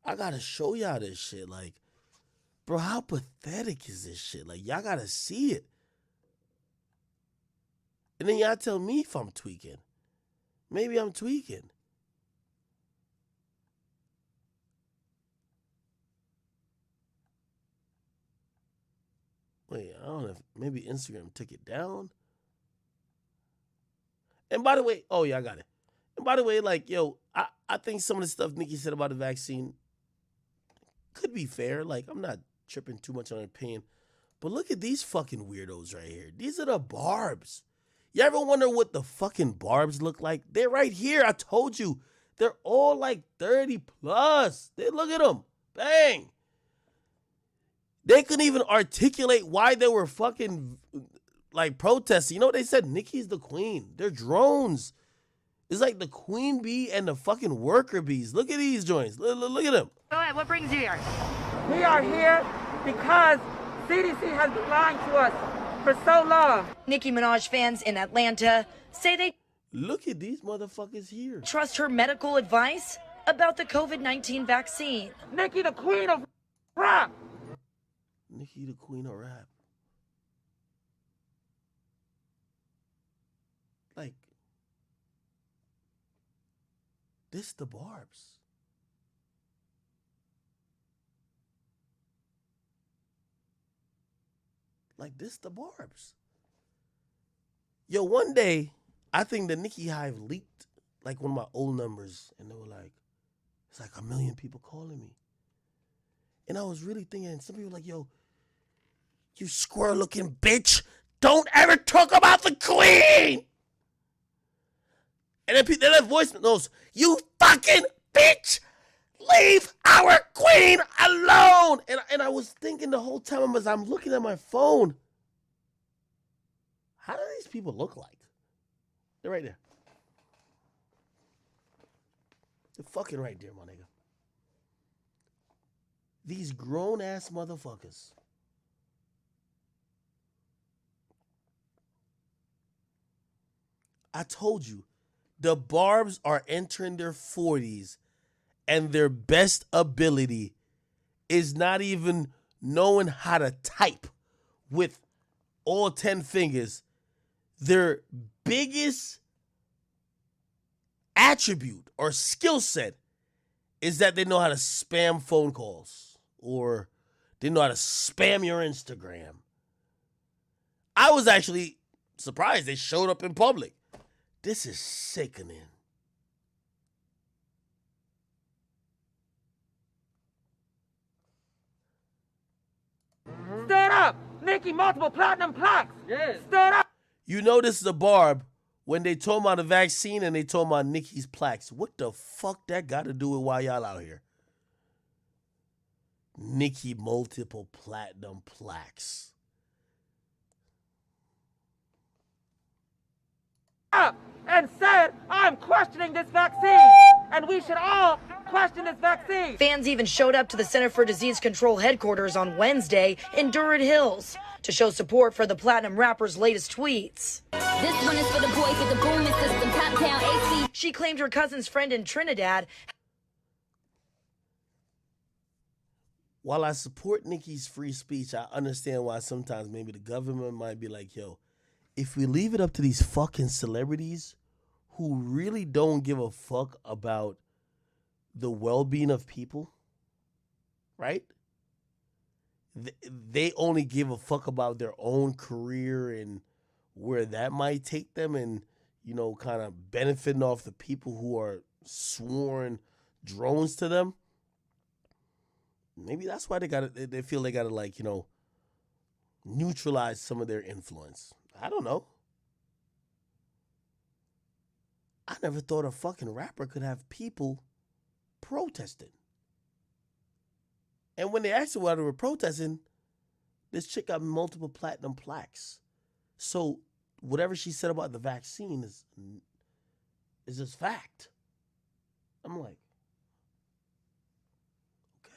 I gotta show y'all this shit. Bro, how pathetic is this shit? Y'all gotta see it. And then y'all tell me if I'm tweaking. Maybe I'm tweaking. Wait, I don't know if maybe Instagram took it down. And by the way, oh yeah, I got it. And by the way, I think some of the stuff Nicki said about the vaccine could be fair. I'm not tripping too much on her opinion. But look at these fucking weirdos right here. These are the barbs. You ever wonder what the fucking barbs look like? They're right here. I told you. They're all like 30 plus. Look at them. Bang. They couldn't even articulate why they were fucking like protesting. You know what they said? Nicki's the queen. They're drones. It's like the queen bee and the fucking worker bees. Look at these joints. Look at them. Go ahead. What brings you here? We are here because CDC has been lying to us for so long. Nicki Minaj fans in Atlanta say they Look at these motherfuckers here. trust her medical advice about the COVID-19 vaccine. Nicki, the queen of rap. Nicki, the queen of rap. Like, this the barbs. Like, this the barbs. Yo, one day, I think the Nicki Hive leaked like one of my old numbers, and they were like, it's like 1 million people calling me. And I was really thinking, some people were like, yo, you squirrel looking bitch, don't ever talk about the queen. And then people, they left voice notes, you fucking bitch, leave our queen alone. And I was thinking the whole time as I'm looking at my phone, how do these people look like? They're right there. They're fucking right there, my nigga. These grown-ass motherfuckers. I told you, the barbs are entering their 40s, and their best ability is not even knowing how to type with all 10 fingers. Their biggest attribute or skill set is that they know how to spam phone calls or they know how to spam your Instagram. I was actually surprised they showed up in public. This is sickening. Stand up. Nicki, multiple platinum plaques. Yes. Stand up. You know this is a barb when they told about the vaccine and they told about Nicki's plaques. What the fuck that got to do with why y'all out here? Nicki multiple platinum plaques. Up and said, I'm questioning this vaccine. And we should all question this vaccine. Fans even showed up to the Center for Disease Control headquarters on Wednesday in Durant Hills to show support for the platinum rapper's latest tweets. This one is for the boys with the booming system, top down AC. She claimed her cousin's friend in Trinidad. While I support Nicki's free speech, I understand why sometimes maybe the government might be like, yo, if we leave it up to these fucking celebrities who really don't give a fuck about the well-being of people, right? They only give a fuck about their own career and where that might take them and, you know, kind of benefiting off the people who are sworn drones to them. Maybe that's why they feel they gotta, like, you know, neutralize some of their influence. I don't know. I never thought a fucking rapper could have people protesting. And when they asked her why they were protesting, this chick got multiple platinum plaques. So whatever she said about the vaccine is just fact. I'm like,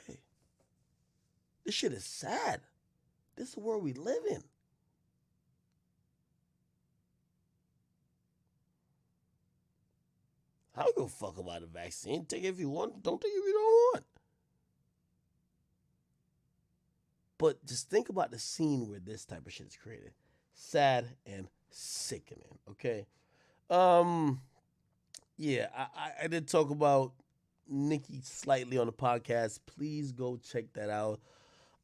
okay. This shit is sad. This is the world we live in. I don't give a fuck about the vaccine. Take it if you want. Don't take it if you don't want. But just think about the scene where this type of shit is created. Sad and sickening, okay? Yeah, I did talk about Nicki slightly on the podcast. Please go check that out.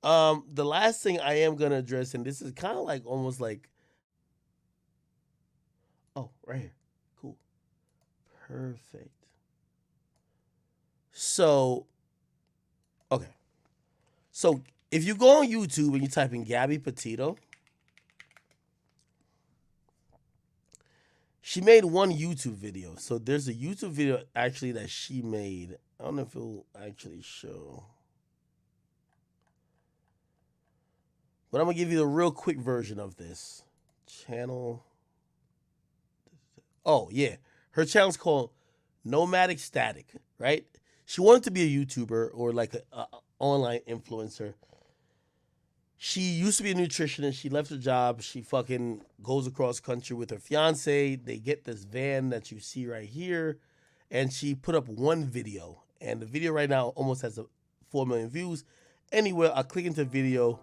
The last thing I am going to address, and this is kind of like almost like, oh, right here. Cool. Perfect. So, okay. So, if you go on YouTube and you type in Gabby Petito, she made one YouTube video. So there's a YouTube video actually that she made. I don't know if it will actually show. But I'm going to give you the real quick version of this. Channel. Oh, yeah. Her channel's called Nomadic Static, right? She wanted to be a YouTuber or like a online influencer. She used to be a nutritionist. She left her job. She fucking goes across country with her fiance. They get this van that you see right here. And she put up one video. And the video right now almost has 4 million views. Anyway, I click into the video.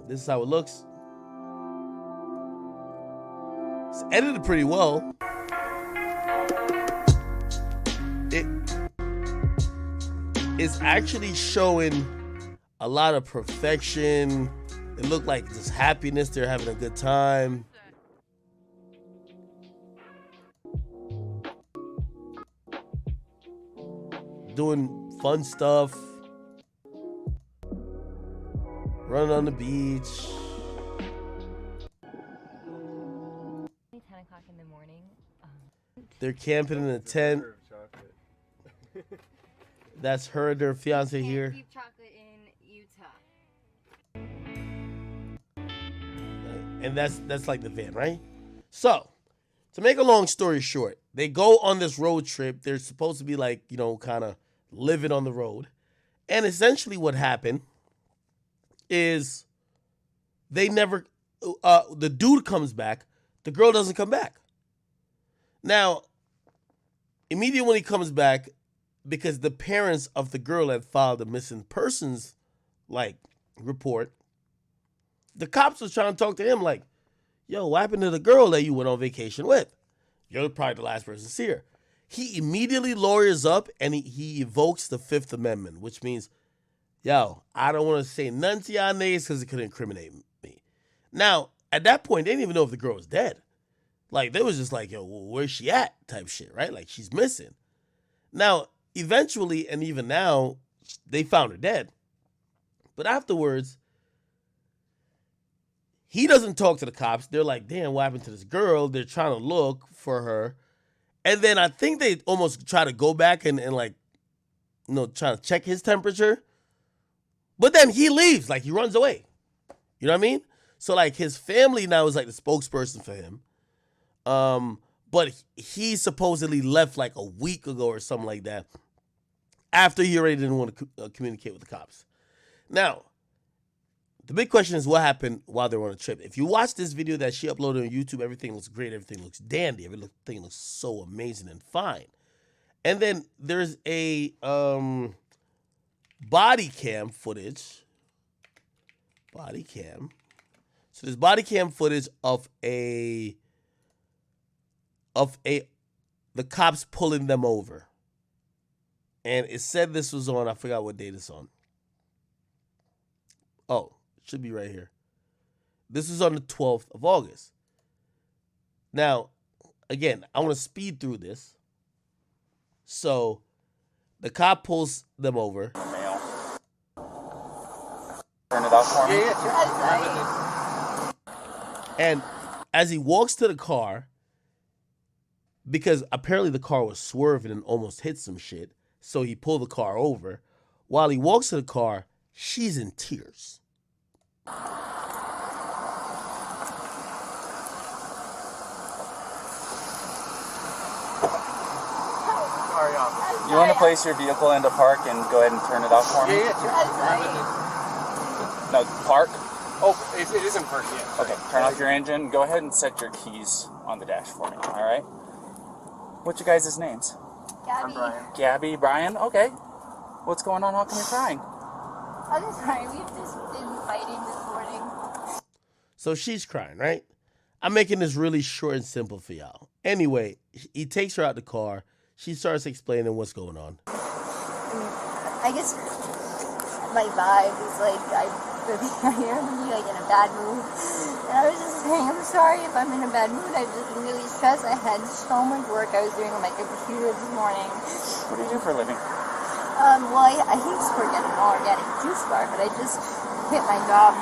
This is how it looks. It's edited pretty well. It's actually showing a lot of perfection. It looked like just happiness. They're having a good time. Doing fun stuff. Running on the beach. 10 o'clock in the morning. They're camping in a tent. That's her and her fiance here. Keep chocolate in Utah. And that's like the van, right? So, to make a long story short, they go on this road trip. They're supposed to be like, you know, kind of living on the road. And essentially what happened is they never, the dude comes back. The girl doesn't come back. Now, immediately when he comes back, because the parents of the girl had filed a missing persons, like, report, the cops was trying to talk to him like, yo, what happened to the girl that you went on vacation with? You're probably the last person to see her. He immediately lawyers up and he evokes the Fifth Amendment, which means, yo, I don't want to say none to y'all niggas because it could incriminate me. Now, at that point, they didn't even know if the girl was dead. Like, they was just like, yo, well, where's she at type shit, right? Like, she's missing. Now, eventually, and even now, they found her dead. But afterwards, he doesn't talk to the cops. They're like, damn, what happened to this girl? They're trying to look for her. And then I think they almost try to go back and like, you know, trying to check his temperature. But then he leaves, like he runs away. You know what I mean? So like his family now is like the spokesperson for him. But he supposedly left like a week ago or something like that after he already didn't want to communicate with the cops. Now, the big question is what happened while they were on a trip. If you watch this video that she uploaded on YouTube, everything looks great. Everything looks dandy. Everything looks so amazing and fine. And then there's a body cam footage. Body cam. So there's body cam footage of the cops pulling them over. And it said this was on, I forgot what date it's on. Oh, it should be right here. This is on the 12th of August. Now, again, I want to speed through this. So, the cop pulls them over. Turn it off for me. And as he walks to the car, because apparently the car was swerving and almost hit some shit, so he pulled the car over. While he walks to the car, she's in tears. You want to place your vehicle into park and go ahead and turn it off for me? No, park? Oh, it isn't park yet. Okay, turn off your engine. Go ahead and set your keys on the dash for me, all right? What's your guys' names? Gabby. I'm Brian. Gabby, Brian? Okay. What's going on? How come you're crying? I'm sorry, we've just been fighting this morning. So she's crying, right? I'm making this really short and simple for y'all. Anyway, he takes her out the car. She starts explaining what's going on. I guess my vibe is like I am like in a bad mood. And I was just saying, I'm sorry if I'm in a bad mood. I've just been really stressed. I had so much work I was doing on my computer this morning. What do you do for a living? Well, I used to work at an organic juice bar, but I just quit my job.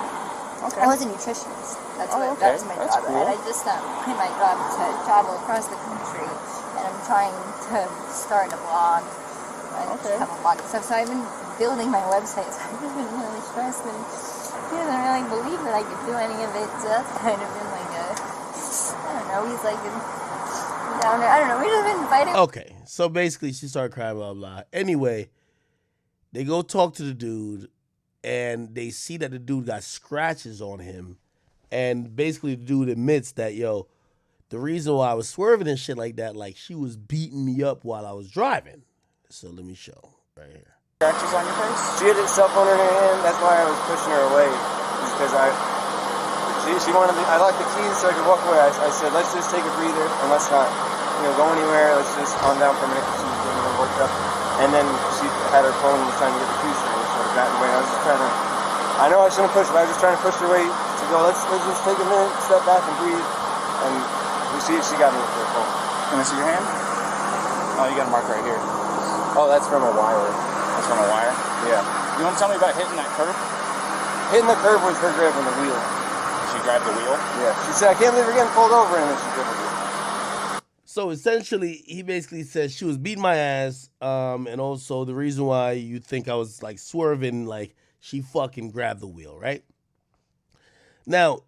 Okay. I was a nutritionist. That was my That's job. cool. And I just quit my job to travel across the country. And I'm trying to start a blog. I have a blog and stuff. So I've been building my website. So I've just been really stressed. And he doesn't really believe that I could do any of it. So that's kind of been like a, I don't know, he's like down there. I don't know. We've just been fighting. Okay, so basically she started crying, blah, blah. Anyway, they go talk to the dude, and they see that the dude got scratches on him. And basically the dude admits that, yo, the reason why I was swerving and shit like that, like she was beating me up while I was driving. So let me show right here. Scratches on your face? She had her cell phone in her hand. That's why I was pushing her away. Because she wanted me. I locked the keys so I could walk away. I said, let's just take a breather and let's not, go anywhere. Let's just calm down for a minute because she was getting a little worked up. And then she had her phone and was trying to get the keys from me, so I got in the way. I was just trying to. I know I shouldn't push, but I was just trying to push her away to go. Let's just take a minute, step back, and breathe. And she got me with her phone. Can I see your hand? Oh, you got a mark right here. Oh, that's from a wire. That's from a wire? Yeah. You want to tell me about hitting that curb? Hitting the curb was her grabbing the wheel. She grabbed the wheel? Yeah. She said, I can't believe we're getting pulled over, and then she grabbed the wheel. So essentially, he basically says she was beating my ass, and also the reason why you think I was like swerving, like she fucking grabbed the wheel, right? Now,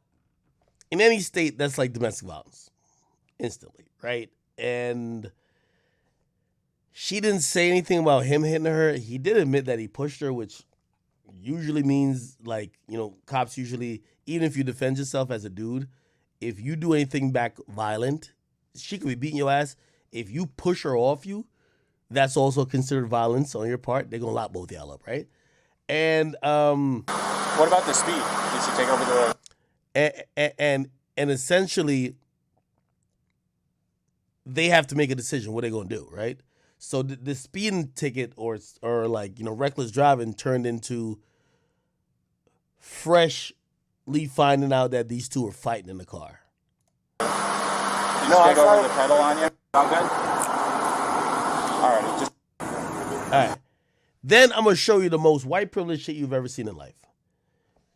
in any state, that's like domestic violence, instantly, right? And she didn't say anything about him hitting her. He did admit that he pushed her, which usually means like, cops usually, even if you defend yourself as a dude, if you do anything back violent, she could be beating your ass. If you push her off you, that's also considered violence on your part. They're gonna lock both y'all up, right? And what about the speed? Did she take over the? And essentially, they have to make a decision what they're gonna do, right? So the speeding ticket or like reckless driving turned into freshly finding out that these two were fighting in the car. No, I over the pedal on you. I'm good. All right. Then I'm gonna show you the most white privilege shit you've ever seen in life.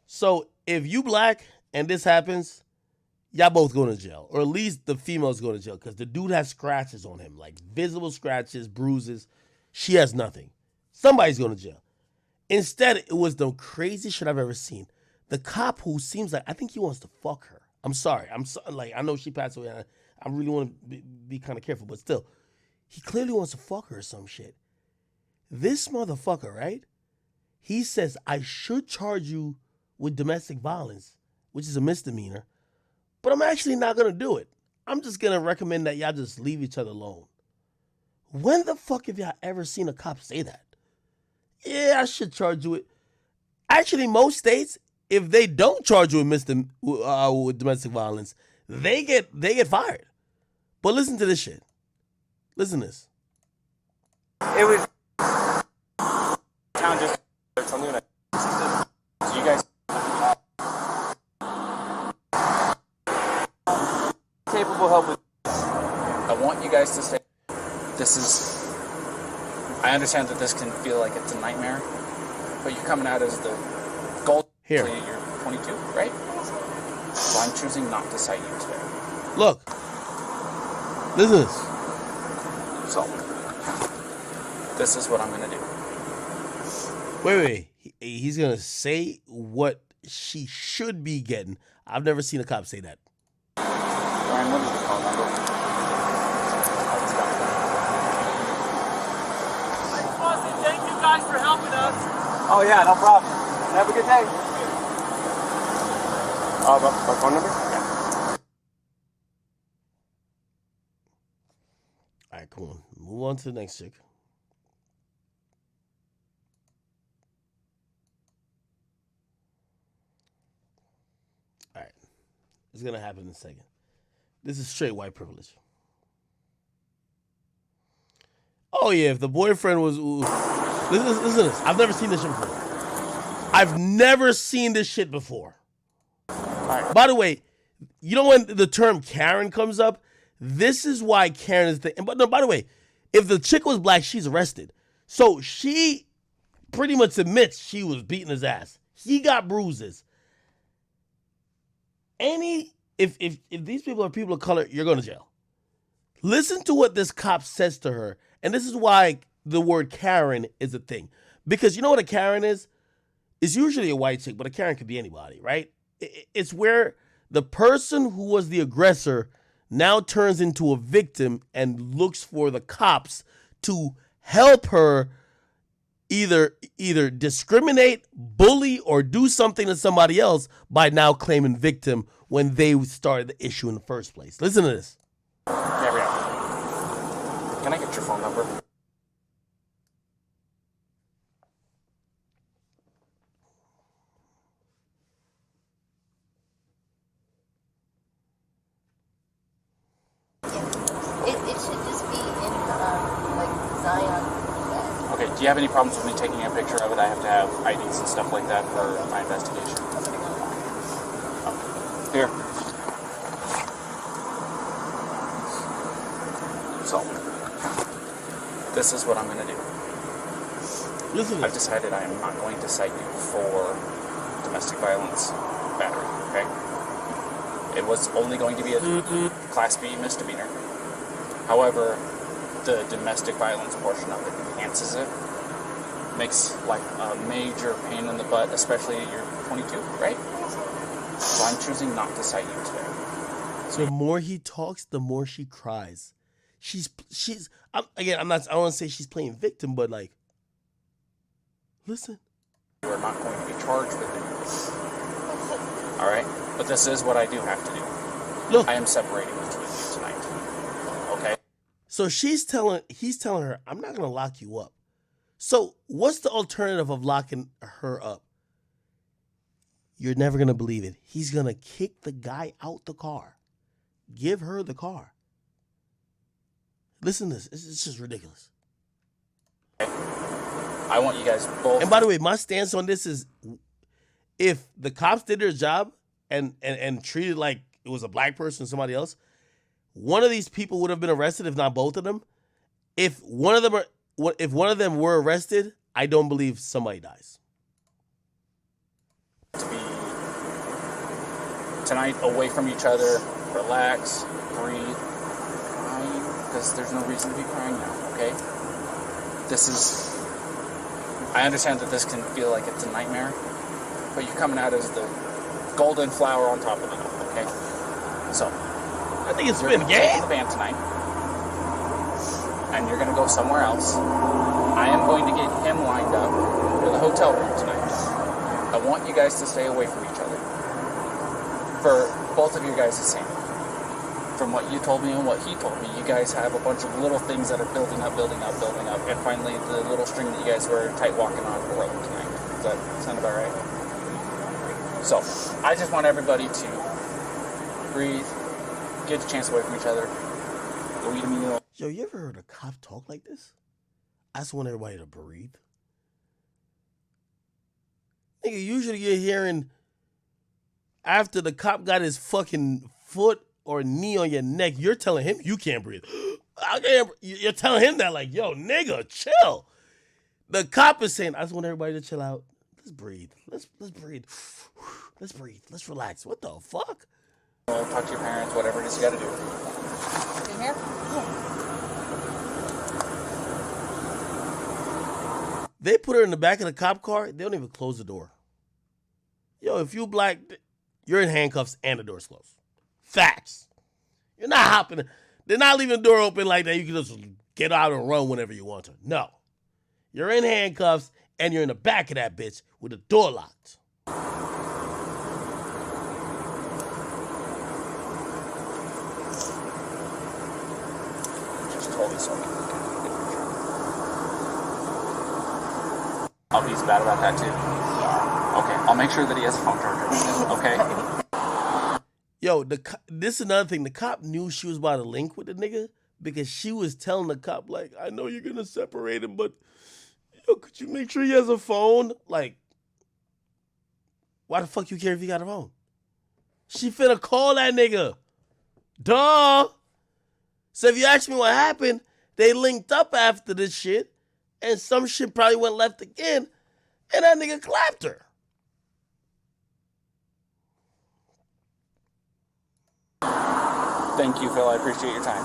So if you black and this happens, y'all both going to jail, or at least the female's going to jail because the dude has scratches on him, like visible scratches, bruises. She has nothing. Somebody's going to jail. Instead, it was the craziest shit I've ever seen. The cop who seems like I think he wants to fuck her. I'm sorry. I know she passed away. I really want to be kind of careful, but still, he clearly wants to fuck her or some shit. This motherfucker, right? He says, I should charge you with domestic violence, which is a misdemeanor, but I'm actually not going to do it. I'm just going to recommend that y'all just leave each other alone. When the fuck have y'all ever seen a cop say that? Yeah, I should charge you with. Actually, most states, if they don't charge you with domestic violence, they get fired. But listen to this shit. Listen to this. It was town just something like you guys capable help with. I want you guys to stay. I understand that this can feel like it's a nightmare, but you're coming out as the gold. Here. You're 22, right? So I'm choosing not to cite you today. Look. Listen to this. So, this is what I'm going to do. Wait. He's going to say what she should be getting. I've never seen a cop say that. Ryan, what is the call number? Thank you guys for helping us. Oh, yeah, no problem. Have a good day. My phone number? Yeah. All right, come on. Move on to the next chick. All right. It's going to happen in a second. This is straight white privilege. Oh, yeah, if the boyfriend was... Listen to this. I've never seen this shit before. I've never seen this shit before. All right. By the way, you know when the term Karen comes up? This is why Karen is the thing. But no, by the way, if the chick was black, she's arrested. So she pretty much admits she was beating his ass. He got bruises. If these people are people of color, you're going to jail. Listen to what this cop says to her. And this is why the word Karen is a thing. Because you know what a Karen is? It's usually a white chick, but a Karen could be anybody, right? It's where the person who was the aggressor now turns into a victim and looks for the cops to help her either discriminate, bully, or do something to somebody else by now claiming victim when they started the issue in the first place. Listen to this. Gabrielle, can I get your phone number? It should just be in like Zion. Okay, do you have any problems with me taking a picture of it? I have to have IDs and stuff like that for my investigation. Here. So, this is what I'm going to do. Listen, I've decided I am not going to cite you for domestic violence battery, okay? It was only going to be a Class B misdemeanor. However, the domestic violence portion of it enhances it. Makes life a major pain in the butt, especially you're 22, right? So I'm choosing not to cite you today. The more he talks, the more she cries. I don't want to say she's playing victim, but like, listen. You are not going to be charged with it. All right? But this is what I do have to do. Look. I am separating between you tonight. Okay? So he's telling her, I'm not going to lock you up. So what's the alternative of locking her up? You're never going to believe it. He's going to kick the guy out the car. Give her the car. Listen to this. It's just ridiculous. I want you guys both. And by the way, my stance on this is if the cops did their job and treated like it was a black person or somebody else, one of these people would have been arrested, if not both of them. If one of them were arrested, I don't believe somebody dies. To be tonight away from each other, relax, breathe, crying, because there's no reason to be crying now, okay? I understand that this can feel like it's a nightmare, but you're coming out as the golden flower on top of the nut, okay? So, I think it's been been game. The band tonight, and you're going to go somewhere else. I am going to get him lined up for the hotel room tonight. I want you guys to stay away from each other. For both of you guys the same. From what you told me and what he told me, you guys have a bunch of little things that are building up, and finally the little string that you guys were tight walking on broke tonight. Does that sound about right? So, I just want everybody to breathe, get a chance away from each other, go eat a meal. Yo, you ever heard a cop talk like this? I just want everybody to breathe. Nigga, usually you're hearing after the cop got his fucking foot or knee on your neck, you're telling him you can't breathe. You're telling him that like, yo, nigga, chill. The cop is saying, I just want everybody to chill out. Let's breathe. Let's breathe. Let's breathe. Let's relax. What the fuck? Talk to your parents, whatever it is you gotta do. In here? They put her in the back of the cop car. They don't even close the door. Yo, if you black, you're in handcuffs and the door's closed. Facts. You're not hopping. They're not leaving the door open like that. You can just get out and run whenever you want to. No. You're in handcuffs and you're in the back of that bitch with the door locked. Just told me so. Oh, he's bad about that too? Yeah. Okay, I'll make sure that he has a phone charger. Okay? Yo, this is another thing. The cop knew she was about to link with the nigga because she was telling the cop, like, I know you're going to separate him, but yo, could you make sure he has a phone? Like, why the fuck you care if he got a phone? She finna call that nigga. Duh. So if you ask me what happened, they linked up after this shit. and some shit probably went left again, and that nigga clapped her. Thank you, Phil. I appreciate your time.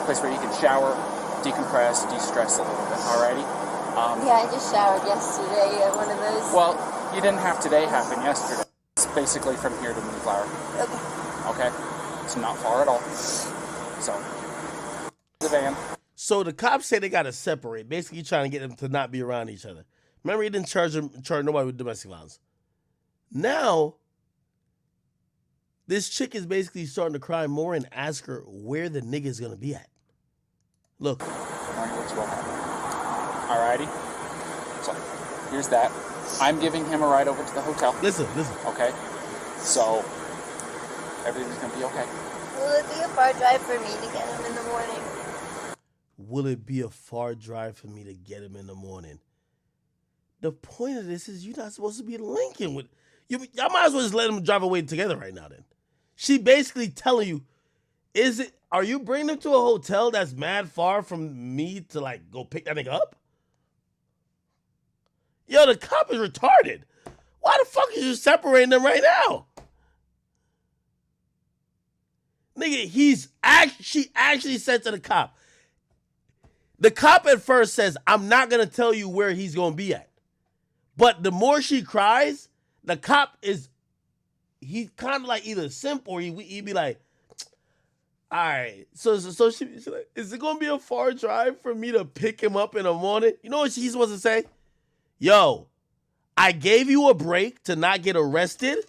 Place where you can shower, decompress, de-stress a little bit. Alrighty. Yeah, I just showered yesterday at one of those. Well, you didn't have today happen yesterday. It's basically from here to Moonflower. Okay. Okay? It's not far at all. So, the van. So the cops say they gotta separate, basically trying to get them to not be around each other. Remember, he didn't charge nobody with domestic violence. Now, this chick is basically starting to cry more and ask her where the nigga's gonna be at. Look. Alrighty. So, here's that. I'm giving him a ride over to the hotel. Listen. Okay? So, everything's gonna be okay. Will it be a far drive for me to get him in the morning? Will it be a far drive for me to get him in the morning? The point of this is you're not supposed to be linking with... Y'all might as well just let them drive away together right now then. She basically telling you, are you bringing them to a hotel that's mad far from me to like go pick that nigga up? Yo, the cop is retarded. Why the fuck is you separating them right now? Nigga, she actually said to the cop at first says, I'm not going to tell you where he's going to be at. But the more she cries, the cop he's kind of like either simp or he'd be like, all right. So she's like, is it going to be a far drive for me to pick him up in the morning? You know what she's supposed to say? Yo, I gave you a break to not get arrested.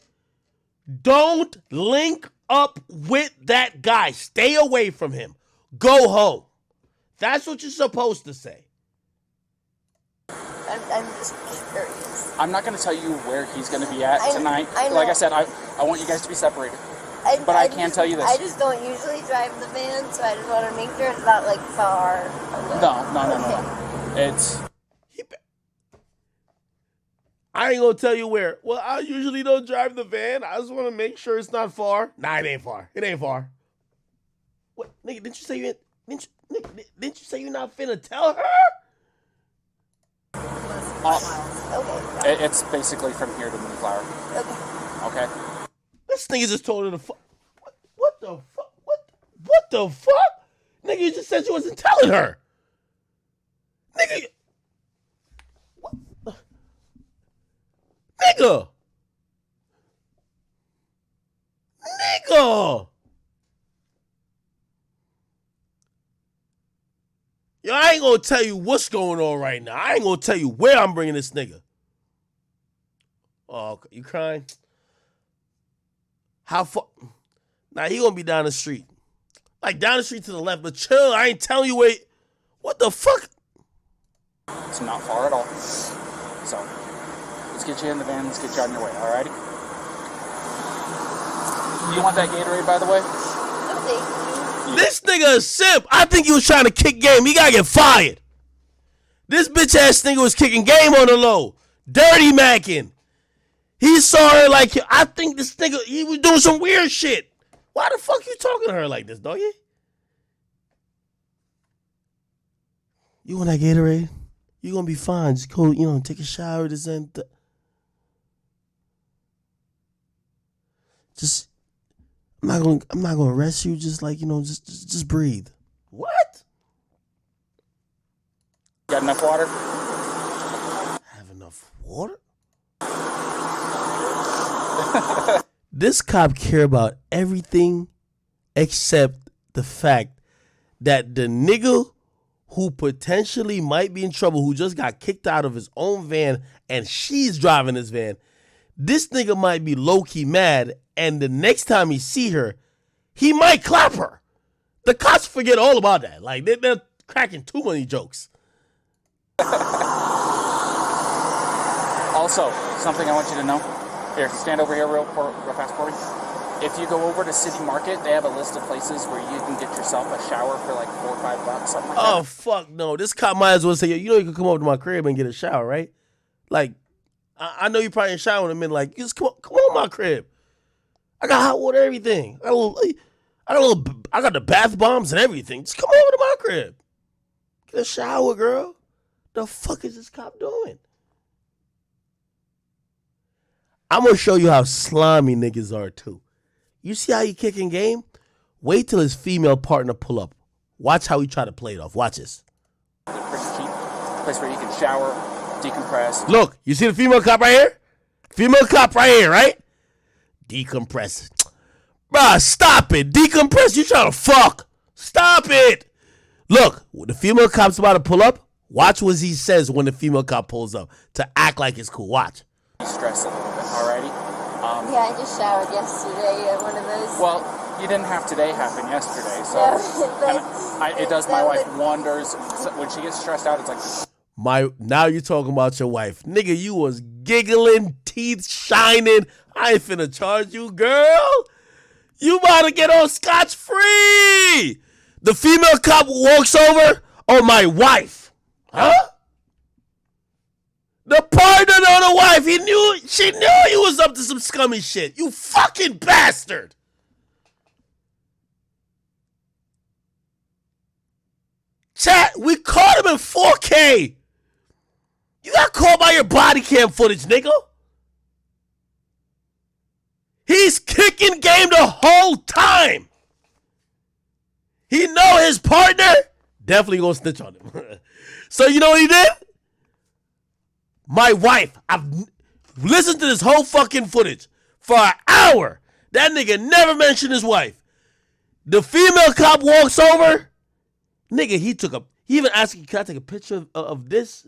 Don't link up with that guy. Stay away from him. Go home. That's what you're supposed to say. I'm just curious. I'm not going to tell you where he's going to be at tonight. I know. Like I said, I want you guys to be separated. But I can tell you this. I just don't usually drive the van, so I just want to make sure it's not like far away. No. It's... I ain't going to tell you where. Well, I usually don't drive the van. I just want to make sure it's not far. Nah, it ain't far. It ain't far. What? Nigga, didn't you say you're not finna tell her? Okay. It's basically from here to Moonflower. Okay? This nigga just told her to fuck. What the fuck? What the fuck? Nigga, you just said you wasn't telling her. Nigga. What? Nigga. Yo, I ain't gonna tell you what's going on right now. I ain't gonna tell you where I'm bringing this nigga. Oh, you crying? How far? Nah, he gonna be down the street. Like down the street to the left, but chill. I ain't telling you where. What the fuck? It's not far at all. So, let's get you in the van. Let's get you on your way, alrighty? You want that Gatorade, by the way? Okay. This nigga is simp. I think he was trying to kick game. He gotta get fired. This bitch ass nigga was kicking game on the low. Dirty macking. He saw her like, I think this nigga, he was doing some weird shit. Why the fuck you talking to her like this, doggy? You want that Gatorade? You gonna be fine. Just go, take a shower. This and that. Just, I'm not gonna arrest you. Just like, just breathe. What? Got enough water? Have enough water? This cop care about everything except the fact that the nigga who potentially might be in trouble, who just got kicked out of his own van and she's driving his van, this nigga might be low-key mad, and the next time he see her, he might clap her. The cops forget all about that. Like, they're cracking too many jokes. Also, something I want you to know. Here, stand over here real fast for me. If you go over to City Market, they have a list of places where you can get yourself a shower for like $4 or $5, something like that. Oh, fuck no. This cop might as well say, you can come over to my crib and get a shower, right? Like, I know you probably in shower in a minute. Like, just come on my crib. I got hot water, everything. I got I got the bath bombs and everything. Just come over to my crib. Get a shower, girl. The fuck is this cop doing? I'm going to show you how slimy niggas are, too. You see how he kicking game? Wait till his female partner pull up. Watch how he try to play it off. Watch this. Pretty cheap. Place where you can shower, decompress. Look, you see the female cop right here? Female cop right here, right? Decompress. Bruh, stop it. Decompress. You trying to fuck. Stop it. Look, the female cop's about to pull up. Watch what he says when the female cop pulls up to act like it's cool. Watch. Stress a little bit, alrighty? Yeah, I just showered yesterday at one of those. Well, you didn't have today happen yesterday, so No, it does my wife wonders. When she gets stressed out, it's like... Now you talking about your wife. Nigga, you was giggling, teeth shining. I ain't finna charge you, girl. You about to get on scotch-free. The female cop walks over. Oh, my wife. Huh? The partner of the wife. She knew he was up to some scummy shit. You fucking bastard. Chat, we caught him in 4K. You got caught by your body cam footage, nigga. He's kicking game the whole time. He know his partner definitely gonna snitch on him. So you know what he did? My wife, I've listened to this whole fucking footage for an hour. That nigga never mentioned his wife. The female cop walks over. Nigga, he even asked, can I take a picture of this?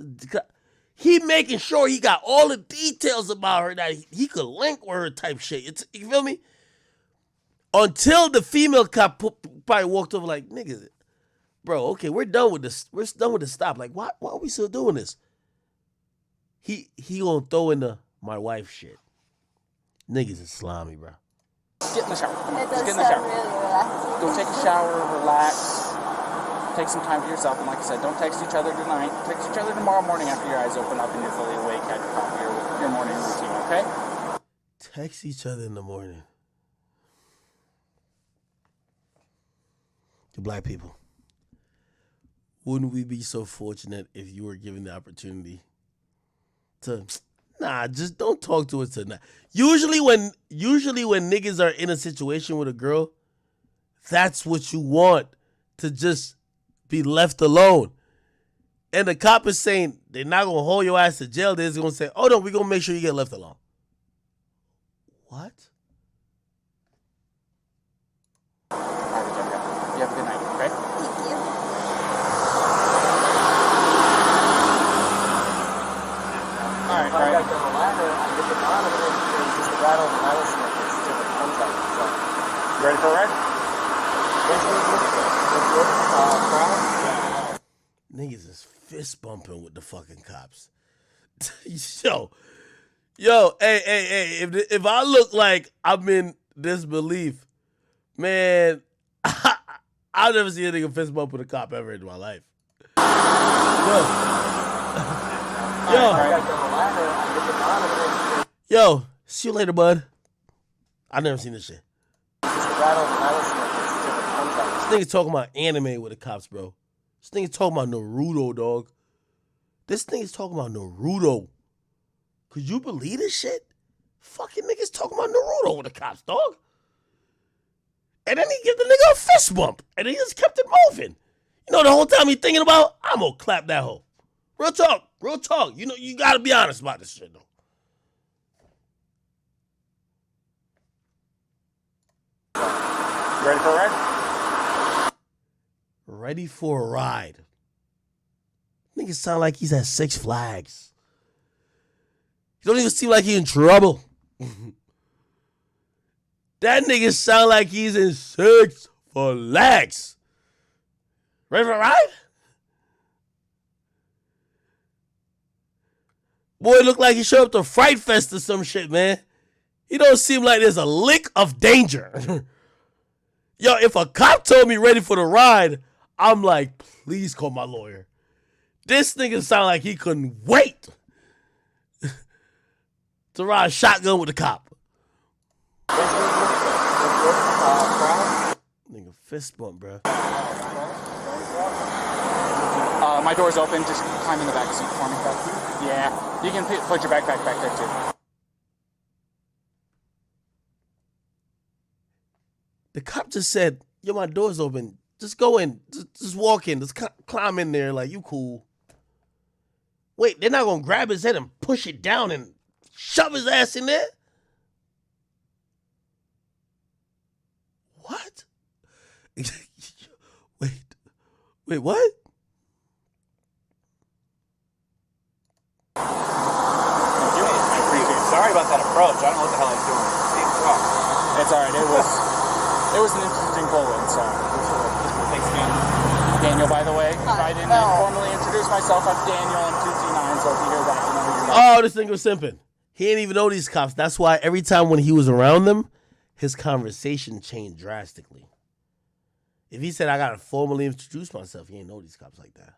He making sure he got all the details about her that he could link with her type shit. You feel me? Until the female cop probably walked over like, nigga, bro, okay, we're done with this. We're done with the stop. Like, why are we still doing this? He gonna throw in the my wife shit. Niggas is slimy, bro. Get in the shower. It Just does get in the shower. sound really relaxing. Go take a shower, relax. Take some time for yourself, and like I said, don't text each other tonight. Text each other tomorrow morning after your eyes open up and you're fully awake, had your coffee, your morning routine, okay? Text each other in the morning. To black people, wouldn't we be so fortunate if you were given the opportunity to, just don't talk to us tonight. Usually when niggas are in a situation with a girl, that's what you want, to just be left alone. And the cop is saying they're not going to hold your ass to jail. They're just going to say, oh no, we're going to make sure you get left alone. What? All right, you have a good night, okay? Thank you. All right. I got the ladder, I get the bottom, and it's just a rattle and rattlesnake. It's different contact. So, you ready for a ride? Niggas is fist bumping with the fucking cops. Yo, hey, if I look like I'm in disbelief, man, I've never seen a nigga fist bump with a cop ever in my life. Yo, see you later, bud. I've never seen this shit. This nigga talking about anime with the cops, bro. This nigga talking about Naruto, dog. This nigga's talking about Naruto. Could you believe this shit? Fucking niggas talking about Naruto with the cops, dog. And then he give the nigga a fist bump. And he just kept it moving. You know the whole time he thinking about, I'm gonna clap that hoe. Real talk. You know, you gotta be honest about this shit, though. You ready for a ride? Ready for a ride. Nigga sound like he's at Six Flags. He don't even seem like he in trouble. That nigga sound like he's in Six Flags. Ready for a ride? Boy, look like he showed up to Fright Fest or some shit, man. He don't seem like there's a lick of danger. Yo, if a cop told me ready for the ride, I'm like, please call my lawyer. This nigga sound like he couldn't wait to ride shotgun with the cop. Nigga Fist bump, bro. My door's open. Just climb in the back seat for me. Yeah. You can put your backpack back there, too. The cop just said, yo, my door's open. Just go in. Just walk in. Just climb in there like you cool. Wait, they're not going to grab his head and push it down and shove his ass in there? What? Wait, what? Thank you. I appreciate it. Sorry about that approach. I don't know what the hell I was doing. It's all right. It was an interesting bullet, so thanks, man. Daniel, by the way, if I didn't formally introduce myself, I'm Daniel. I'm 229, so if you hear that, you know who you're Oh, this nigga was simping. He didn't even know these cops. That's why every time when he was around them, his conversation changed drastically. If he said, I got to formally introduce myself, he didn't know these cops like that.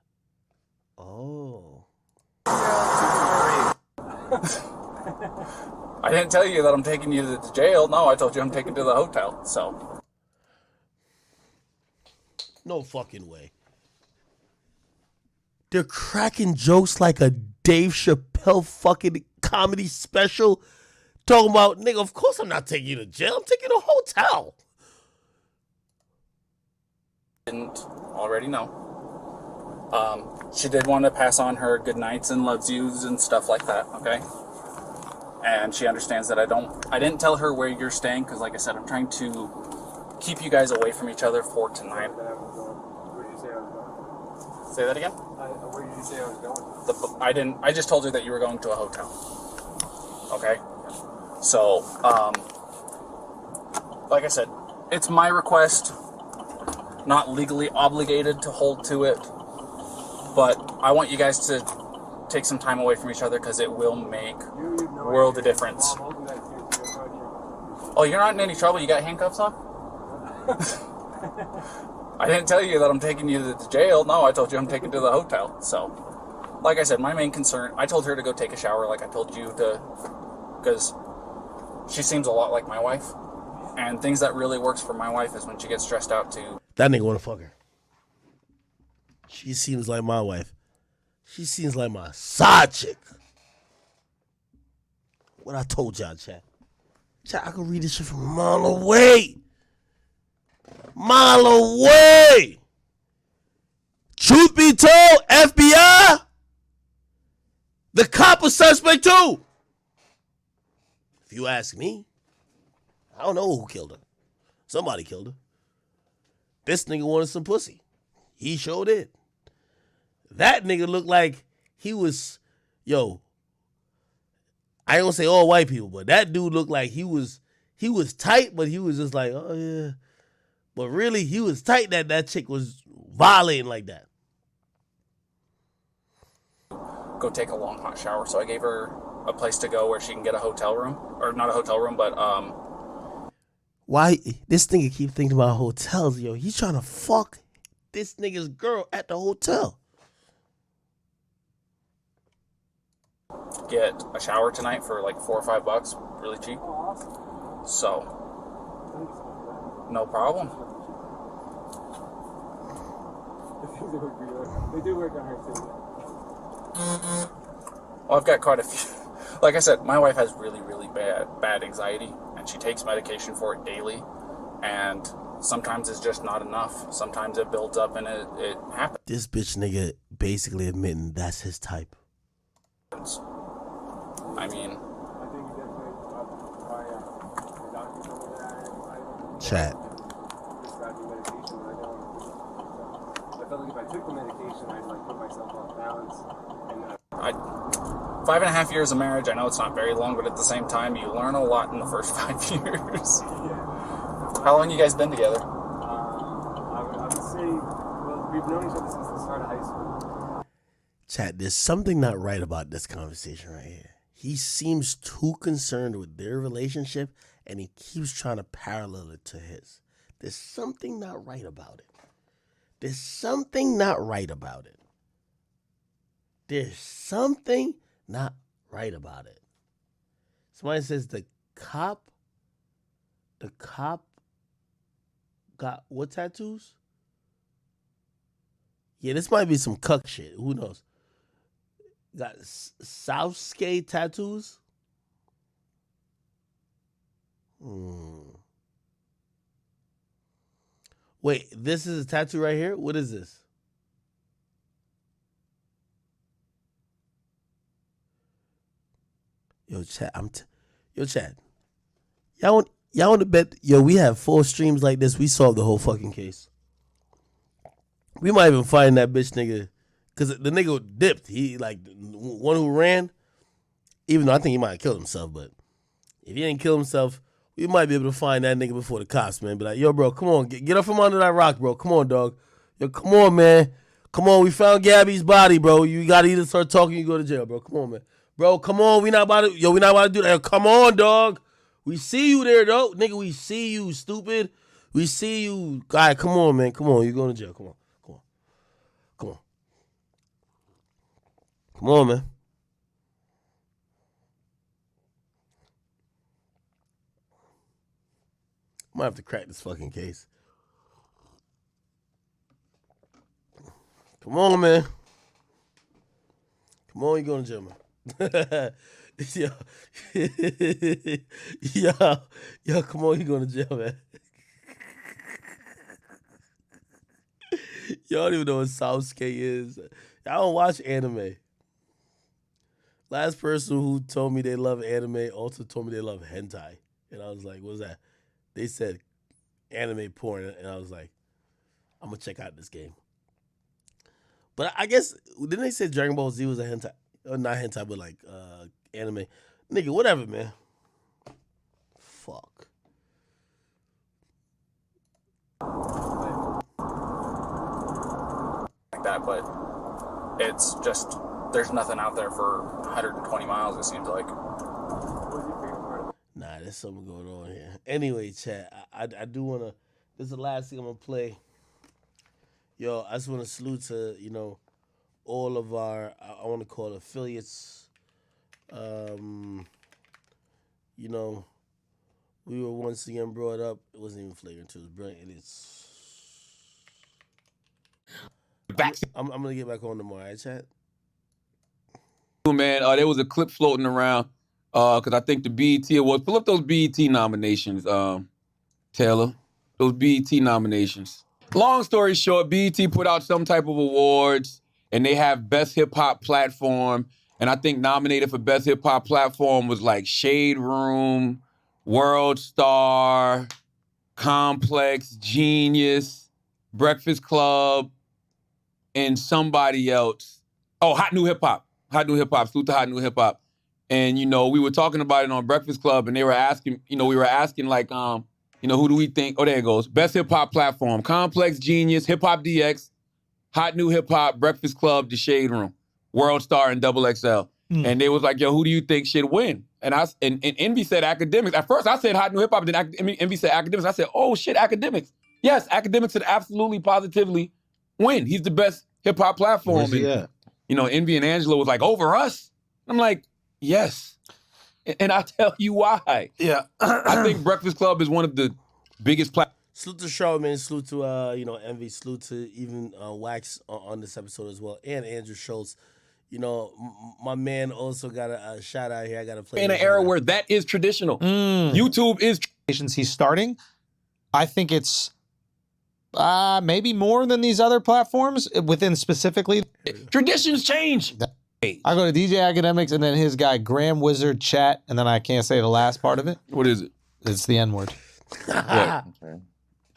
Oh. I didn't tell you that I'm taking you to the jail. No, I told you I'm taking you to the hotel, so. No fucking way. They're cracking jokes like a Dave Chappelle fucking comedy special. Talking about, nigga, of course I'm not taking you to jail. I'm taking you to a hotel. Didn't already know. She did want to pass on her good nights and loves yous and stuff like that, okay? And she understands that I didn't tell her where you're staying because, like I said, I'm trying to keep you guys away from each other for tonight. Where did you say I was going? Say that again? Where did you say I was going? I just told her that you were going to a hotel. Okay? So, like I said, it's my request, not legally obligated to hold to it, but I want you guys to take some time away from each other because it will make world of difference. Oh, you're not in any trouble? You got handcuffs on? I didn't tell you that I'm taking you to the jail. No, I told you I'm taking you to the hotel. So, like I said, my main concern, I told her to go take a shower like I told you to, because she seems a lot like my wife. And things that really works for my wife is when she gets stressed out too. That nigga wanna fuck her. She seems like my wife. She seems like my side chick. What I told y'all, chat. Chat, I can read this shit from a mile away. Mile away. Truth be told, FBI, the cop was suspect too. If you ask me, I don't know who killed her. Somebody killed her. This nigga wanted some pussy. He sure did. That nigga looked like he was, I ain't gonna say all white people, but that dude looked like he was tight, but he was just like, oh yeah. But really, he was tight that chick was violating like that. Go take a long hot shower, so I gave her a place to go where she can get a hotel room, or not a hotel room, but Why this nigga keep thinking about hotels, yo? He's trying to fuck this nigga's girl at the hotel. Get a shower tonight for like $4 or $5, really cheap. So, no problem. They do work on her too. Well, I've got quite a few. Like I said, my wife has really, really bad anxiety, and she takes medication for it daily. And sometimes it's just not enough. Sometimes it builds up and it happens. This bitch nigga basically admitting that's his type. I mean, chat. I felt like if I took the medication, I'd like put myself off balance. And 5.5 years of marriage, I know it's not very long, but at the same time, you learn a lot in the first 5 years. How long you guys been together? I would say, well, we've known each other since the start of high school. Chat, there's something not right about this conversation right here. He seems too concerned with their relationship, and he keeps trying to parallel it to his. There's something not right about it. There's something not right about it. There's something not right about it. Somebody says the cop got what tattoos? Yeah, this might be some cuck shit. Who knows? Got Southskate tattoos? Wait, this is a tattoo right here? What is this? Yo, chat. Yo, chat. Y'all want to bet? Yo, we have 4 streams like this. We solved the whole fucking case. We might even find that bitch nigga, cause the nigga dipped. He like one who ran. Even though I think he might have killed himself, but if he didn't kill himself, we might be able to find that nigga before the cops, man. Be like, yo, bro, come on, get up from under that rock, bro. Come on, dog. Yo, come on, man. Come on, we found Gabby's body, bro. You gotta either start talking, or you go to jail, bro. Come on, man. Bro, come on. We not about to do that. Yo, come on, dog. We see you there, though. Nigga, we see you, stupid. We see you. All right, come on, man. Come on. You going to jail. Come on. Come on, man. Might have to crack this fucking case. Come on, man. Come on, you going to jail, man. Yo, come on, you going to jail, man. Y'all don't even know what Southskate is. Y'all don't watch anime. Last person who told me they love anime also told me they love hentai. And I was like, what's that? They said anime porn. And I was like, I'm going to check out this game. But I guess, didn't they say Dragon Ball Z was a hentai? Or not hentai, but like anime. Nigga, whatever, man. Fuck. Like that, but it's just, there's nothing out there for 120 miles, it seems like. Nah, there's something going on here. Anyway, chat, I do want to, this is the last thing I'm going to play. Yo, I just want to salute to, all of our, I want to call affiliates. We were once again brought up. It wasn't even flagrant too. It was brilliant. It's back. I'm going to get back on tomorrow, right, chat? Man, there was a clip floating around because I think the BET Awards, pull up those BET nominations, Taylor, those BET nominations. Long story short, BET put out some type of awards and they have Best Hip Hop Platform, and I think nominated for Best Hip Hop Platform was like Shade Room, World Star, Complex, Genius, Breakfast Club, and somebody else. Oh, Hot New Hip Hop. Hot New Hip Hop, salute to Hot New Hip Hop. And, we were talking about it on Breakfast Club, and they were asking, like, who do we think? Oh, there it goes. Best Hip Hop Platform. Complex, Genius, Hip Hop DX, Hot New Hip Hop, Breakfast Club, The Shade Room, World Star, and Double XL. And they was like, yo, who do you think should win? And Envy said Akademiks. At first, I said Hot New Hip Hop, then Envy said Akademiks. I said, oh, shit, Akademiks. Yes, Akademiks should absolutely, positively win. He's the best hip hop platform. Where's he at? Envy and Angela was like, over us? I'm like, yes. And I'll tell you why. Yeah. I think Breakfast Club is one of the biggest platforms. Salute to Charlamagne, salute to Envy, salute to even Wax on this episode as well, and Andrew Schultz. My man also got a shout out here. I got to play in an era where that is traditional. YouTube is he's starting. I think it's maybe more than these other platforms within specifically. Traditions change. I go to DJ Akademiks and then his guy Graham Wizard Chat, and then I can't say the last part of it. What is it? It's the N-word. What?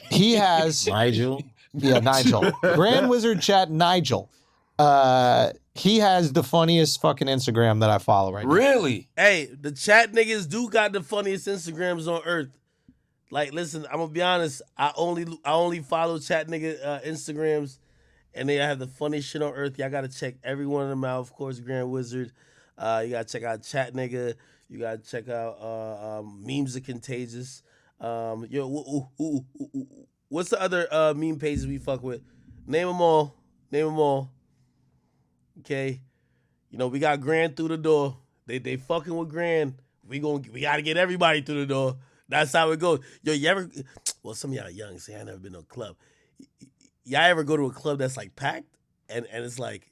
He has Nigel. Yeah, Nigel. Grand Wizard Chat Nigel. He has the funniest fucking Instagram that I follow right now. Really? Hey, the chat niggas do got the funniest Instagrams on earth. Like, listen, I'm gonna be honest. I only follow chat nigga Instagrams, and they have the funniest shit on earth. Y'all gotta check every one of them out. Of course, Grand Wizard. You gotta check out chat nigga. You gotta check out Memes Are Contagious. What's the other meme pages we fuck with? Name them all. Okay, we got Grand through the door. They fucking with Grand. We gotta get everybody through the door. That's how it goes. Yo, you ever well, some of y'all young, so y'all never been to a club. Y'all ever go to a club that's like packed and it's like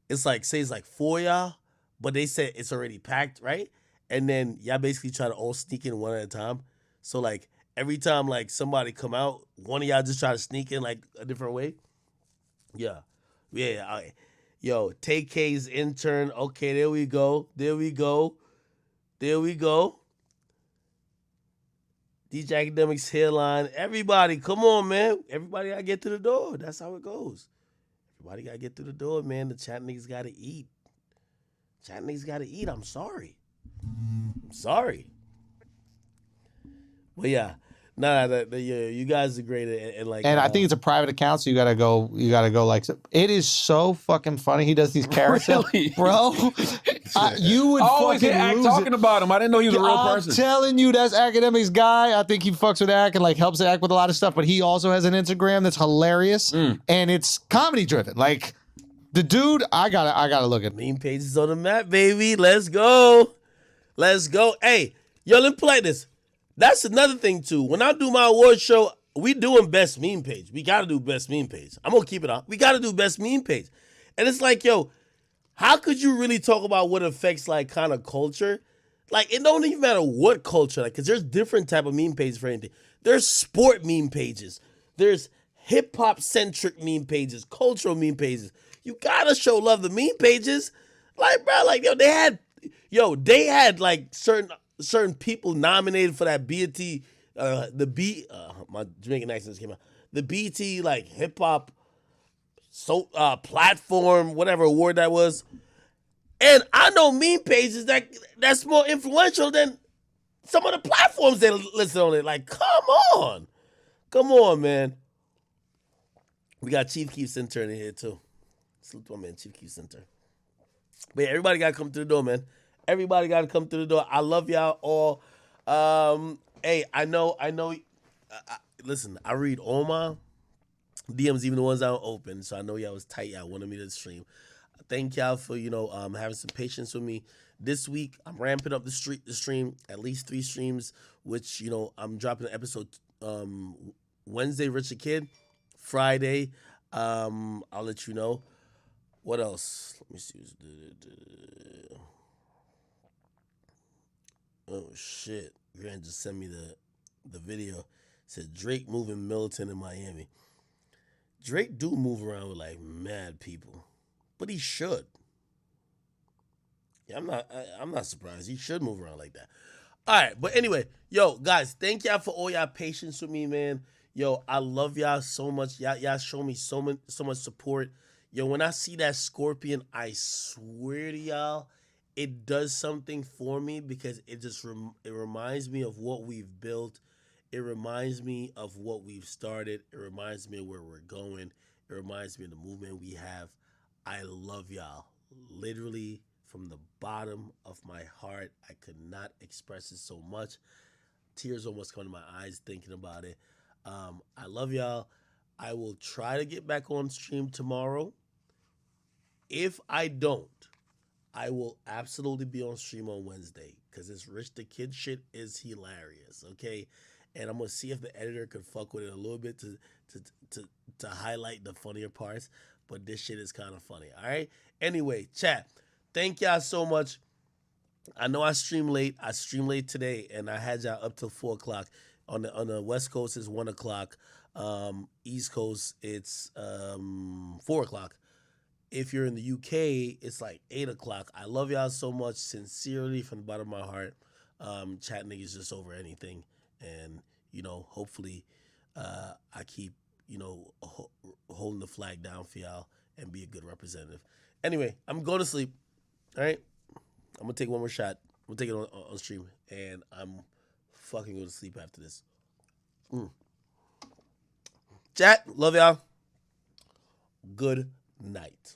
say it's like 4 y'all, but they said it's already packed, right? And then y'all basically try to all sneak in one at a time. So like every time like somebody come out, one of y'all just try to sneak in like a different way. Yeah. Yeah. All right. Yo, Tay K's intern. Okay, there we go. There we go. There we go. DJ Akademiks hairline. Everybody, come on, man. Everybody gotta get to the door. That's how it goes. Everybody gotta get through the door, man. The chat niggas gotta eat. Chat niggas gotta eat. I'm sorry. I'm sorry. But yeah. Nah, you guys are great and like. And I think it's a private account, so you gotta go. Like it is so fucking funny. He does these carousel, Really? bro. You would I always fucking hear Ack lose talking it. about him. I didn't know he was a real person. I'm telling you, that's Akademiks guy. I think he fucks with Ack and like helps Ack with a lot of stuff. But he also has an Instagram that's hilarious and it's comedy driven. Like the dude, I gotta look at. Meme pages on the map, baby. Let's go. Let's go. Hey, yo, let me play this. That's another thing too. When I do my award show, we doing best meme page. We gotta do best meme page. I'm gonna keep it on. We gotta do best meme page. And it's like, yo, how could you really talk about what affects like kind of culture? Like it don't even matter what culture, like, cause there's different type of meme pages for anything. There's sport meme pages. There's hip hop centric meme pages, cultural meme pages. You gotta show love to meme pages. Like, bro, like they had like certain people nominated for that BET, my Jamaican accent just came out. The BET like hip hop platform, whatever award that was. And I know meme pages that's more influential than some of the platforms that listed on it. Like, come on, man. We got Chief Keef's intern in here too. Salute to my man, Chief Keef's intern. But yeah, everybody gotta come through the door, man. Everybody got to come through the door. I love y'all all. Hey, I know. Listen, I read all my DMs, even the ones I don't open. So I know y'all was tight. Y'all wanted me to stream. Thank y'all for having some patience with me. This week I'm ramping up the stream, at least 3 streams. Which I'm dropping an episode Wednesday, Richard Kid. Friday, I'll let you know. What else? Let me see. Oh shit! Grant just sent me the video. It said Drake moving militant in Miami. Drake do move around with like mad people, but he should. Yeah, I'm not surprised. He should move around like that. All right, but anyway, yo guys, thank y'all for all y'all patience with me, man. Yo, I love y'all so much. Y'all show me so much support. Yo, when I see that scorpion, I swear to y'all, it does something for me because it just it reminds me of what we've built. It reminds me of what we've started. It reminds me of where we're going. It reminds me of the movement we have. I love y'all. Literally from the bottom of my heart. I could not express it so much. Tears almost come to my eyes thinking about it. I love y'all. I will try to get back on stream tomorrow. If I don't, I will absolutely be on stream on Wednesday because this Rich the Kid shit is hilarious, okay? And I'm gonna see if the editor could fuck with it a little bit to highlight the funnier parts. But this shit is kind of funny, all right? Anyway, chat. Thank y'all so much. I know I stream late. I streamed late today, and I had y'all up till 4 o'clock. On the West Coast, it's 1 o'clock. East Coast, it's 4 o'clock. If you're in the UK, it's like 8 o'clock. I love y'all so much, sincerely, from the bottom of my heart. Chat niggas just over anything. And, hopefully I keep, holding the flag down for y'all and be a good representative. Anyway, I'm going to sleep. All right? I'm going to take one more shot. I'm going to take it on stream. And I'm fucking going to sleep after this. Chat, love y'all. Good night.